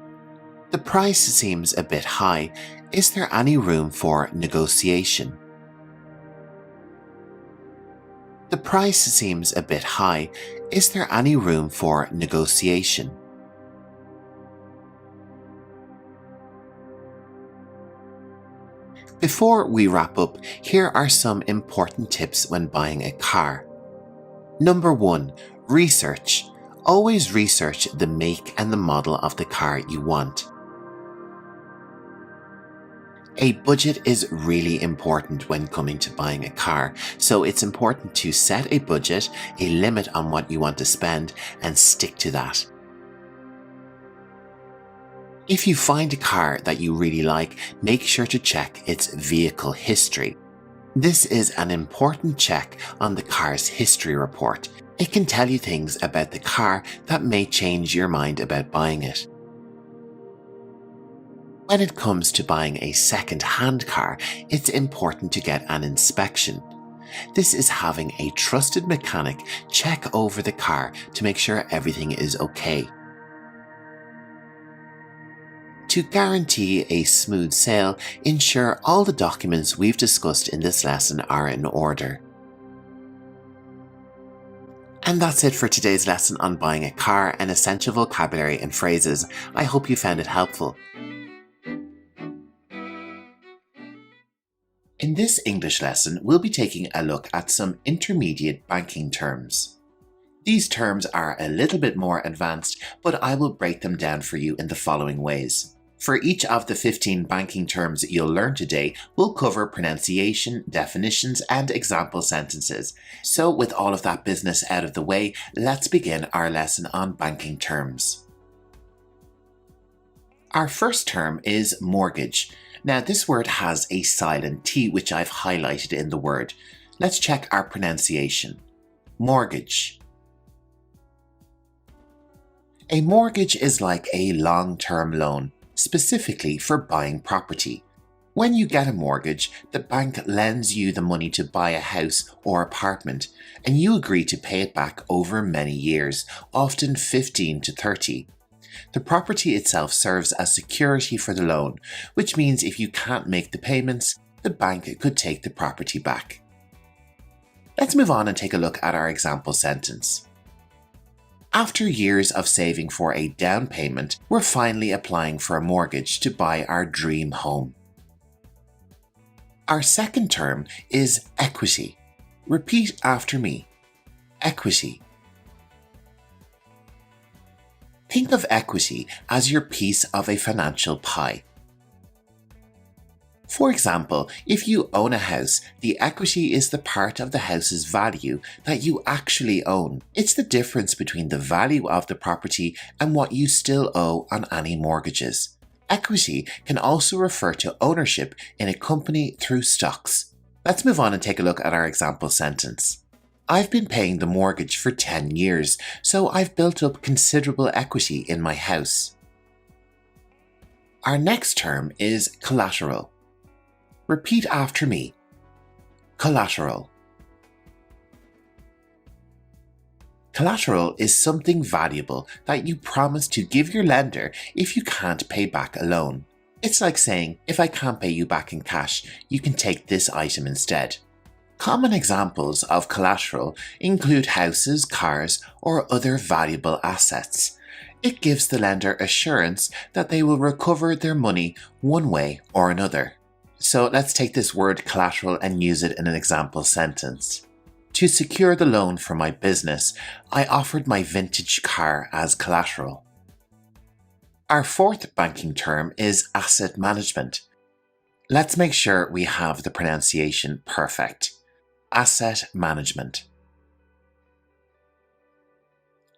"The price seems a bit high. Is there any room for negotiation?" The price seems a bit high. Is there any room for negotiation? Before we wrap up, here are some important tips when buying a car. Number 1, research. Always research the make and the model of the car you want. A budget is really important when coming to buying a car, so it's important to set a budget, a limit on what you want to spend, and stick to that. If you find a car that you really like, make sure to check its vehicle history. This is an important check on the car's history report. It can tell you things about the car that may change your mind about buying it. When it comes to buying a second-hand car, it's important to get an inspection. This is having a trusted mechanic check over the car to make sure everything is okay. To guarantee a smooth sale, ensure all the documents we've discussed in this lesson are in order. And that's it for today's lesson on buying a car and essential vocabulary and phrases. I hope you found it helpful. In this English lesson, we'll be taking a look at some intermediate banking terms. These terms are a little bit more advanced, but I will break them down for you in the following ways. For each of the 15 banking terms that you'll learn today, we'll cover pronunciation, definitions, and example sentences. So with all of that business out of the way, let's begin our lesson on banking terms. Our first term is mortgage. Now this word has a silent T, which I've highlighted in the word. Let's check our pronunciation. Mortgage, A mortgage is like a long-term loan, specifically for buying property. When you get a mortgage, the bank lends you the money to buy a house or apartment, and you agree to pay it back over many years, often 15 to 30. The property itself serves as security for the loan, which means if you can't make the payments, the bank could take the property back. Let's move on and take a look at our example sentence. After years of saving for a down payment, we're finally applying for a mortgage to buy our dream home. Our second term is equity. Repeat after me. Equity. Think of equity as your piece of a financial pie. For example, if you own a house, the equity is the part of the house's value that you actually own. It's the difference between the value of the property and what you still owe on any mortgages. Equity can also refer to ownership in a company through stocks. Let's move on and take a look at our example sentence. I've been paying the mortgage for 10 years, so I've built up considerable equity in my house. Our next term is collateral. Repeat after me. Collateral. Collateral is something valuable that you promise to give your lender if you can't pay back a loan. It's like saying, if I can't pay you back in cash, you can take this item instead. Common examples of collateral include houses, cars, or other valuable assets. It gives the lender assurance that they will recover their money one way or another. So let's take this word collateral and use it in an example sentence. To secure the loan for my business, I offered my vintage car as collateral. Our fourth banking term is asset management. Let's make sure we have the pronunciation perfect. Asset management.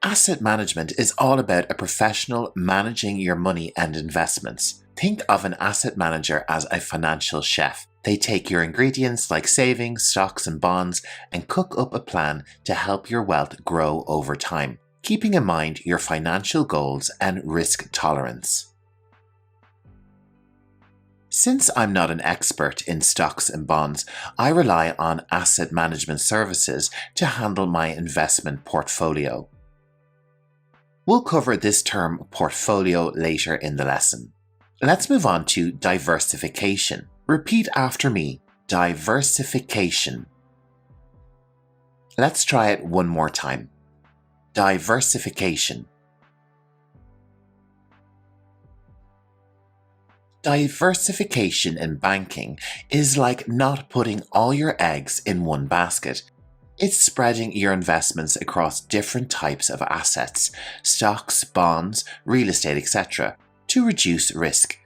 Asset management is all about a professional managing your money and investments. Think of an asset manager as a financial chef. They take your ingredients like savings, stocks, and bonds and cook up a plan to help your wealth grow over time, keeping in mind your financial goals and risk tolerance. Since I'm not an expert in stocks and bonds, I rely on asset management services to handle my investment portfolio. We'll cover this term portfolio later in the lesson. Let's move on to diversification. Repeat after me. Diversification. Let's try it one more time. Diversification. Diversification in banking is like not putting all your eggs in one basket. It's spreading your investments across different types of assets, stocks, bonds, real estate, etc., to reduce risk.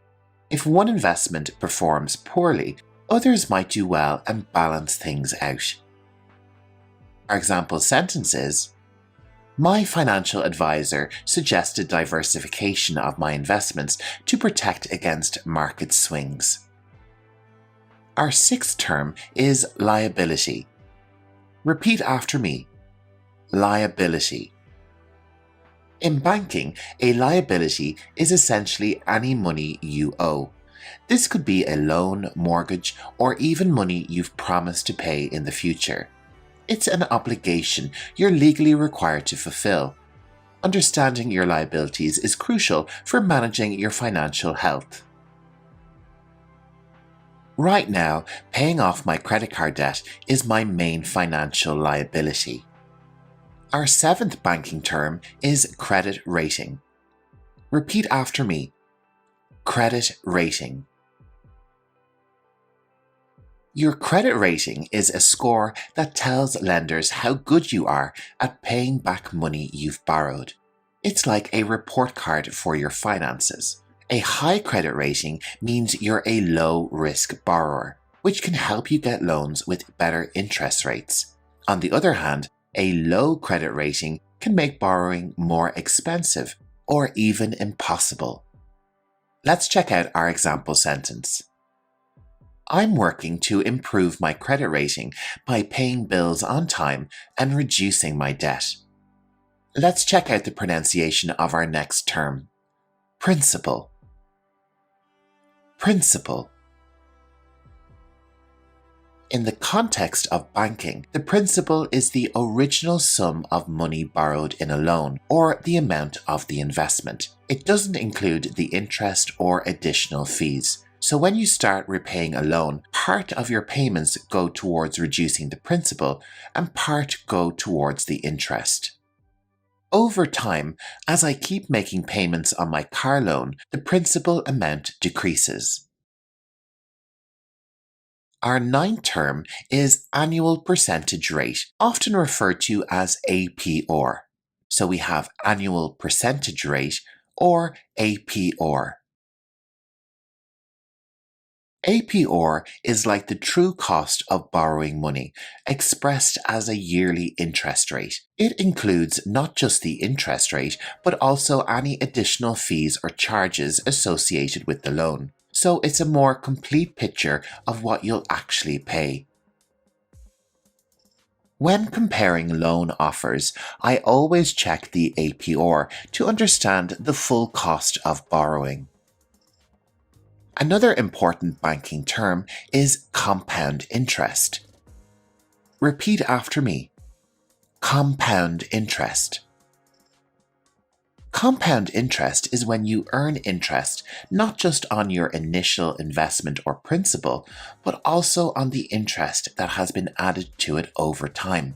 If one investment performs poorly, others might do well and balance things out. Our example sentence is, my financial advisor suggested diversification of my investments to protect against market swings. Our sixth term is liability. Repeat after me. Liability. In banking, a liability is essentially any money you owe. This could be a loan, mortgage, or even money you've promised to pay in the future. It's an obligation you're legally required to fulfill. Understanding your liabilities is crucial for managing your financial health. Right now, paying off my credit card debt is my main financial liability. Our seventh banking term is credit rating. Repeat after me. Credit rating. Your credit rating is a score that tells lenders how good you are at paying back money you've borrowed. It's like a report card for your finances. A high credit rating means you're a low-risk borrower, which can help you get loans with better interest rates. On the other hand, a low credit rating can make borrowing more expensive or even impossible. Let's check out our example sentence. I'm working to improve my credit rating by paying bills on time and reducing my debt. Let's check out the pronunciation of our next term. Principal. Principal. In the context of banking, the principal is the original sum of money borrowed in a loan, or the amount of the investment. It doesn't include the interest or additional fees. So when you start repaying a loan, part of your payments go towards reducing the principal and part go towards the interest. Over time, as I keep making payments on my car loan, the principal amount decreases. Our ninth term is annual percentage rate, often referred to as APR. So we have annual percentage rate, or APR. APR is like the true cost of borrowing money, expressed as a yearly interest rate. It includes not just the interest rate, but also any additional fees or charges associated with the loan. So it's a more complete picture of what you'll actually pay. When comparing loan offers, I always check the APR to understand the full cost of borrowing. Another important banking term is compound interest. Repeat after me. Compound interest. Compound interest is when you earn interest not just on your initial investment or principal, but also on the interest that has been added to it over time.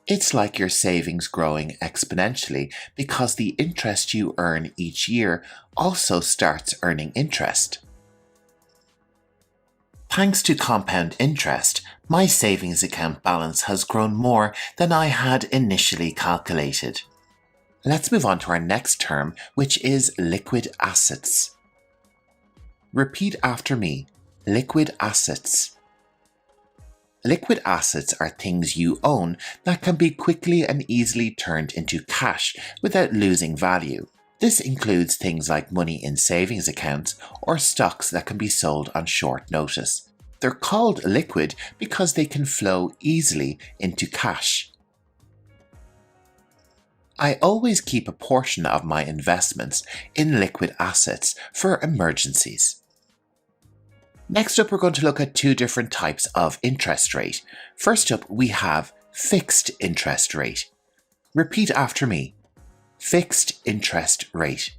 It's like your savings growing exponentially because the interest you earn each year also starts earning interest. Thanks to compound interest, my savings account balance has grown more than I had initially calculated. Let's move on to our next term, which is liquid assets. Repeat after me. Liquid assets. Liquid assets are things you own that can be quickly and easily turned into cash without losing value. This includes things like money in savings accounts or stocks that can be sold on short notice. They're called liquid because they can flow easily into cash. I always keep a portion of my investments in liquid assets for emergencies. Next up, we're going to look at two different types of interest rate. First up, we have fixed interest rate. Repeat after me. Fixed interest rate.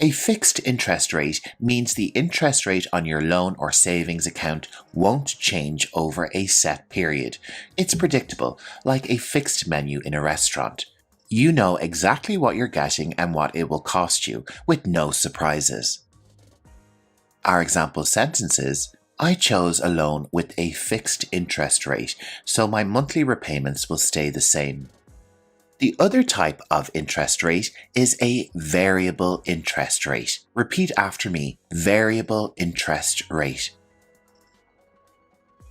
A fixed interest rate means the interest rate on your loan or savings account won't change over a set period. It's predictable, like a fixed menu in a restaurant. You know exactly what you're getting and what it will cost you, with no surprises. Our example sentence is, I chose a loan with a fixed interest rate, so my monthly repayments will stay the same. The other type of interest rate is a variable interest rate. Repeat after me, variable interest rate.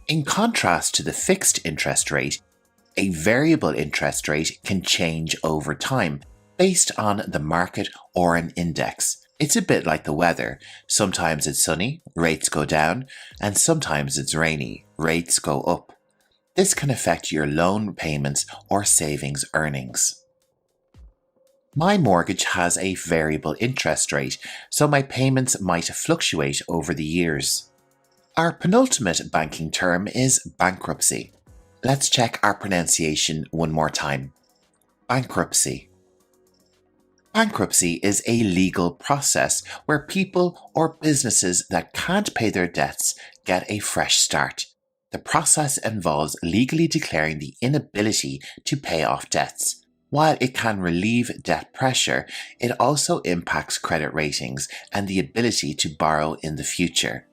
In contrast to the fixed interest rate, a variable interest rate can change over time based on the market or an index. It's a bit like the weather. Sometimes it's sunny, rates go down, and sometimes it's rainy, rates go up. This can affect your loan payments or savings earnings. My mortgage has a variable interest rate, so my payments might fluctuate over the years. Our penultimate banking term is bankruptcy. Let's check our pronunciation one more time. Bankruptcy. Bankruptcy is a legal process where people or businesses that can't pay their debts get a fresh start. The process involves legally declaring the inability to pay off debts. While it can relieve debt pressure, it also impacts credit ratings and the ability to borrow in the future.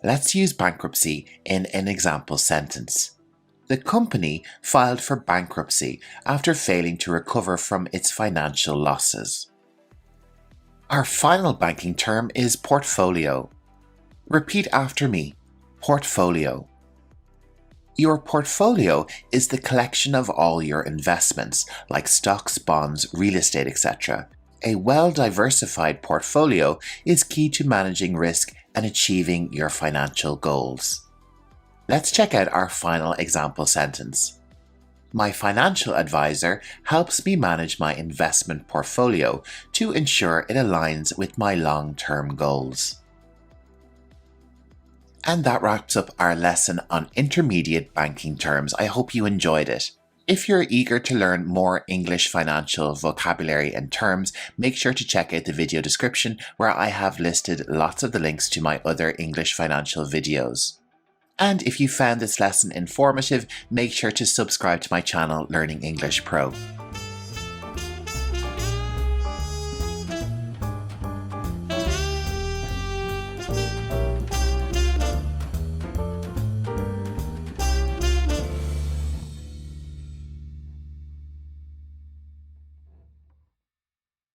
Let's use bankruptcy in an example sentence. The company filed for bankruptcy after failing to recover from its financial losses. Our final banking term is portfolio. Repeat after me. Portfolio. Your portfolio is the collection of all your investments, like stocks, bonds, real estate, etc. A well-diversified portfolio is key to managing risk and achieving your financial goals. Let's check out our final example sentence. My financial advisor helps me manage my investment portfolio to ensure it aligns with my long-term goals. And that wraps up our lesson on intermediate banking terms. I hope you enjoyed it. If you're eager to learn more English financial vocabulary and terms, make sure to check out the video description where I have listed lots of the links to my other English financial videos. And if you found this lesson informative, make sure to subscribe to my channel, Learning English Pro.